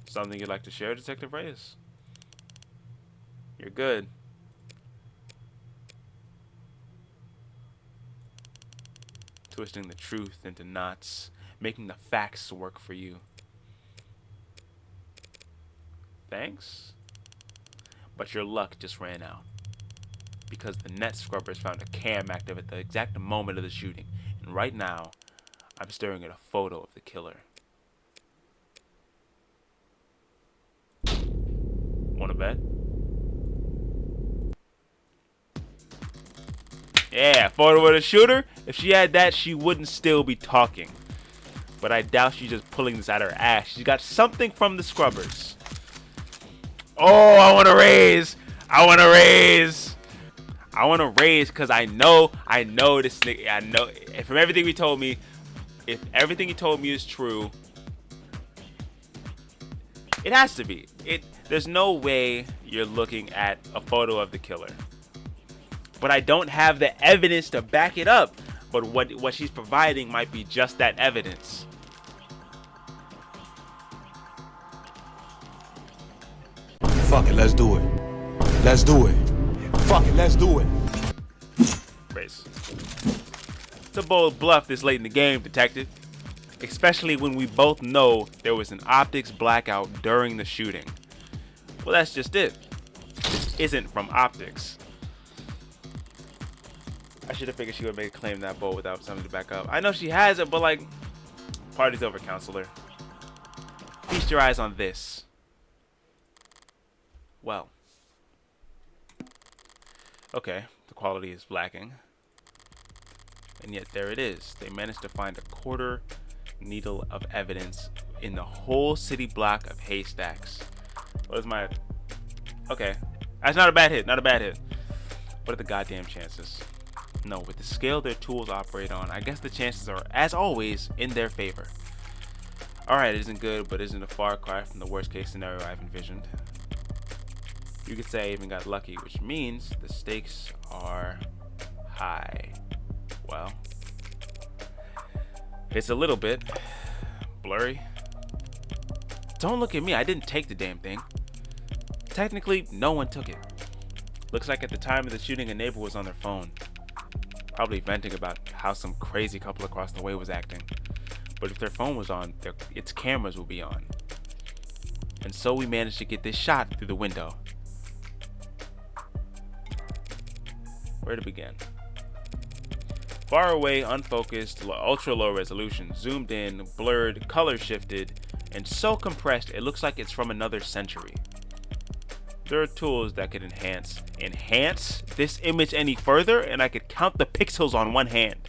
S1: Something you'd like to share, Detective Reyes? You're good. Twisting the truth into knots, making the facts work for you. Thanks, but your luck just ran out. Because the net scrubbers found a cam active at the exact moment of the shooting. And right now, I'm staring at a photo of the killer. Wanna bet? Yeah, photo of the shooter. If she had that, she wouldn't still be talking. But I doubt she's just pulling this out of her ass. She's got something from the scrubbers. Oh, I want to raise. I want to raise. I want to raise because I know this nigga. I know from everything he told me, if everything he told me is true, it has to be. There's no way you're looking at a photo of the killer. But I don't have the evidence to back it up. But what she's providing might be just that evidence.
S7: Fuck it, let's do it. Let's do it. Fuck it, let's do it.
S1: Race. It's a bold bluff this late in the game, detective. Especially when we both know there was an optics blackout during the shooting. Well, that's just it. This isn't from optics. I should have figured she would make a claim that bold without something to back up. I know she has it, but like, party's over, counselor. Feast your eyes on this. Well. Okay, the quality is lacking. And yet there it is. They managed to find a quarter needle of evidence in the whole city block of haystacks. What is my... Okay. That's not a bad hit. Not a bad hit. What are the goddamn chances? No, with the scale their tools operate on, I guess the chances are, as always, in their favor. Alright, it isn't good, but isn't a far cry from the worst case scenario I've envisioned. You could say I even got lucky, which means the stakes are high. Well, it's a little bit blurry. Don't look at me, I didn't take the damn thing. Technically, no one took it. Looks like at the time of the shooting, a neighbor was on their phone. Probably venting about how some crazy couple across the way was acting. But if their phone was on, its cameras would be on. And so we managed to get this shot through the window. Where to begin? Far away, unfocused, ultra low resolution, zoomed in, blurred, color shifted, and so compressed it looks like it's from another century. There are tools that could enhance this image any further, and I could count the pixels on one hand.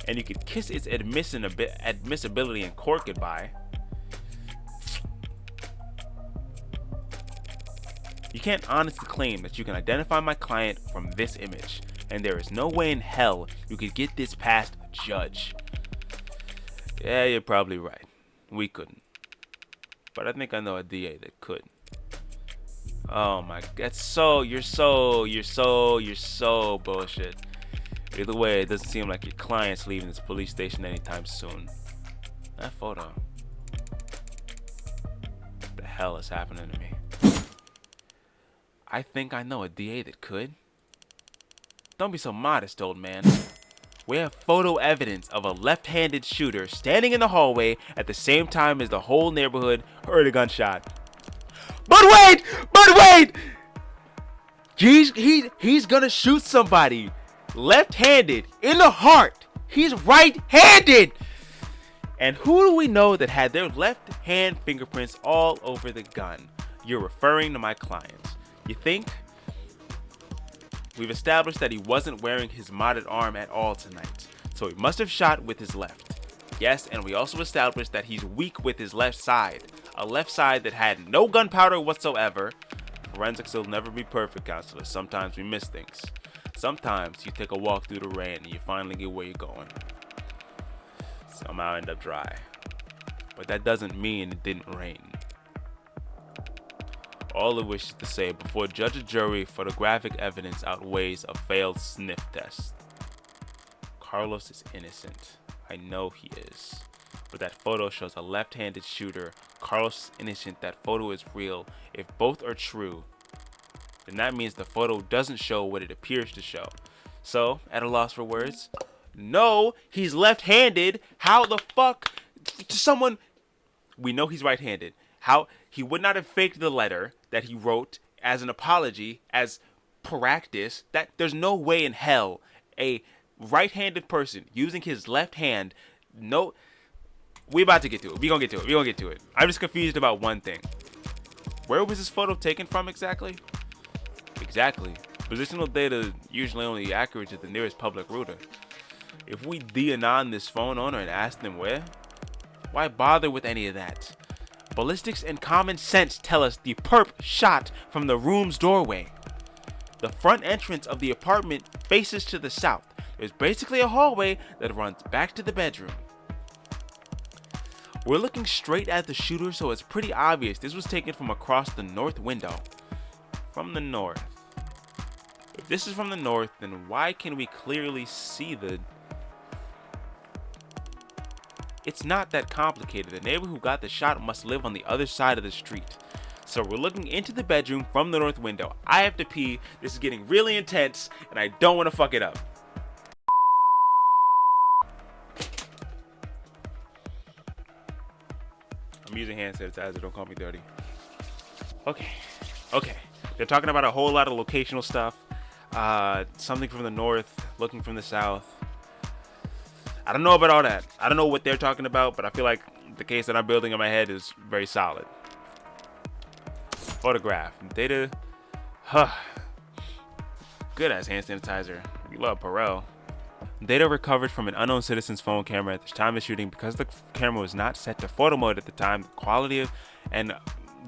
S1: And you could kiss its admissibility in court goodbye. You can't honestly claim that you can identify my client from this image, and there is no way in hell you could get this past a judge. Yeah, you're probably right. We couldn't. But I think I know a DA that could. Oh my, that's so, you're so bullshit. Either way, it doesn't seem like your client's leaving this police station anytime soon. That photo. What the hell is happening to me? I think I know a DA that could. Don't be so modest, old man. We have photo evidence of a left-handed shooter standing in the hallway at the same time as the whole neighborhood heard a gunshot. But wait! He's gonna shoot somebody left-handed in the heart. He's right-handed. And who do we know that had their left hand fingerprints all over the gun? You're referring to my client. You think? We've established that he wasn't wearing his modded arm at all tonight, so he must have shot with his left. Yes, and we also established that he's weak with his left side, a left side that had no gunpowder whatsoever. Forensics will never be perfect, counselor. Sometimes we miss things. Sometimes you take a walk through the rain and you finally get where you're going. Somehow end up dry. But that doesn't mean it didn't rain. All of which is to say, before judge or jury, photographic evidence outweighs a failed sniff test. Carlos is innocent. I know he is. But that photo shows a left-handed shooter. Carlos is innocent. That photo is real. If both are true, then that means the photo doesn't show what it appears to show. So, at a loss for words, no, he's left-handed. How the fuck to someone? We know he's right-handed. How he would not have faked the letter that he wrote as an apology, as practice. That there's no way in hell a right-handed person using his left hand. No, we about to get to it. We gonna get to it. I'm just confused about one thing. Where was this photo taken from exactly? Positional data is usually only accurate to the nearest public router. If we de-anon this phone owner and ask them where, why bother with any of that? Ballistics and common sense tell us the perp shot from the room's doorway. The front entrance of the apartment faces to the south. There's basically a hallway that runs back to the bedroom. We're looking straight at the shooter, so it's pretty obvious this was taken from across the north window. From the north. If this is from the north, then why can we clearly see the... It's not that complicated. The neighbor who got the shot must live on the other side of the street. So we're looking into the bedroom from the north window. I have to pee. This is getting really intense, and I don't want to fuck it up. I'm using hand sanitizer. Don't call me dirty. Okay. They're talking about a whole lot of locational stuff. Something from the north, looking from the south. I don't know about all that. I don't know what they're talking about, but I feel like the case that I'm building in my head is very solid. Photograph. Data. Good ass hand sanitizer. We love Perel. Data recovered from an unknown citizen's phone camera at the time of shooting. Because the camera was not set to photo mode at the time,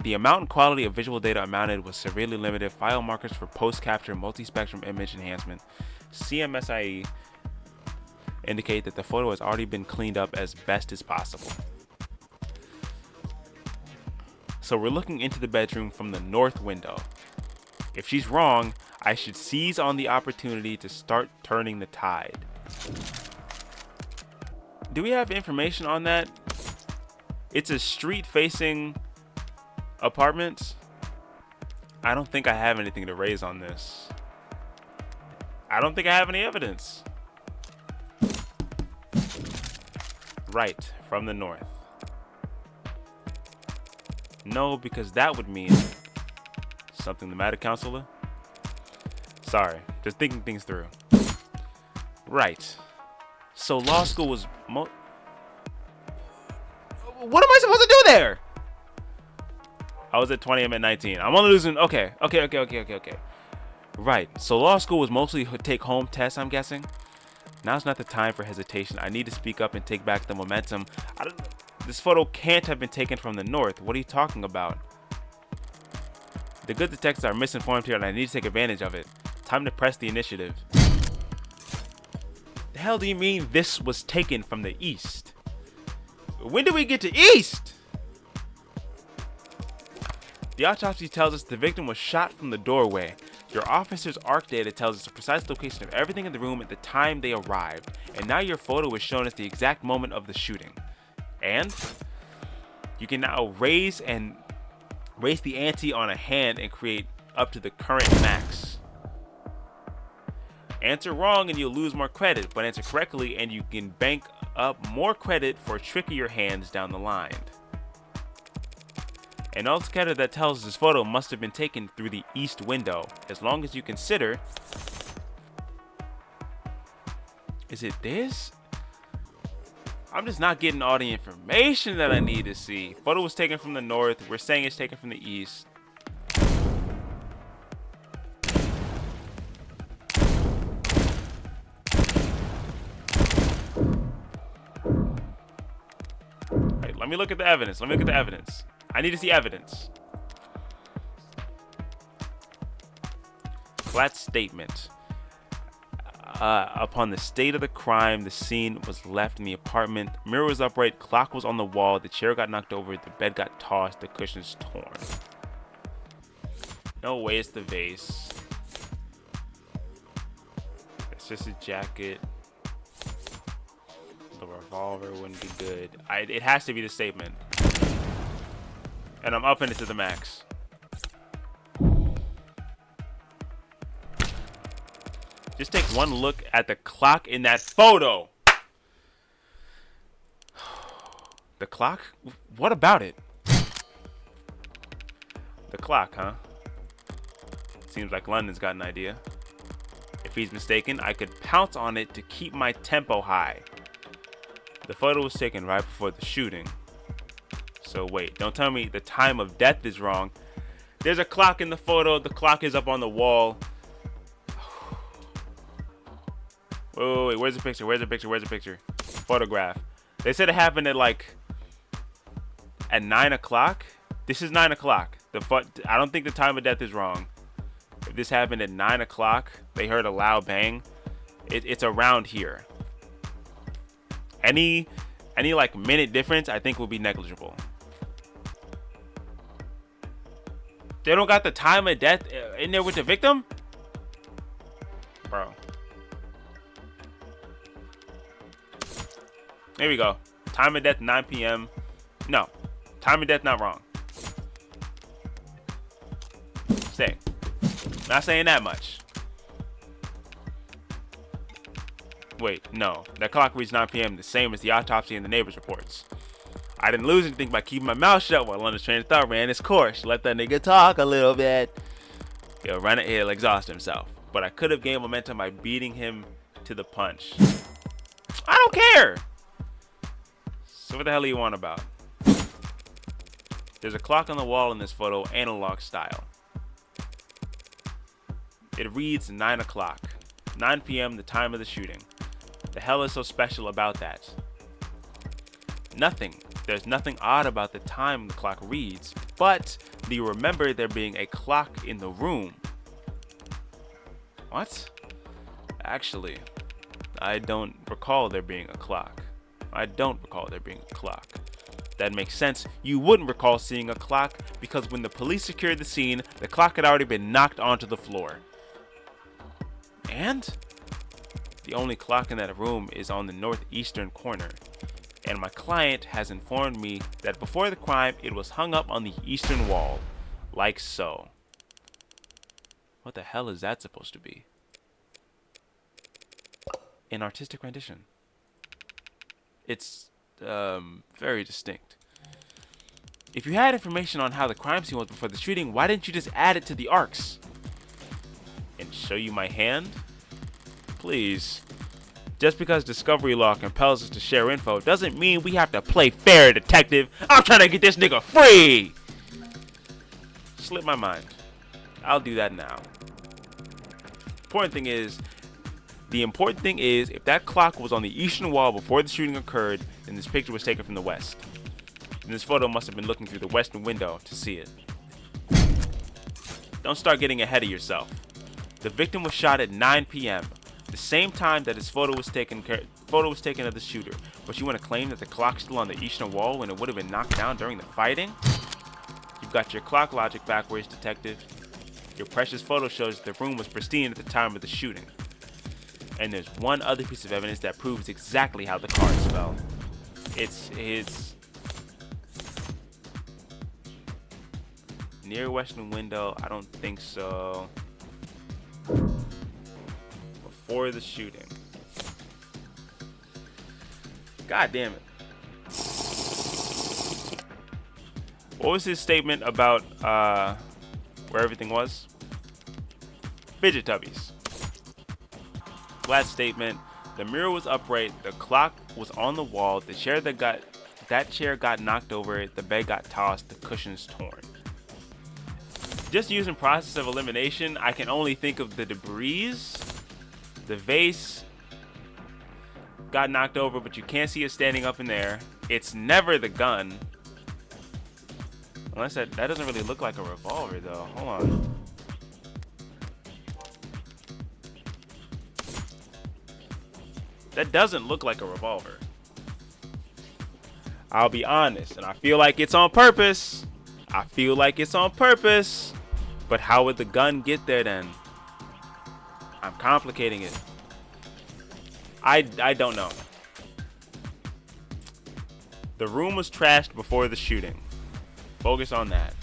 S1: the amount and quality of visual data mounted was severely limited. File markers for post-capture multi-spectrum image enhancement, CMSIE, indicate that the photo has already been cleaned up as best as possible. So we're looking into the bedroom from the north window. If she's wrong, I should seize on the opportunity to start turning the tide. Do we have information on that? It's a street-facing apartment. I don't think I have anything to raise on this. I don't think I have any evidence. Right, from the north. No, because that would mean something the matter, counselor? Sorry, just thinking things through. Right. So law school was what am I supposed to do there? I was at 20. I'm at 19. I'm only losing. Okay. Right. So law school was mostly take-home tests, I'm guessing. Now's not the time for hesitation. I need to speak up and take back the momentum. This photo can't have been taken from the north. What are you talking about? The good detectives are misinformed here, and I need to take advantage of it. Time to press the initiative. The hell do you mean this was taken from the east? When did we get to east? The autopsy tells us the victim was shot from the doorway. Your officer's ARC data tells us the precise location of everything in the room at the time they arrived. And now your photo is shown as the exact moment of the shooting. And you can now raise the ante on a hand and create up to the current max. Answer wrong and you'll lose more credit, but answer correctly and you can bank up more credit for trickier hands down the line. And altogether that tells us this photo must have been taken through the east window, as long as you consider... Is it this? I'm just not getting all the information that I need to see. Photo was taken from the north. We're saying it's taken from the east. Right, let me look at the evidence. I need to see evidence. Flat statement. Upon the state of the crime, the scene was left in the apartment. Mirror was upright, clock was on the wall, the chair got knocked over, the bed got tossed, the cushions torn. No way it's the vase. It's just a jacket. The revolver wouldn't be good. It has to be the statement. And I'm upping it to the max. Just take one look at the clock in that photo. The clock? What about it? The clock, huh? Seems like London's got an idea. If he's mistaken, I could pounce on it to keep my tempo high. The photo was taken right before the shooting. So wait, don't tell me the time of death is wrong. There's a clock in the photo. The clock is up on the wall. Wait, where's the picture? Photograph. They said it happened at 9 o'clock. This is 9 o'clock. I don't think the time of death is wrong. If this happened at 9 o'clock, they heard a loud bang. It's around here. Any minute difference, I think, will be negligible. They don't got the time of death in there with the victim? Bro. There we go. Time of death 9 p.m. No. Time of death not wrong. Stay. Not saying that much. Wait, no. That clock reads 9 p.m. the same as the autopsy and the neighbors' reports. I didn't lose anything by keeping my mouth shut while London's train of thought ran its course. Let that nigga talk a little bit. He'll exhaust himself. But I could have gained momentum by beating him to the punch. I don't care! So what the hell are you on about? There's a clock on the wall in this photo, analog style. It reads 9 o'clock. 9 p.m. the time of the shooting. The hell is so special about that? Nothing. There's nothing odd about the time the clock reads, but do you remember there being a clock in the room? What? Actually, I don't recall there being a clock. That makes sense. You wouldn't recall seeing a clock because when the police secured the scene, the clock had already been knocked onto the floor. And the only clock in that room is on the northeastern corner. And my client has informed me that before the crime, it was hung up on the eastern wall, like so. What the hell is that supposed to be? An artistic rendition. It's very distinct. If you had information on how the crime scene was before the shooting, why didn't you just add it to the arcs? And show you my hand? Please. Just because discovery law compels us to share info doesn't mean we have to play fair, detective. I'm trying to get this nigga free! slipped my mind. I'll do that now. The important thing is, if that clock was on the eastern wall before the shooting occurred, then this picture was taken from the west. And this photo must have been looking through the western window to see it. Don't start getting ahead of yourself. The victim was shot at 9 p.m., the same time that his photo was taken of the shooter. But you want to claim that the clock's still on the eastern wall when it would have been knocked down during the fighting? You've got your clock logic backwards, detective. Your precious photo shows that the room was pristine at the time of the shooting. And there's one other piece of evidence that proves exactly how the cards fell. It's his near western window. I don't think so. Before the shooting. God damn it. What was his statement about where everything was? Fidget tubbies. Last statement: the mirror was upright, the clock was on the wall, the chair that chair got knocked over, the bed got tossed, the cushions torn. Just using process of elimination, I can only think of the debris. The vase got knocked over, but you can't see it standing up in there. It's never the gun. Unless that doesn't really look like a revolver though. Hold on. That doesn't look like a revolver. I'll be honest, and I feel like it's on purpose. But how would the gun get there then? I'm complicating it. I don't know. The room was trashed before the shooting. Focus on that.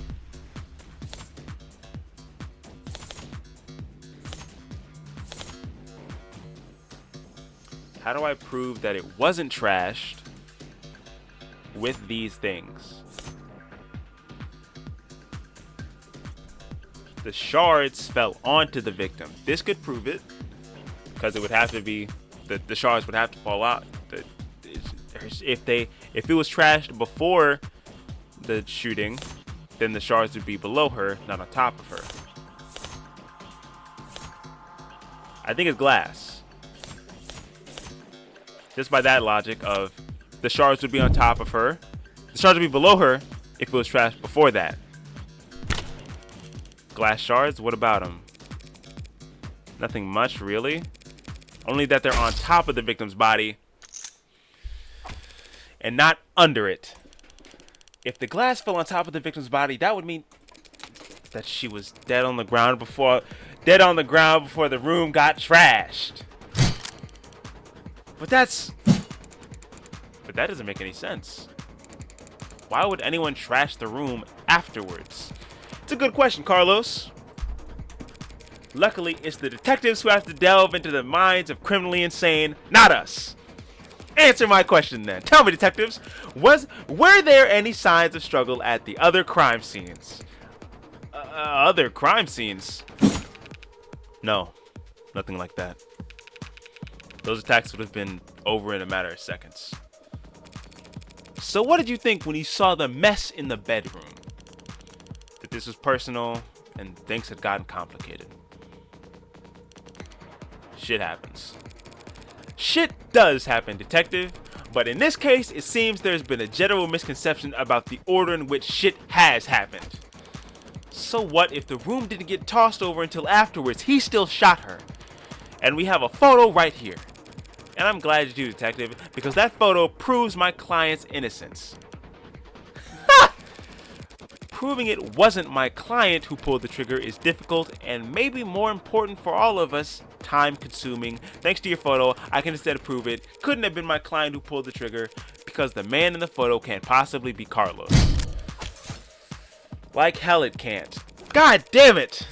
S1: How do I prove that it wasn't trashed with these things? The shards fell onto the victim. This could prove it, because it would have to be the shards would have to fall out. If it was trashed before the shooting, then the shards would be below her, not on top of her. I think it's glass. Just by that logic of the shards would be on top of her, the shards would be below her if it was trashed before that. Glass shards, what about them? Nothing much, really. Only that they're on top of the victim's body and not under it. If the glass fell on top of the victim's body, that would mean that she was dead on the ground before the room got trashed. But that doesn't make any sense. Why would anyone trash the room afterwards? It's a good question, Carlos. Luckily, it's the detectives who have to delve into the minds of criminally insane, not us. Answer my question then. Tell me, detectives, were there any signs of struggle at the other crime scenes? Other crime scenes? No, nothing like that. Those attacks would have been over in a matter of seconds. So what did you think when you saw the mess in the bedroom? That this was personal and things had gotten complicated. Shit happens. Shit does happen, detective. But in this case, it seems there's been a general misconception about the order in which shit has happened. So what if the room didn't get tossed over until afterwards? He still shot her. And we have a photo right here. And I'm glad you do, detective, because that photo proves my client's innocence. Proving it wasn't my client who pulled the trigger is difficult and maybe more important for all of us, time consuming. Thanks to your photo, I can instead prove it couldn't have been my client who pulled the trigger because the man in the photo can't possibly be Carlos. Like hell it can't. God damn it!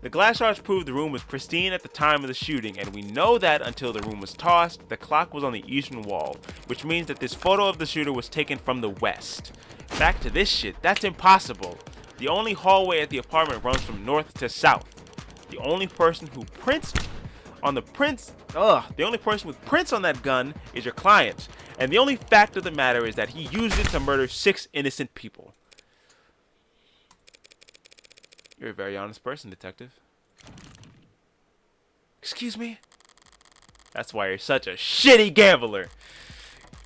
S1: The glass shards proved the room was pristine at the time of the shooting, and we know that until the room was tossed, the clock was on the eastern wall, which means that this photo of the shooter was taken from the west. Back to this shit, that's impossible. The only hallway at the apartment runs from north to south. The only person with prints on that gun is your client, and the only fact of the matter is that he used it to murder 6 innocent people. You're a very honest person, detective. Excuse me? That's why you're such a shitty gambler.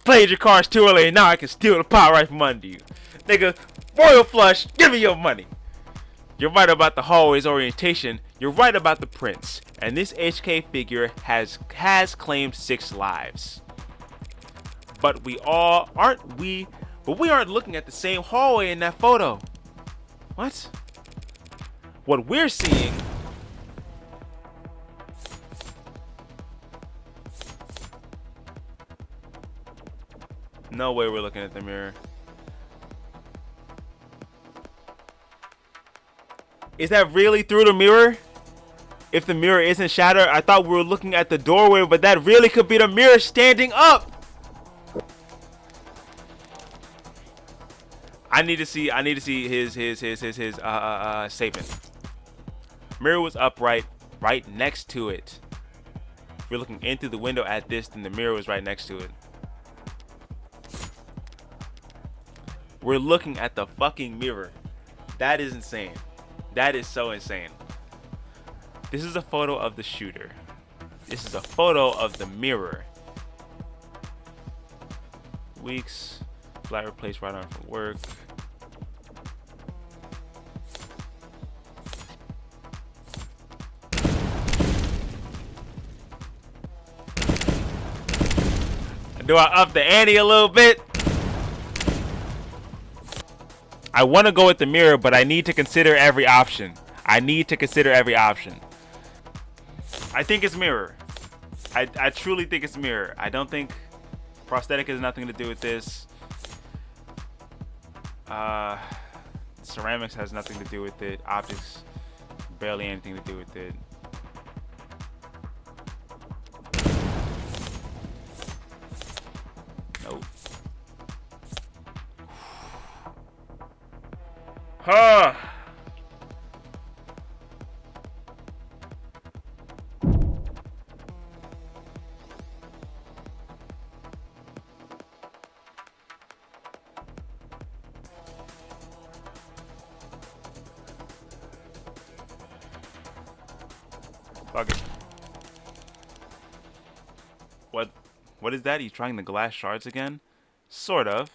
S1: Played your cards too early and now I can steal the pot right from under you. Nigga, royal flush, give me your money. You're right about the hallway's orientation. You're right about the prince. And this HK figure has claimed 6 lives. But we aren't looking at the same hallway in that photo. What? What we're seeing no way we're looking at the mirror. Is that really through the mirror? If the mirror isn't shattered, I thought we were looking at the doorway, but that really could be the mirror standing up. I need to see his statement. Mirror was upright, right next to it. If we're looking in through the window at this, then the mirror was right next to it. We're looking at the fucking mirror. That is insane. That is so insane. This is a photo of the shooter. This is a photo of the mirror. Weeks. Flat replaced right arm from work. Do I up the ante a little bit? I want to go with the mirror, but I need to consider every option. I think it's mirror. I truly think it's mirror. I don't think prosthetic has nothing to do with this. Ceramics has nothing to do with it. Optics, barely anything to do with it. Nope. Huh. Fuck it. What is that? He's trying the glass shards again? Sort of.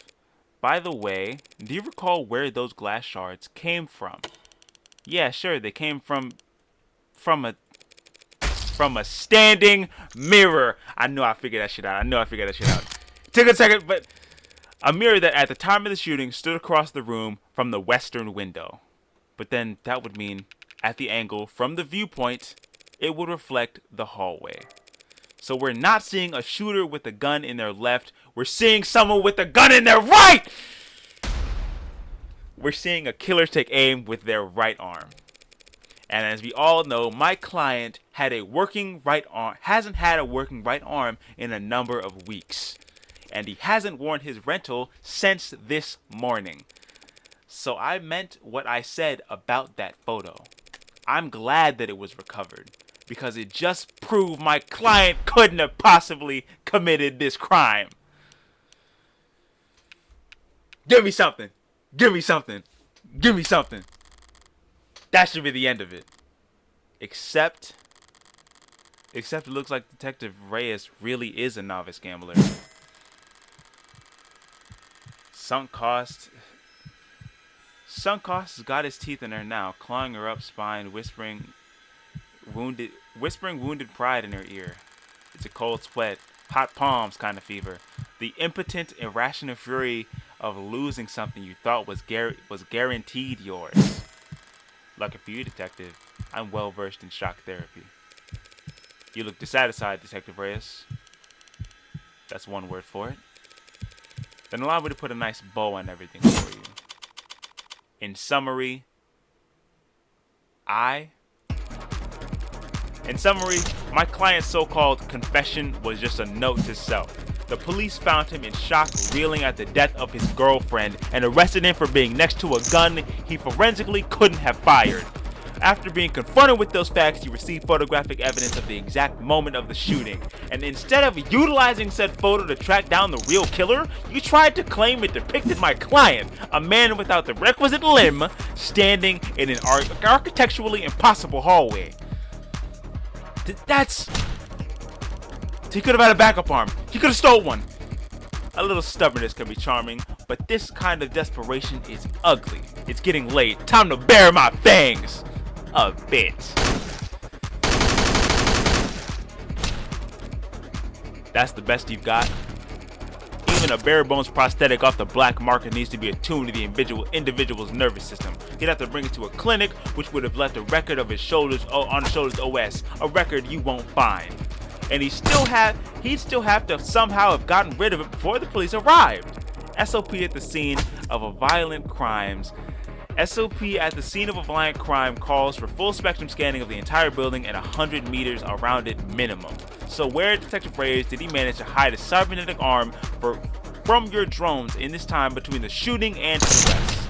S1: By the way, do you recall where those glass shards came from? Yeah, sure, they came from a standing mirror. I knew I figured that shit out. Took a second, but a mirror that at the time of the shooting stood across the room from the western window. But then that would mean at the angle from the viewpoint, it would reflect the hallway. So we're not seeing a shooter with a gun in their left. We're seeing someone with a gun in their right! We're seeing a killer take aim with their right arm. And as we all know, my client had a working right arm, hasn't had a working right arm in a number of weeks. And he hasn't worn his rental since this morning. So I meant what I said about that photo. I'm glad that it was recovered, because it just proved my client couldn't have possibly committed this crime. Give me something. That should be the end of it. Except it looks like Detective Reyes really is a novice gambler. Sunk cost has got his teeth in her now, clawing her up spine, whispering wounded pride in her ear. It's a cold sweat, hot palms kind of fever. The impotent, irrational fury of losing something you thought was guaranteed yours. Lucky for you, detective, I'm well versed in shock therapy. You look dissatisfied, Detective Reyes. That's one word for it. Then allow me to put a nice bow on everything for you. In summary, my client's so-called confession was just a note to self. The police found him in shock, reeling at the death of his girlfriend, and arrested him for being next to a gun he forensically couldn't have fired.
S2: After being confronted with those facts, you received photographic evidence of the exact moment of the shooting. And instead of utilizing said photo to track down the real killer, you tried to claim it depicted my client, a man without the requisite limb, standing in an architecturally impossible hallway. That's... He could have had a backup arm. He could have stole one. A little stubbornness can be charming, but this kind of desperation is ugly. It's getting late. Time to bare my fangs. A bit. That's the best you've got? Even a bare bones prosthetic off the black market needs to be attuned to the individual's nervous system. You'd have to bring it to a clinic, which would have left a record of his shoulders on his shoulders OS, a record you won't find. And he'd still have to somehow have gotten rid of it before the police arrived. SOP at the scene of a violent crime calls for full spectrum scanning of the entire building and 100 meters around it minimum. So where, Detective Reyes, did he manage to hide a cybernetic arm from your drones in this time between the shooting and his arrest?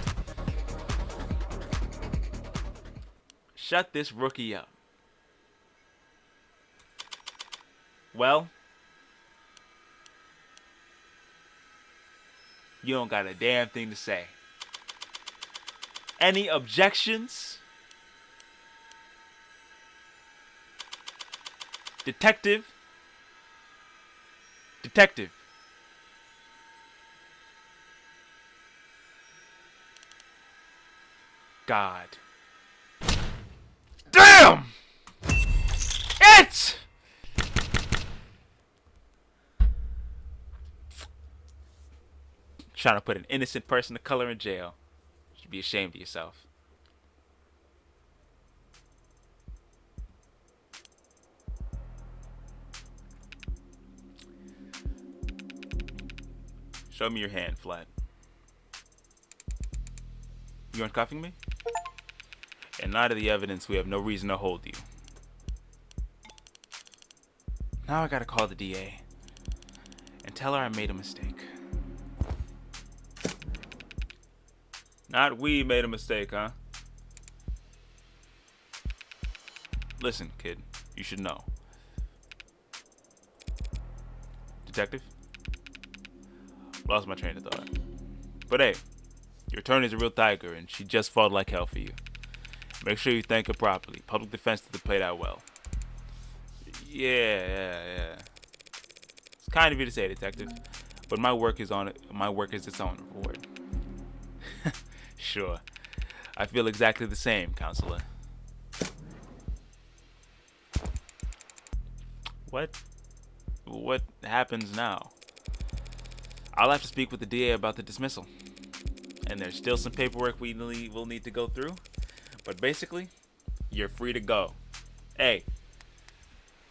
S2: Shut this rookie up. Well, you don't got a damn thing to say. Any objections? Detective. God. Damn! It! Trying to put an innocent person of color in jail. You should be ashamed of yourself. Show me your hand, Flat. You aren't cuffing me? In light of the evidence, we have no reason to hold you. Now I gotta call the DA and tell her I made a mistake. Not we made a mistake, huh? Listen, kid, you should know. Detective? Lost my train of thought. But hey, your attorney's a real tiger and she just fought like hell for you. Make sure you thank her properly. Public defense did play that well. Yeah. It's kind of you to say, Detective, but my work is its own reward. Sure. I feel exactly the same, Counselor. What happens now? I'll have to speak with the DA about the dismissal. And there's still some paperwork we'll need to go through. But basically, you're free to go. Hey,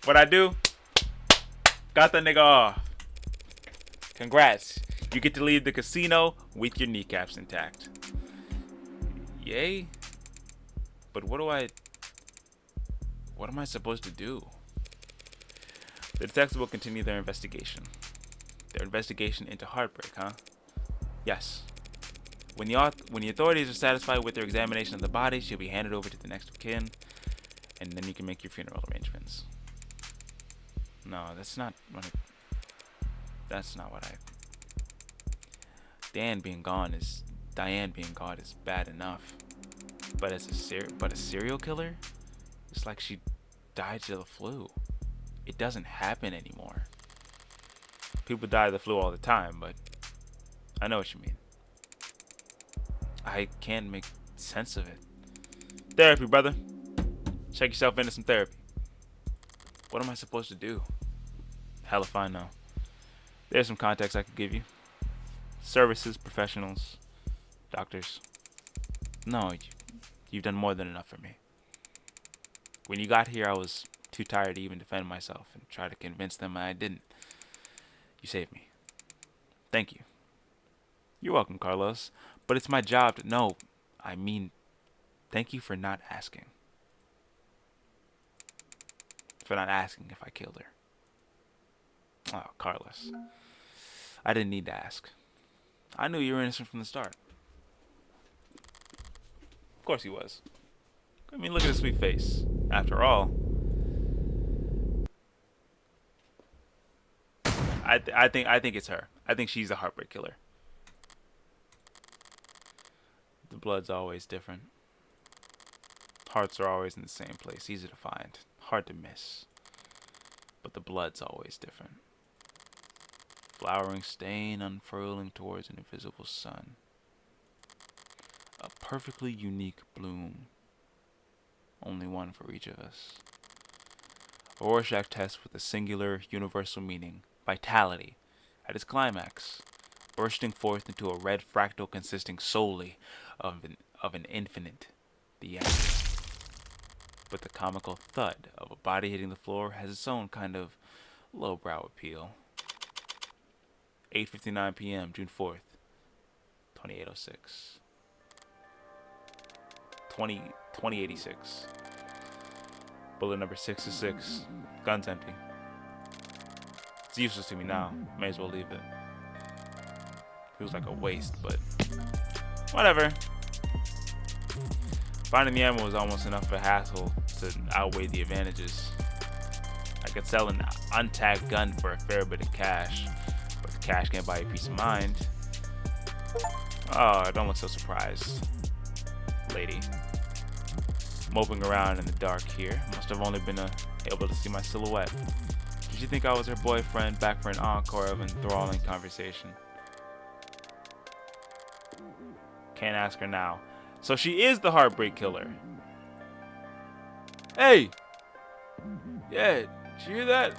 S2: what I do? Got that nigga off. Congrats. You get to leave the casino with your kneecaps intact. Yay? But what am I supposed to do? The detectives will continue their investigation. Their investigation into heartbreak, huh? Yes. When the authorities are satisfied with their examination of the body, she'll be handed over to the next of kin, and then you can make your funeral arrangements. No, that's not what I... Diane being gone is bad enough. But a serial killer? It's like she died to the flu. It doesn't happen anymore. People die of the flu all the time, but I know what you mean. I can't make sense of it. Therapy, brother. Check yourself into some therapy. What am I supposed to do? Hell if I know. There's some context I could give you. Services, professionals, doctors. No, you've done more than enough for me. When you got here, I was too tired to even defend myself and try to convince them I didn't. You saved me. Thank you. You're welcome, Carlos. But it's my job to know. I mean, thank you for not asking. For not asking if I killed her. Oh, Carlos. I didn't need to ask. I knew you were innocent from the start. Of course he was.
S1: I mean, look at his sweet face. After all, I think it's her. I think she's the heartbreak killer. The blood's always different. Hearts are always in the same place, easy to find, hard to miss. But the blood's always different. Flowering stain unfurling towards an invisible sun. A perfectly unique bloom. Only one for each of us. A Rorschach test with a singular, universal meaning. Vitality. At its climax. Bursting forth into a red fractal consisting solely of an infinite. The end. But the comical thud of a body hitting the floor has its own kind of lowbrow appeal. 8:59 p.m., June 4th, 2806. 2086. Bullet number 666. Gun's empty. It's useless to me now. May as well leave it. Feels like a waste, but whatever. Finding the ammo was almost enough of a hassle to outweigh the advantages. I could sell an untagged gun for a fair bit of cash, but the cash can't buy you peace of mind. Oh, don't look so surprised, lady. Moping around in the dark here. Must have only been able to see my silhouette. Did you think I was her boyfriend back for an encore of enthralling conversation? Can't ask her now. So she is the heartbreak killer. Hey! Yeah, did you hear that?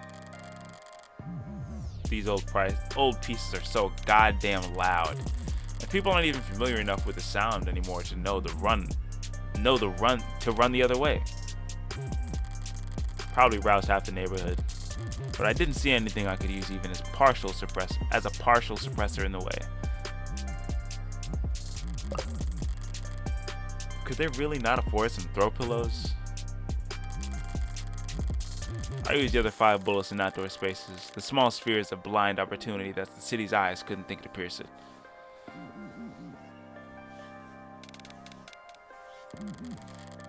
S1: These old pieces are so goddamn loud. And people aren't even familiar enough with the sound anymore to know to run the other way. Probably roused half the neighborhood. But I didn't see anything I could use even as a partial suppressor in the way. Could they really not afford some throw pillows? I used the other 5 bullets in outdoor spaces, the small spheres of blind opportunity that the city's eyes couldn't think to pierce it.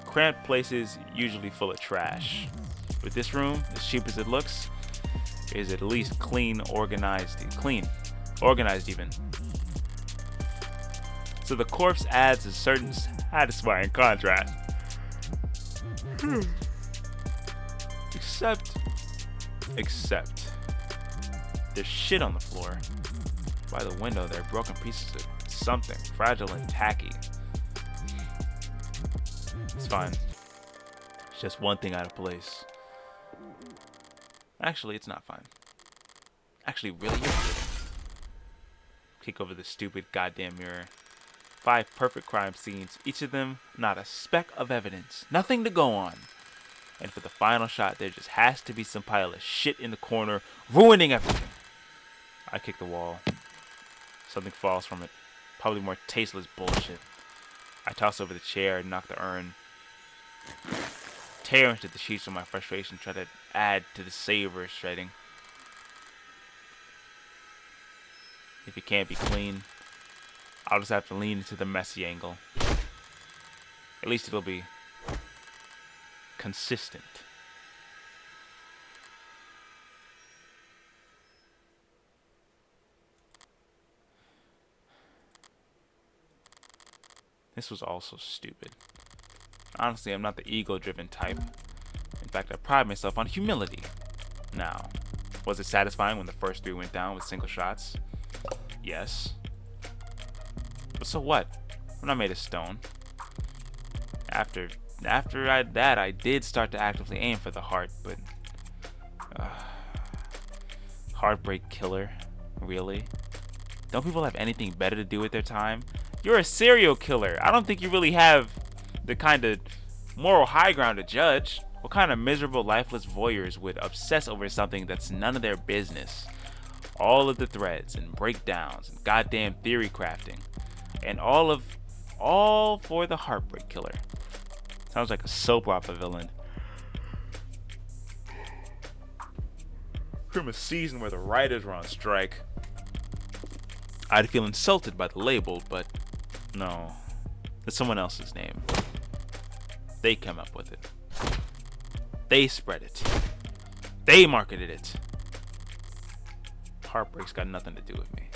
S1: Cramped places usually full of trash. With this room, as cheap as it looks, is at least organized even. So the corpse adds a certain satisfying contrast. Except, there's shit on the floor. By the window, there are broken pieces of something, fragile and tacky. It's fine. It's just one thing out of place. Actually, it's not fine. Actually, really irritating. Kick over the stupid goddamn mirror. 5 perfect crime scenes, each of them not a speck of evidence, nothing to go on. And for the final shot, there just has to be some pile of shit in the corner, ruining everything. I kick the wall. Something falls from it, probably more tasteless bullshit. I toss over the chair and knock the urn. Tear into the sheets of my frustration, try to add to the savor shredding. If it can't be clean, I'll just have to lean into the messy angle. At least it'll be consistent. This was also stupid. Honestly, I'm not the ego-driven type. In fact, I pride myself on humility. Now, was it satisfying when the first 3 went down with single shots? Yes. But so what? I'm not made of stone. After I did start to actively aim for the heart, but heartbreak killer, really? Don't people have anything better to do with their time? You're a serial killer. I don't think you really have the kind of moral high ground to judge. What kind of miserable, lifeless voyeurs would obsess over something that's none of their business? All of the threads and breakdowns and goddamn theory crafting, and all for the heartbreak killer. Sounds like a soap opera villain. From a season where the writers were on strike. I'd feel insulted by the label, but no, it's someone else's name. They came up with it. They spread it. They marketed it. Heartbreak's got nothing to do with me.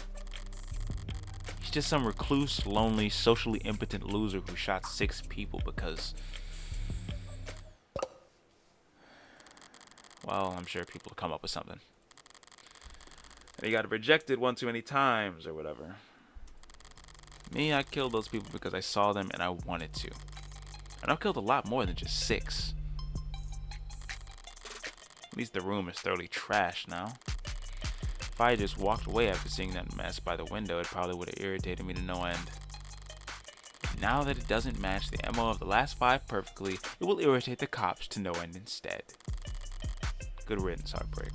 S1: He's just some recluse, lonely, socially impotent loser who shot 6 people because... well, I'm sure people will come up with something. And he got rejected one too many times or whatever. Me, I killed those people because I saw them and I wanted to. And I've killed a lot more than just 6. At least the room is thoroughly trashed now. If I had just walked away after seeing that mess by the window, it probably would have irritated me to no end. Now that it doesn't match the MO of the last 5 perfectly, it will irritate the cops to no end instead. Good riddance, Heartbreak.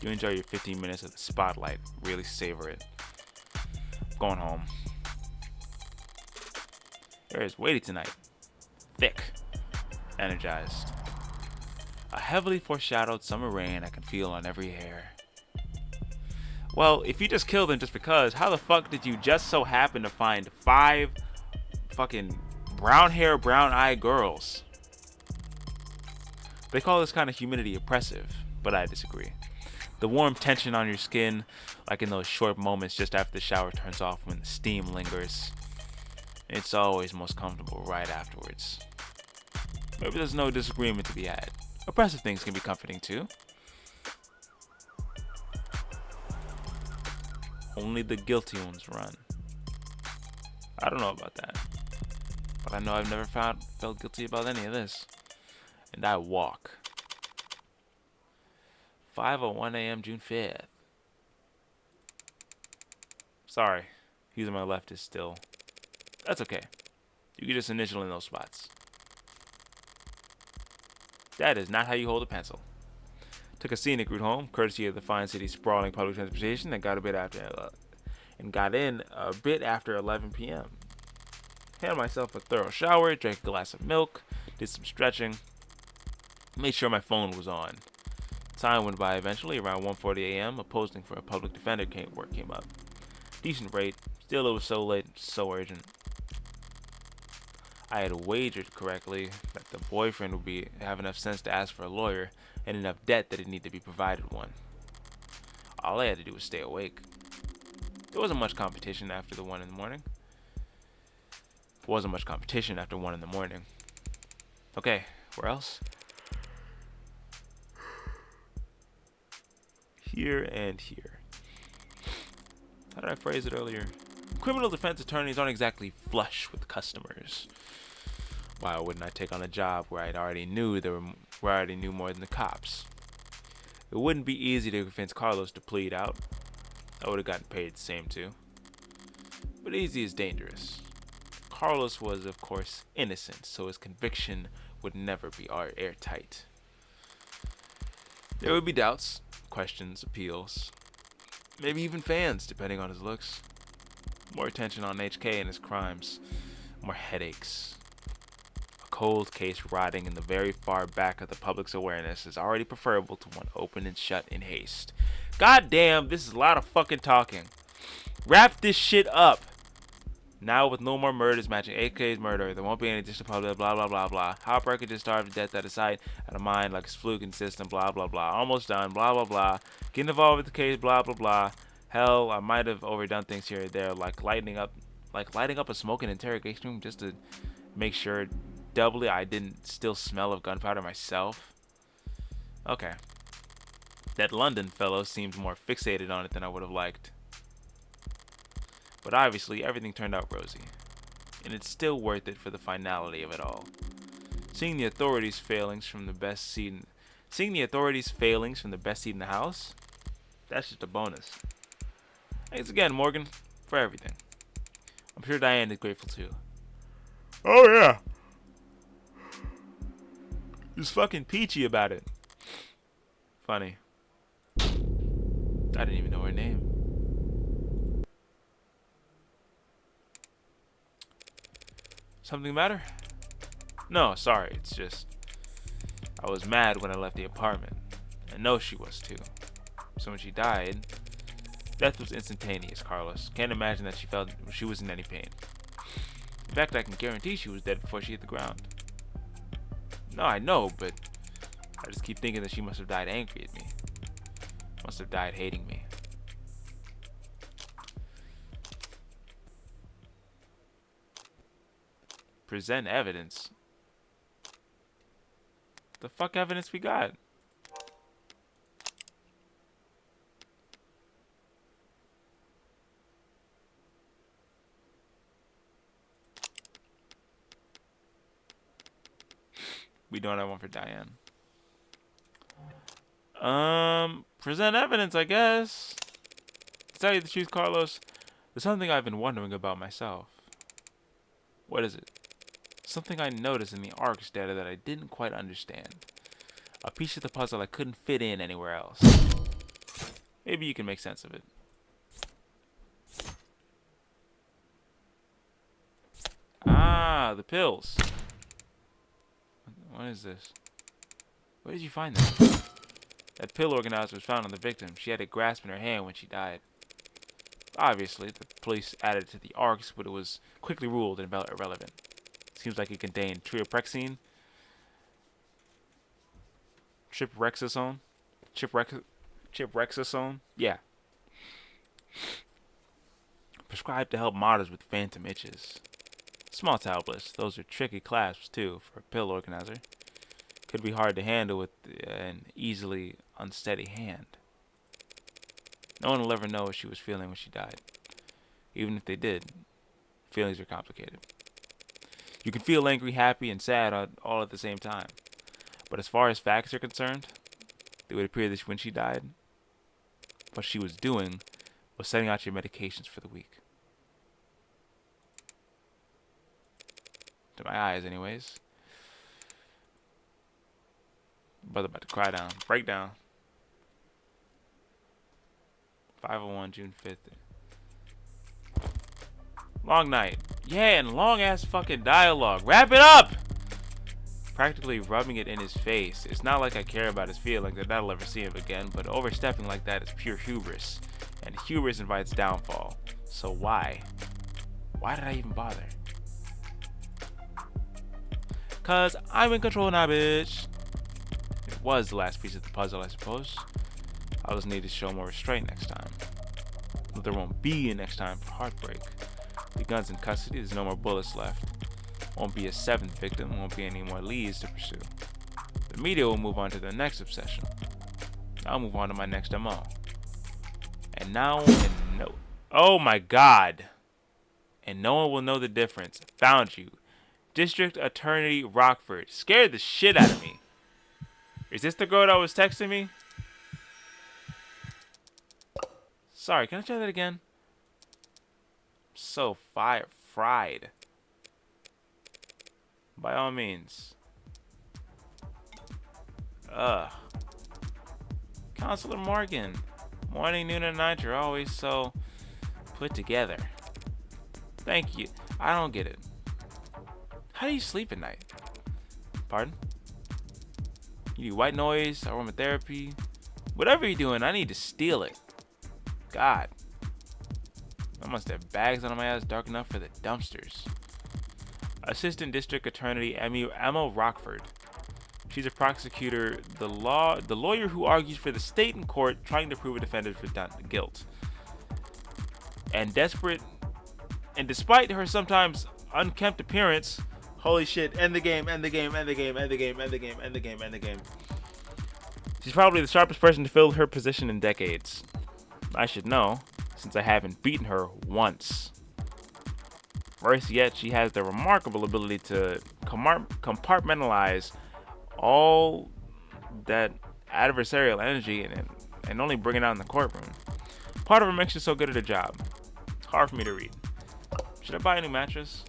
S1: You enjoy your 15 minutes of the spotlight. Really savor it. I'm going home. Air is weighty tonight. Thick. Energized. A heavily foreshadowed summer rain I can feel on every hair. Well, if you just killed them just because, how the fuck did you just so happen to find 5 fucking brown hair, brown eye girls? They call this kind of humidity oppressive, but I disagree. The warm tension on your skin, like in those short moments just after the shower turns off when the steam lingers, it's always most comfortable right afterwards. Maybe there's no disagreement to be had. Oppressive things can be comforting too. Only the guilty ones run. I don't know about that, but I know I've never felt guilty about any of this. And I walk. 5:01 a.m. June 5th. Sorry, using my left is still. That's okay. You can just initial in those spots. That is not how you hold a pencil. Took a scenic route home, courtesy of the fine city's sprawling public transportation, and got in a bit after 11 p.m. Had myself a thorough shower, drank a glass of milk, did some stretching, made sure my phone was on. Time went by eventually. Around 1:40 a.m., a posting for a public defender came up. Decent rate. Still, it was so late, so urgent. I had wagered correctly that the boyfriend would have enough sense to ask for a lawyer and enough debt that it needed to be provided one. All I had to do was stay awake. There wasn't much competition after 1 in the morning. Okay, where else? Here and here. How did I phrase it earlier? Criminal defense attorneys aren't exactly flush with customers. Why wouldn't I take on a job where I already knew more than the cops? It wouldn't be easy to convince Carlos to plead out. I would have gotten paid the same too. But easy is dangerous. Carlos was, of course, innocent, so his conviction would never be airtight. There would be doubts, questions, appeals, maybe even fans, depending on his looks. More attention on HK and his crimes. More headaches. A cold case rotting in the very far back of the public's awareness is already preferable to one open and shut in haste. God damn, this is a lot of fucking talking. Wrap this shit up. Now with no more murders matching HK's murder, there won't be any additional public blah blah blah blah. Heartbreaker just starved to death out of sight, out of mind, like his fluke system, blah blah blah. Almost done, blah blah blah. Getting involved with the case, blah blah blah. Hell, I might have overdone things here or there, like lighting up a smoking interrogation room just to make sure doubly I didn't still smell of gunpowder myself. Okay. That London fellow seemed more fixated on it than I would have liked. But obviously, everything turned out rosy. And it's still worth it for the finality of it all. Seeing the authorities' failings from the best seat in the house, that's just a bonus. Thanks again, Morgan, for everything. I'm sure Diane is grateful too. Oh yeah. Just fucking peachy about it. Funny. I didn't even know her name. Something matter? No, sorry, it's just I was mad when I left the apartment. I know she was too. So when she died, death was instantaneous, Carlos. Can't imagine that she was in any pain. In fact, I can guarantee she was dead before she hit the ground. No, I know, but I just keep thinking that she must have died angry at me. Must have died hating me. Present evidence. The fuck evidence we got? We don't have one for Diane. Present evidence, I guess. To tell you the truth, Carlos, there's something I've been wondering about myself. What is it? Something I noticed in the ARCS data that I didn't quite understand. A piece of the puzzle I couldn't fit in anywhere else. Maybe you can make sense of it. Ah, the pills. What is this? Where did you find that? That pill organizer was found on the victim. She had it grasped in her hand when she died. Obviously, the police added it to the ARCS, but it was quickly ruled irrelevant. Seems like it contained trioprexine, chiprexazone, yeah. Prescribed to help martyrs with phantom itches. Small tablets, those are tricky clasps too for a pill organizer. Could be hard to handle with an easily unsteady hand. No one will ever know what she was feeling when she died. Even if they did, feelings are complicated. You can feel angry, happy, and sad all at the same time. But as far as facts are concerned, it would appear that when she died, what she was doing was setting out your medications for the week. To my eyes, anyways. Brother about to cry down. Breakdown. 501 June 5th. Long night. Yeah, and long ass fucking dialogue. Wrap it up! Practically rubbing it in his face. It's not like I care about his feelings that I'll ever see him again, but overstepping like that is pure hubris. And hubris invites downfall. So why? Why did I even bother? Cause I'm in control now, bitch. It was the last piece of the puzzle, I suppose. I'll just need to show more restraint next time. But there won't be a next time for heartbreak. The gun's in custody, there's no more bullets left. Won't be a seventh victim, won't be any more leads to pursue. The media will move on to their next obsession. I'll move on to my next MO. And now, oh my god. And no one will know the difference. Found you. District Attorney Rockford. Scared the shit out of me. Is this the girl that was texting me? Sorry, can I try that again? So fried. By all means. Counselor Morgan. Morning, noon, and night, you're always so put together. Thank you. I don't get it. How do you sleep at night? Pardon? You do white noise, aromatherapy. Whatever you're doing, I need to steal it. God. I must have bags under my ass dark enough for the dumpsters. Assistant District Attorney Emma Rockford. She's a prosecutor, the lawyer who argues for the state in court trying to prove a defendant's guilt. And despite her sometimes unkempt appearance, holy shit, end the game. She's probably the sharpest person to fill her position in decades. I should know, since I haven't beaten her once. Worse yet, she has the remarkable ability to compartmentalize all that adversarial energy and only bring it out in the courtroom. Part of her makes her so good at her job. It's hard for me to read. Should I buy a new mattress?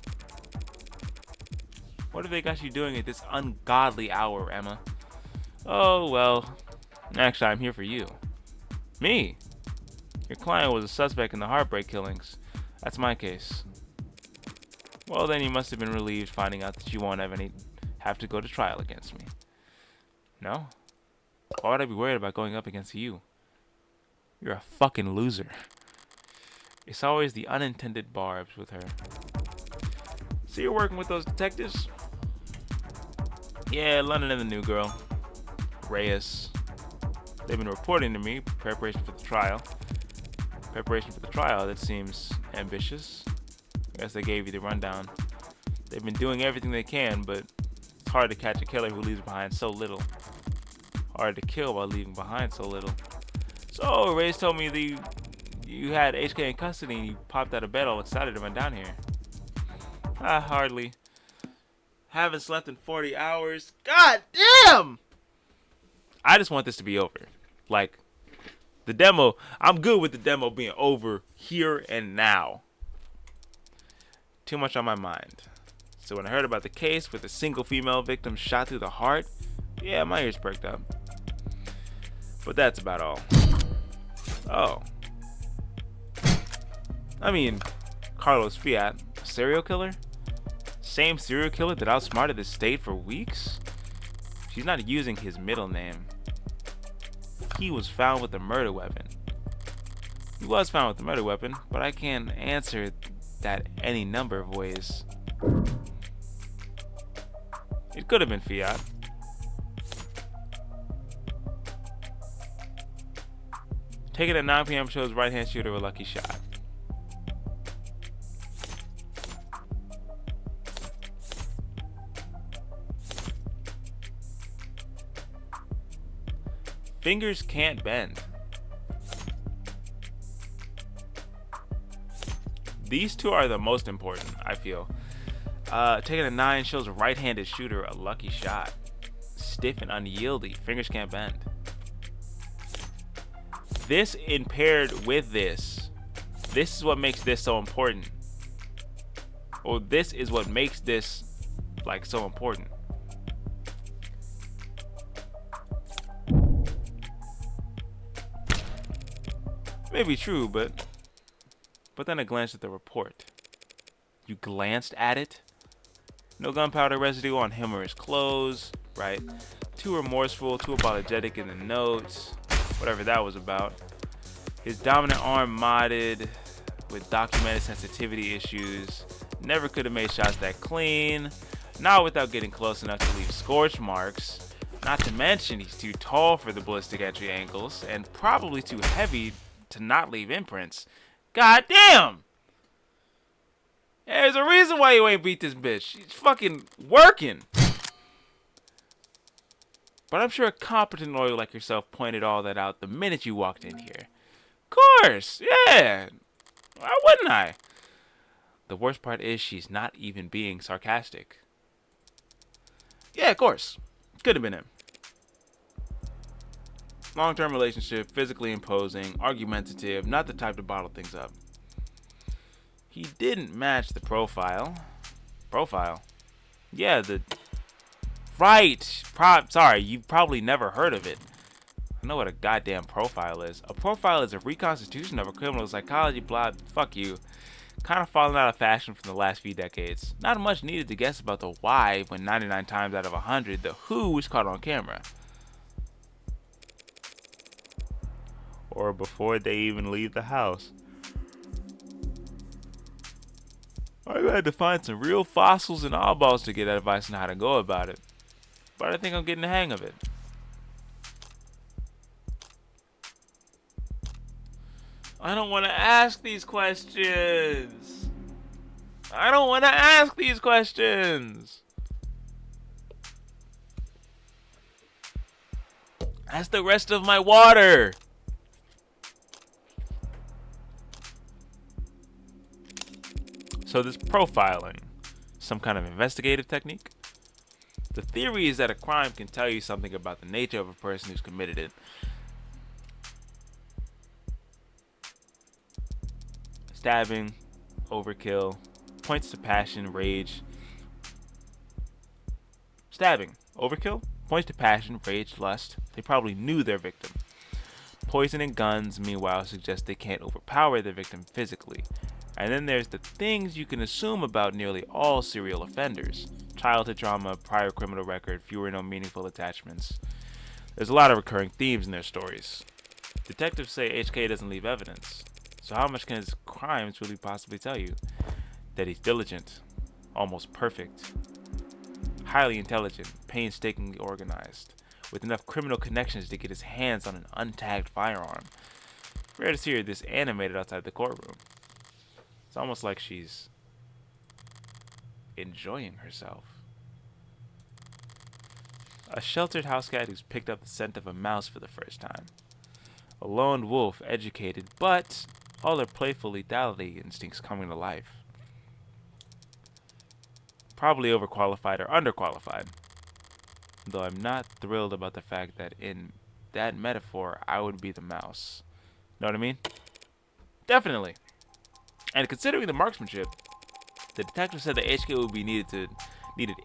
S1: What have they got you doing at this ungodly hour, Emma? Oh, well, actually, I'm here for you. Me? Your client was a suspect in the Heartbreak killings. That's my case. Well, then you must have been relieved finding out that you won't have to go to trial against me. No? Why would I be worried about going up against you? You're a fucking loser. It's always the unintended barbs with her. So you're working with those detectives? Yeah, London and the new girl, Reyes. They've been reporting to me preparation for the trial. Preparation for the trial, that seems ambitious. I guess they gave you the rundown. They've been doing everything they can, but it's hard to catch a killer who leaves behind so little. Hard to kill while leaving behind so little. So, Reyes told me that you had HK in custody and you popped out of bed all excited to run down here. Hardly. Haven't slept in 40 hours. God damn! I just want this to be over. Like, the demo, I'm good with the demo being over here and now. Too much on my mind. So when I heard about the case with a single female victim shot through the heart, yeah, my ears perked up. But that's about all. Oh. I mean, Carlos Fiat, a serial killer? Same serial killer that outsmarted the state for weeks? She's not using his middle name. He was found with a murder weapon. He was found with a murder weapon, but I can answer that any number of ways. It could have been Fiat. Taken at 9 p.m. shows right-hand shooter a lucky shot. Fingers can't bend. These two are the most important, I feel. Taking a 9 shows a right-handed shooter a lucky shot. Stiff and unyieldy. Fingers can't bend. This impaired with this. This is what makes this so important. Or this is what makes this like so important. Maybe true, but then I glanced at the report. You glanced at it? No gunpowder residue on him or his clothes, right? Too remorseful, too apologetic in the notes, whatever that was about. His dominant arm modded with documented sensitivity issues. Never could have made shots that clean. Not without getting close enough to leave scorch marks. Not to mention he's too tall for the ballistic entry angles and probably too heavy to not leave imprints. God damn! There's a reason why you ain't beat this bitch. She's fucking working. But I'm sure a competent lawyer like yourself pointed all that out the minute you walked in here. Of course, yeah. Why wouldn't I? The worst part is she's not even being sarcastic. Yeah, of course. Could have been him. Long-term relationship, physically imposing, argumentative, not the type to bottle things up. He didn't match the profile. Profile? Yeah, the... Right! Sorry, you've probably never heard of it. I know what a goddamn profile is. A profile is a reconstitution of a criminal psychology blah. Fuck you. Kind of fallen out of fashion from the last few decades. Not much needed to guess about the why when 99 times out of 100 the who is caught on camera. Or before they even leave the house. I had to find some real fossils and oddballs to get advice on how to go about it. But I think I'm getting the hang of it. I don't want to ask these questions. I don't want to ask these questions. That's the rest of my water. So this profiling, some kind of investigative technique? The theory is that a crime can tell you something about the nature of a person who's committed it. Stabbing, overkill, points to passion, rage. Stabbing, overkill, points to passion, rage, lust. They probably knew their victim. Poison and guns, meanwhile, suggest they can't overpower their victim physically. And then there's the things you can assume about nearly all serial offenders. Childhood trauma, prior criminal record, few or no meaningful attachments. There's a lot of recurring themes in their stories. Detectives say HK doesn't leave evidence. So how much can his crimes really possibly tell you? That he's diligent, almost perfect, highly intelligent, painstakingly organized, with enough criminal connections to get his hands on an untagged firearm. Rare to see her this animated outside the courtroom. It's almost like she's enjoying herself. A sheltered house cat who's picked up the scent of a mouse for the first time. A lone wolf, educated, but all their playful lethality instincts coming to life. Probably overqualified or underqualified. Though I'm not thrilled about the fact that in that metaphor, I would be the mouse. Know what I mean? Definitely. And considering the marksmanship, the detective said that HK would be needed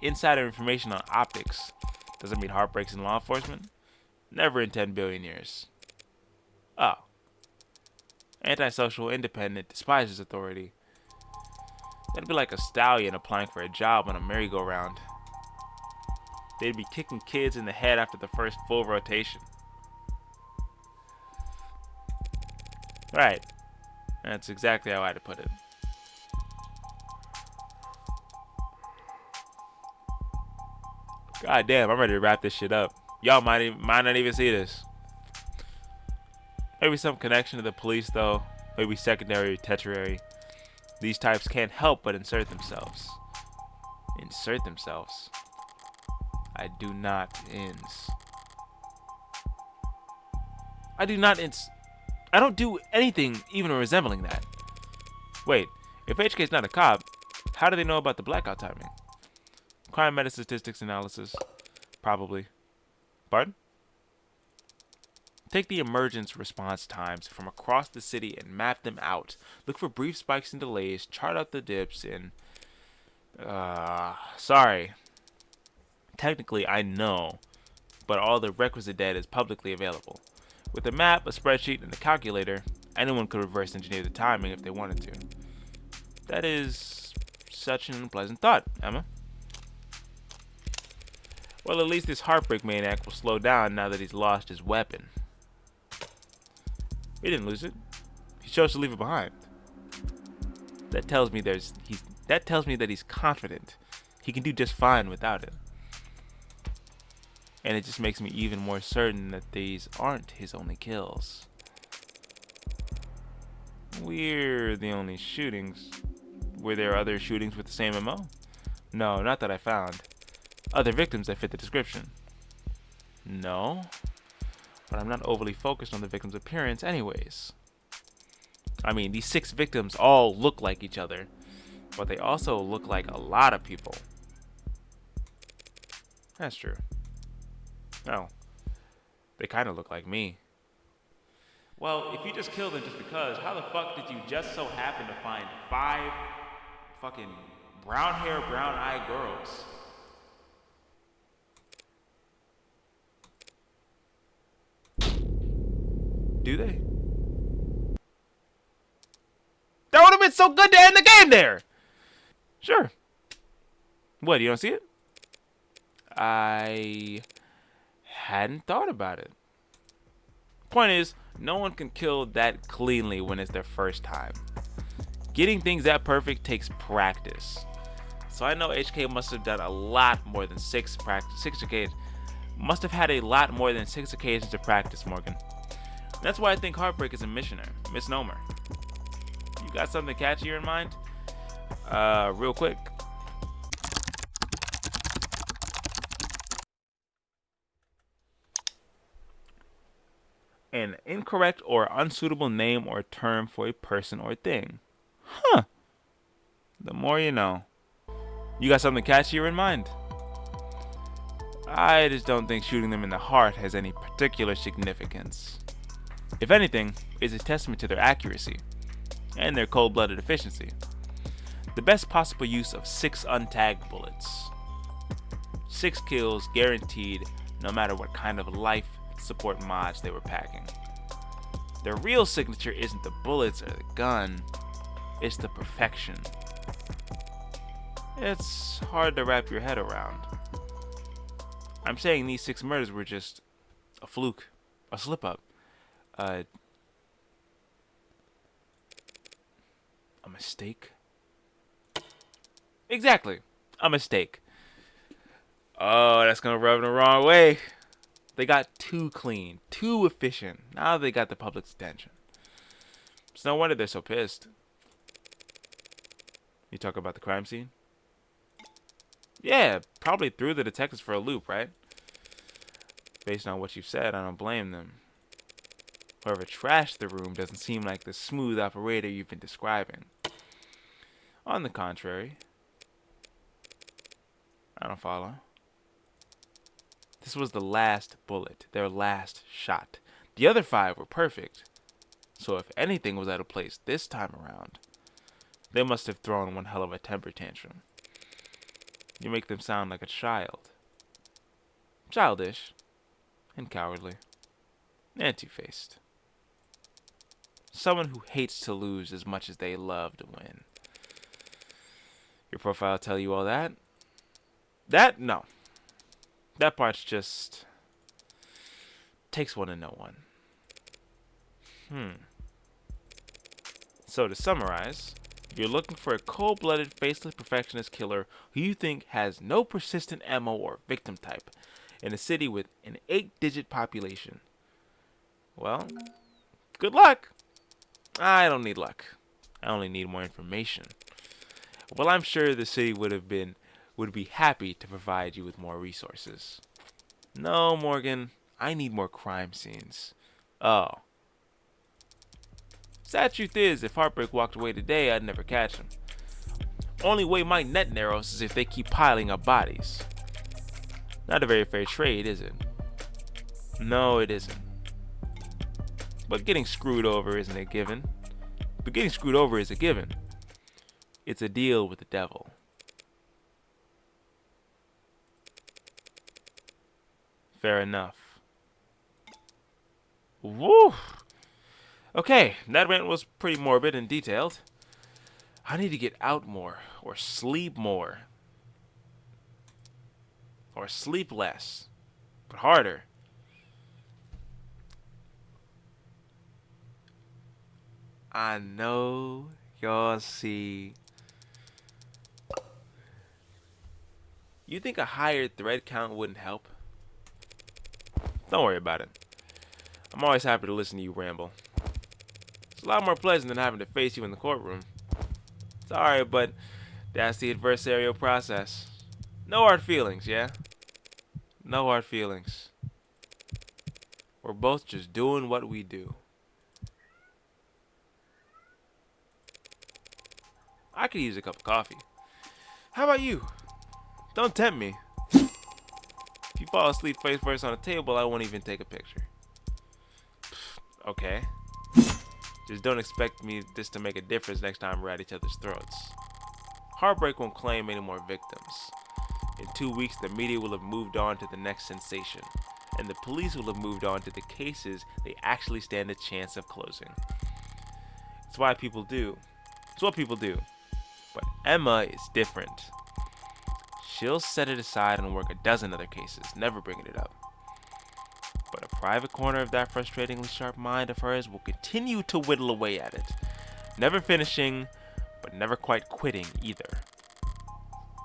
S1: insider information on optics. Doesn't mean heartbreaks in law enforcement? Never in 10 billion years. Oh. Antisocial, independent, despises authority. That'd be like a stallion applying for a job on a merry-go-round. They'd be kicking kids in the head after the first full rotation. Right. That's exactly how I'd put it. God damn, I'm ready to wrap this shit up. Y'all might not even see this. Maybe some connection to the police, though. Maybe secondary or tertiary. These types can't help but insert themselves. Insert themselves. I do not ins. I do not ins. I don't do anything even resembling that. Wait, if HK's not a cop, how do they know about the blackout timing? Crime meta statistics analysis. Probably. Pardon? Take the emergence response times from across the city and map them out. Look for brief spikes and delays, chart out the dips, and... sorry. Technically, I know, but all the requisite data is publicly available. With a map, a spreadsheet, and a calculator, anyone could reverse engineer the timing if they wanted to. That is such an unpleasant thought, Emma. Well, at least this heartbreak maniac will slow down now that he's lost his weapon. He didn't lose it. He chose to leave it behind. That tells me that he's confident. He can do just fine without it. And it just makes me even more certain that these aren't his only kills. We're the only shootings. Were there other shootings with the same MO? No, not that I found. Other victims that fit the description? No. But I'm not overly focused on the victim's appearance anyways. I mean, these 6 victims all look like each other, but they also look like a lot of people. That's true. No. They kind of look like me. Well, if you just killed them just because, how the fuck did you just so happen to find 5 fucking brown hair, brown eyed girls? Do they? That would have been so good to end the game there! Sure. What, you don't see it? I hadn't thought about it. Point is, no one can kill that cleanly when it's their first time. Getting things that perfect takes practice. So I know HK must have done a lot more than 6 occasions. Must have had a lot more than 6 occasions to practice, Morgan. That's why I think heartbreak is a misnomer. You got something catchier in mind? Real quick. An incorrect or unsuitable name or term for a person or thing. Huh. The more you know. You got something catchier in mind? I just don't think shooting them in the heart has any particular significance. If anything, it's a testament to their accuracy and their cold-blooded efficiency. The best possible use of 6 untagged bullets. 6 kills guaranteed, no matter what kind of life support mods they were packing. Their real signature isn't the bullets or the gun, it's the perfection. It's hard to wrap your head around. I'm saying these 6 murders were just a fluke, a slip-up, a mistake? Exactly, a mistake. Oh, that's gonna rub them the wrong way. They got too clean, too efficient. Now they got the public's attention. It's no wonder they're so pissed. You talk about the crime scene? Yeah, probably threw the detectives for a loop, right? Based on what you've said, I don't blame them. Whoever trashed the room doesn't seem like the smooth operator you've been describing. On the contrary, I don't follow. This was the last bullet, their last shot. The other 5 were perfect. So if anything was out of place this time around, they must have thrown one hell of a temper tantrum. You make them sound like a child. Childish and cowardly and two-faced. Someone who hates to lose as much as they love to win. Your profile tell you all that? No. That part's just takes one to know one. So to summarize, you're looking for a cold-blooded, faceless perfectionist killer who you think has no persistent MO or victim type in a city with an 8-digit population. Well, good luck. I don't need luck. I only need more information. Well, I'm sure the city would be happy to provide you with more resources. No, Morgan, I need more crime scenes. Oh. Sad truth is, if Heartbreak walked away today, I'd never catch him. Only way my net narrows is if they keep piling up bodies. Not a very fair trade, is it? No, it isn't. But getting screwed over isn't a given. But getting screwed over is a given. It's a deal with the devil. Fair enough. Woo! Okay, that rant was pretty morbid and detailed. I need to get out more, or sleep more. Or sleep less, but harder. I know y'all see. You think a higher thread count wouldn't help? Don't worry about it. I'm always happy to listen to you ramble. It's a lot more pleasant than having to face you in the courtroom. Sorry, but that's the adversarial process. No hard feelings, yeah? No hard feelings. We're both just doing what we do. I could use a cup of coffee. How about you? Don't tempt me. If you fall asleep face first on the table, I won't even take a picture. Okay. Just don't expect this to make a difference next time we're at each other's throats. Heartbreak won't claim any more victims. In 2 weeks, the media will have moved on to the next sensation, and the police will have moved on to the cases they actually stand a chance of closing. It's what people do. But Emma is different. She'll set it aside and work a dozen other cases, never bringing it up. But a private corner of that frustratingly sharp mind of hers will continue to whittle away at it, never finishing, but never quite quitting either.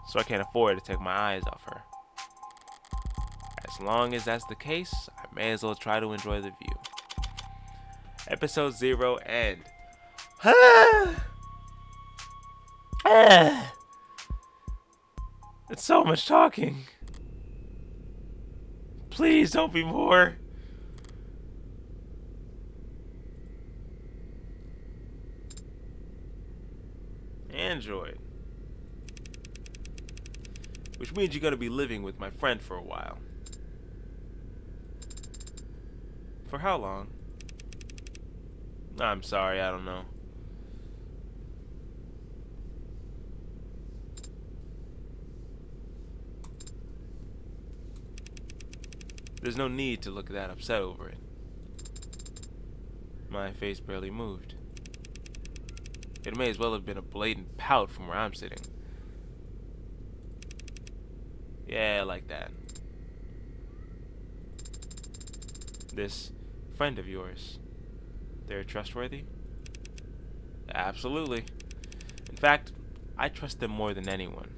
S1: So I can't afford to take my eyes off her. As long as that's the case, I may as well try to enjoy the view. Episode 0 end. It's so much talking. Please don't be more. Android. Which means you're gonna be living with my friend for a while. For how long? I'm sorry, I don't know. There's no need to look that upset over it. My face barely moved. It may as well have been a blatant pout from where I'm sitting. Yeah, like that. This friend of yours, they're trustworthy? Absolutely. In fact, I trust them more than anyone.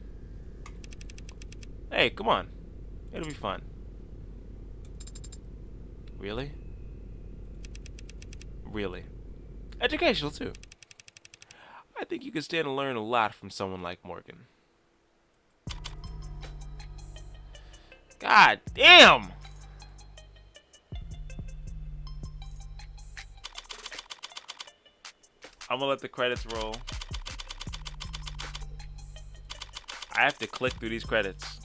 S1: Hey, come on. It'll be fun. Really? Really. Educational, too. I think you can stand to learn a lot from someone like Morgan. God damn! I'm gonna let the credits roll. I have to click through these credits.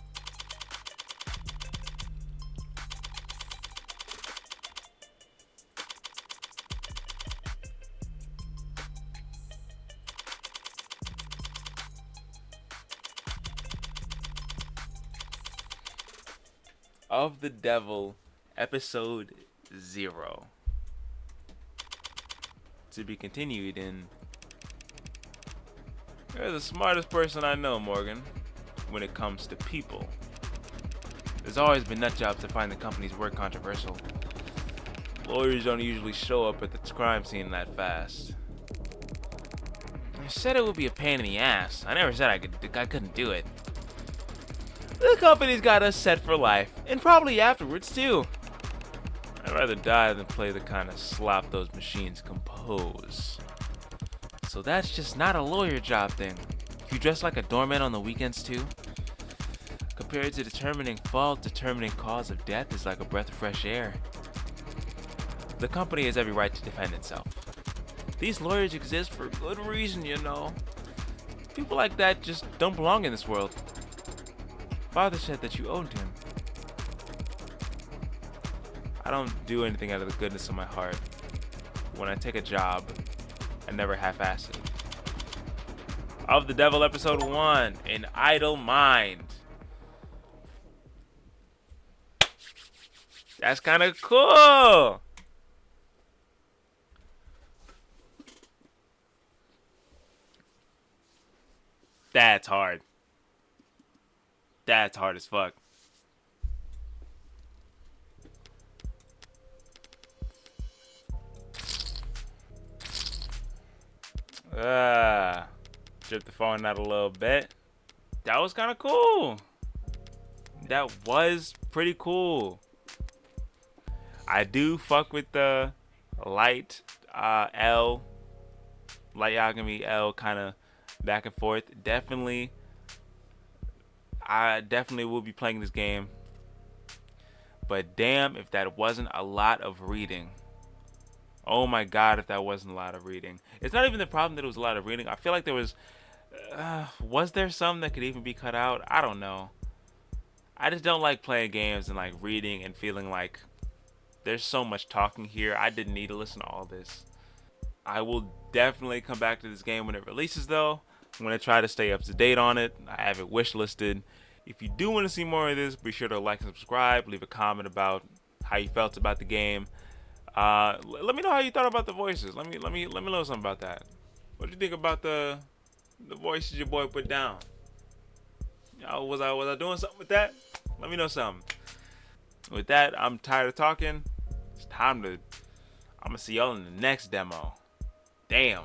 S1: Of the Devil, episode 0. To be continued in. You're the smartest person I know, Morgan, when it comes to people. There's always been nut jobs that find the company's work controversial. Lawyers don't usually show up at the crime scene that fast. I said it would be a pain in the ass. I never said I couldn't do it. The company's got us set for life, and probably afterwards too. I'd rather die than play the kind of slop those machines compose. So that's just not a lawyer job thing. You dress like a doorman on the weekends too? Compared to determining fault, determining cause of death is like a breath of fresh air. The company has every right to defend itself. These lawyers exist for good reason, you know. People like that just don't belong in this world. Father said that you owned him. I don't do anything out of the goodness of my heart. When I take a job, I never half-ass it. Of the Devil, episode 1, An Idle Mind. That's kind of cool. That's hard. That's hard as fuck. Drip the phone out a little bit. That was kind of cool. That was pretty cool. I do fuck with the light L, light Yagami L kind of back and forth. I definitely will be playing this game. But damn if that wasn't a lot of reading. Oh my god, if that wasn't a lot of reading. It's not even the problem that it was a lot of reading. I feel like there was there some that could even be cut out? I don't know. I just don't like playing games and like reading and feeling like there's so much talking here. I didn't need to listen to all this. I will definitely come back to this game when it releases though. I'm going to try to stay up to date on it. I have it wishlisted. If you do want to see more of this, be sure to like and subscribe. Leave a comment about how you felt about the game. Let me know how you thought about the voices. Let me know something about that. What do you think about the voices your boy put down? Was I doing something with that? Let me know something. With that, I'm tired of talking. It's time to. I'm gonna see y'all in the next demo. Damn.